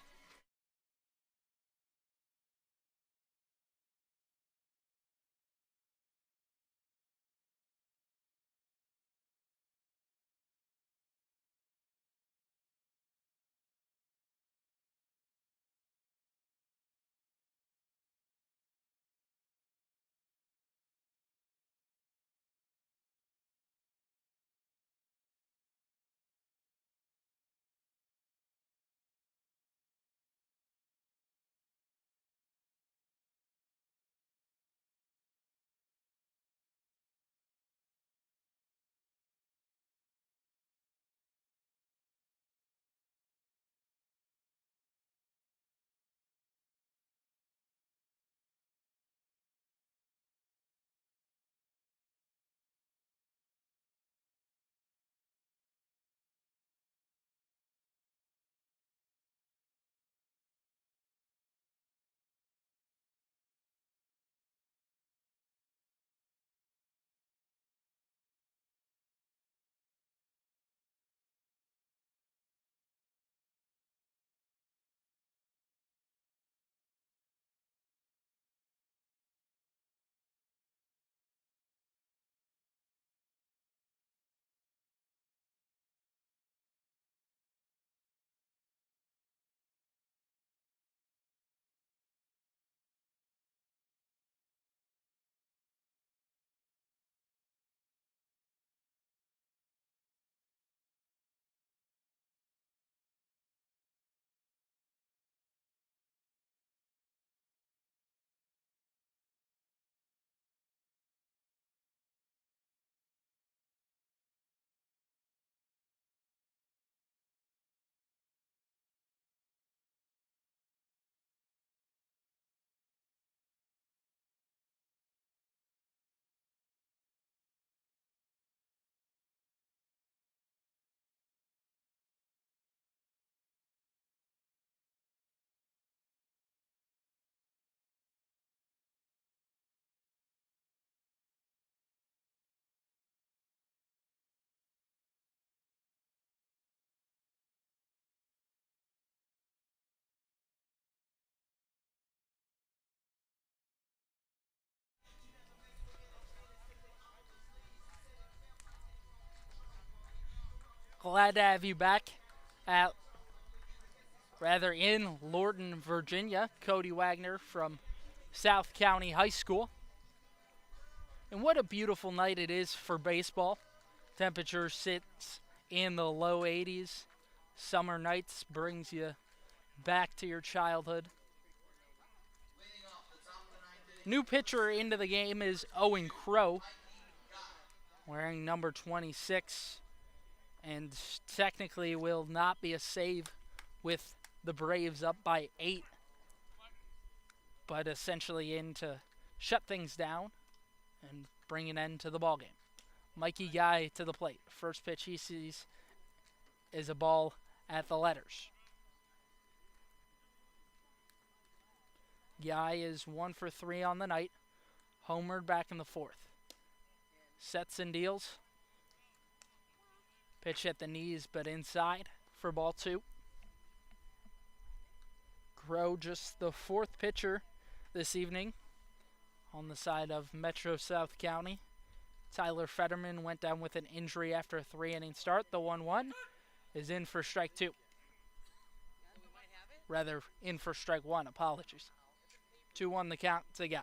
Speaker 1: Glad to have you back at rather in Lorton, Virginia. Cody Wagner from South County High School. And what a beautiful night it is for baseball. Temperature sits in the low 80s. Summer nights brings you back to your childhood.
Speaker 2: Leading off the top of the ninth inning,
Speaker 1: New pitcher into the game is Owen Crow, wearing number 26, and technically will not be a save with the Braves up by 8, but essentially in to shut things down and bring an end to the ballgame. Mikey Guy to the plate. First pitch he sees is a ball at the letters. Guy is 1 for 3 on the night. Homered back in the 4th. Sets and deals. Pitch at the knees, but inside for ball 2. Crow just the 4th pitcher this evening on the side of Metro South County. Tyler Fetterman went down with an injury after a 3-inning start. The 1-1 is in for strike 2. Rather, in for strike 1, apologies. 2-1 the count to Guy.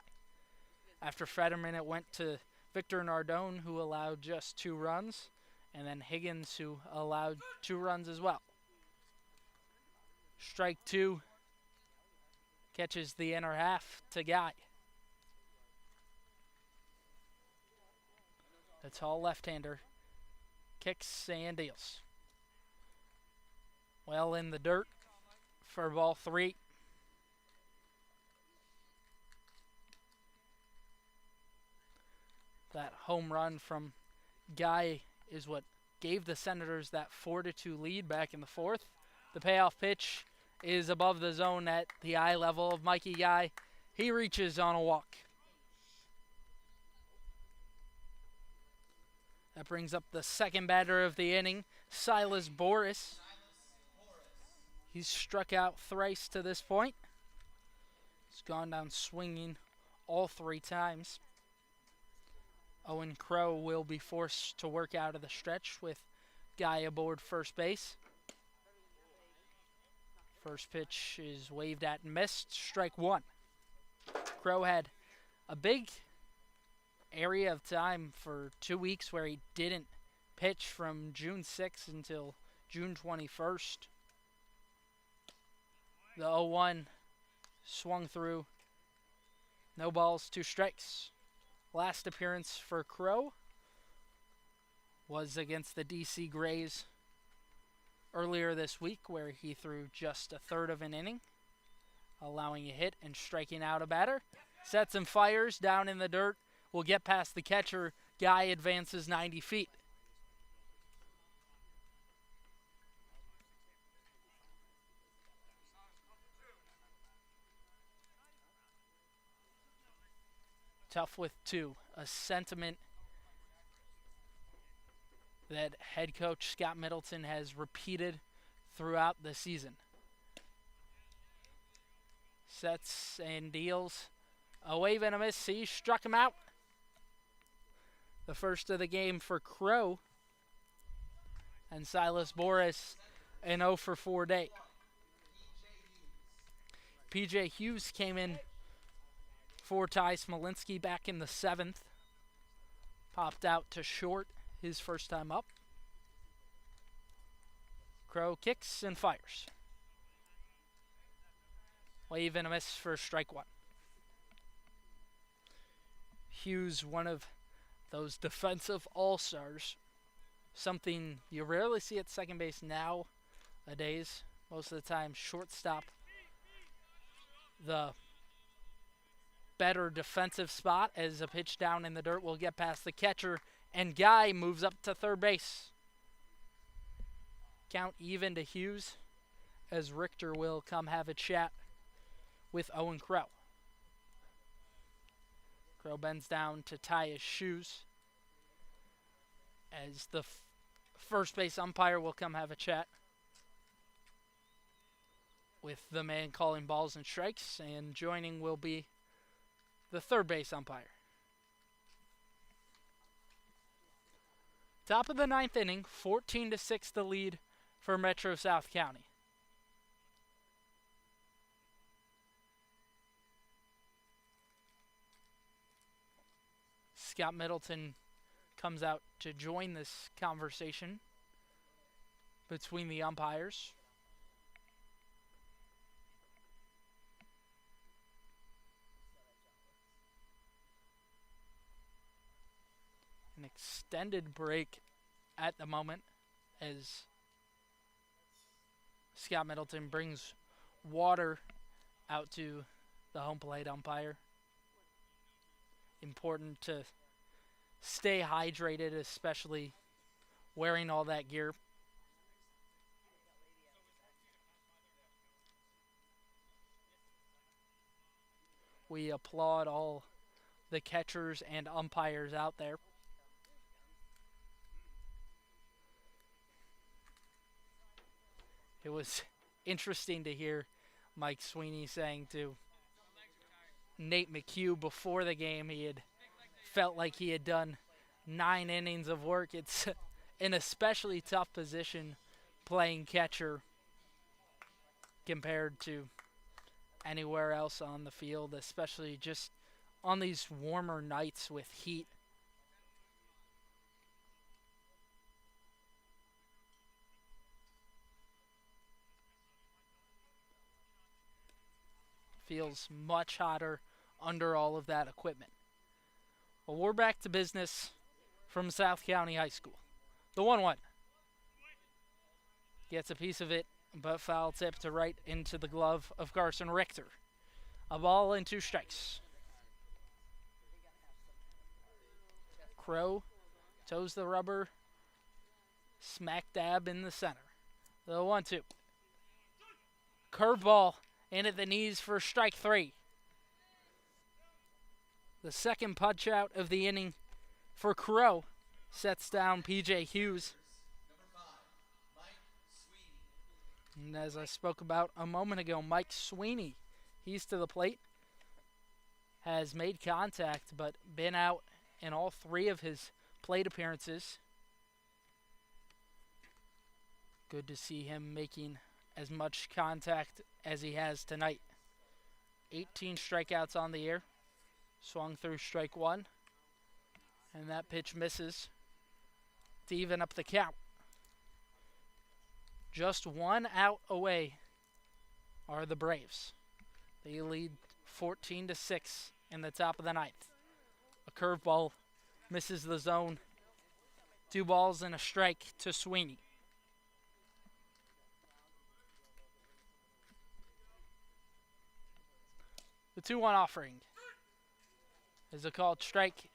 Speaker 1: After Fetterman, it went to Victor Nardone, who allowed just 2 runs, and then Higgins, who allowed 2 runs as well. Strike 2 catches the inner half to Guy. The tall left-hander kicks and deals. Well in the dirt for ball 3. That home run from Guy is what gave the Senators that 4-2 lead back in the 4th. The payoff pitch is above the zone at the eye level of Mikey Guy. He reaches on a walk. That brings up the second batter of the inning, Silas Boris. He's struck out thrice to this point. He's gone down swinging all 3 times. Owen Crow will be forced to work out of the stretch with Guy aboard first base. First pitch is waved at and missed. Strike 1. Crow had a big area of time for 2 weeks where he didn't pitch from June 6th until June 21st. The 0-1 swung through. No balls, 2 strikes. Last appearance for Crow was against the DC Grays earlier this week, where he threw just a third of an inning, allowing a hit and striking out a batter. Sets and fires down in the dirt. Will get past the catcher. Guy advances 90 feet. Tough with 2. A sentiment that head coach Scott Middleton has repeated throughout the season. Sets and deals. A wave and a miss. He struck him out. The first of the game for Crow. And Silas Boris, an 0 for 4 day. PJ Hughes came in for Ty Smolinski back in the 7th. Popped out to short his first time up. Crow kicks and fires. Wave and a miss for strike 1. Hughes, one of those defensive all-stars. Something you rarely see at second base nowadays. Most of the time, shortstop, the better defensive spot, as a pitch down in the dirt will get past the catcher, and Guy moves up to third base. Count even to Hughes, as Richter will come have a chat with Owen Crow. Crow bends down to tie his shoes, as the first base umpire will come have a chat with the man calling balls and strikes, and joining will be the third base umpire. Top of the 9th inning, 14-6 the lead for Metro South County. Scott Middleton comes out to join this conversation between the umpires. An extended break at the moment as Scott Middleton brings water out to the home plate umpire. Important to stay hydrated, especially wearing all that gear. We applaud all the catchers and umpires out there. It was interesting to hear Mike Sweeney saying to Nate McHugh before the game he had felt like he had done 9 innings of work. It's an especially tough position playing catcher compared to anywhere else on the field, especially just on these warmer nights with heat. Feels much hotter under all of that equipment. Well, we're back to business from South County High School. The 1-1. Gets a piece of it, but foul tip to right into the glove of Carson Richter. A ball and 2 strikes. Crow toes the rubber, smack dab in the center. The 1-2. Curveball in at the knees for strike 3. The second punch out of the inning for Crow sets down PJ Hughes. And as I spoke about a moment ago, Mike Sweeney, he's to the plate, has made contact but been out in all 3 of his plate appearances. Good to see him making as much contact as he has tonight. 18 strikeouts on the year. Swung through strike 1. And that pitch misses to even up the count. Just 1 out away are the Braves. They lead 14-6 in the top of the 9th. A curveball misses the zone. 2 balls and a strike to Sweeney. The 2-1 offering is a called strike.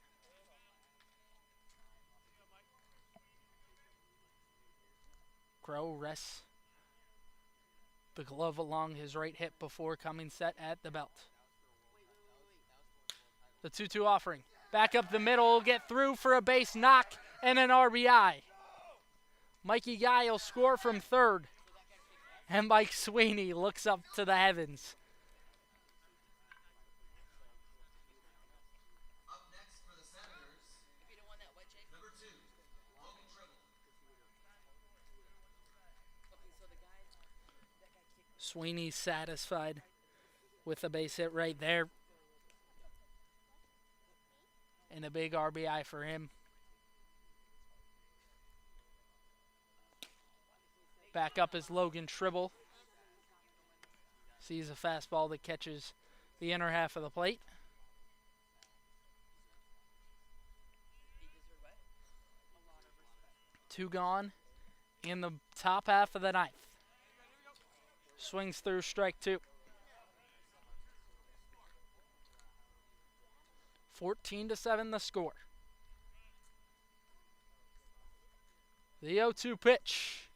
Speaker 1: Crow rests the glove along his right hip before coming set at the belt. The 2-2 offering. Back up the middle, will get through for a base knock and an RBI. Mikey Guy will score from third. And Mike Sweeney looks up to the heavens.
Speaker 2: Up next for the Senators, number 2, Logan Tribble.
Speaker 1: Sweeney satisfied with the base hit right there. And a big RBI for him. Back up is Logan Tribble. Sees a fastball that catches the inner half of the plate. Two gone in the top half of the 9th. Swings through strike 2. 14-7 the score. The 0-2 pitch.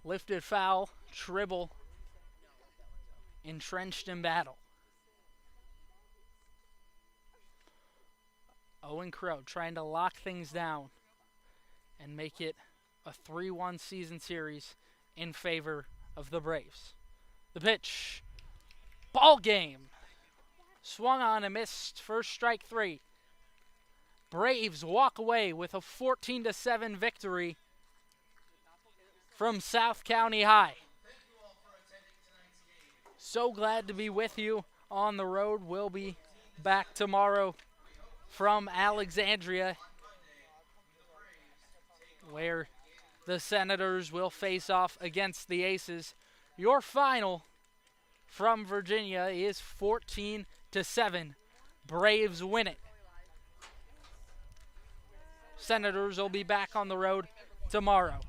Speaker 1: Lifted foul. Tribble entrenched in battle. Owen Crow trying to lock things down and make it a 3-1 season series in favor of the Braves. The pitch. Ball game. Swung on and missed. First strike 3. Braves walk away with a 14-7 victory from South County High. So glad to be with you on the road. We'll be back tomorrow from Alexandria, where the Senators will face off against the Aces. Your final from Virginia is 14-7. Braves win it. Senators will be back on the road tomorrow.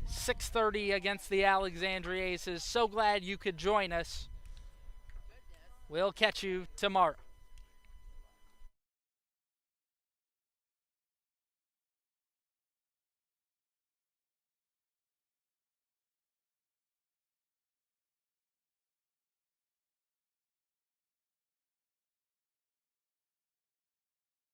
Speaker 1: 6:30 against the Alexandria Aces. So glad you could join us. We'll catch you tomorrow.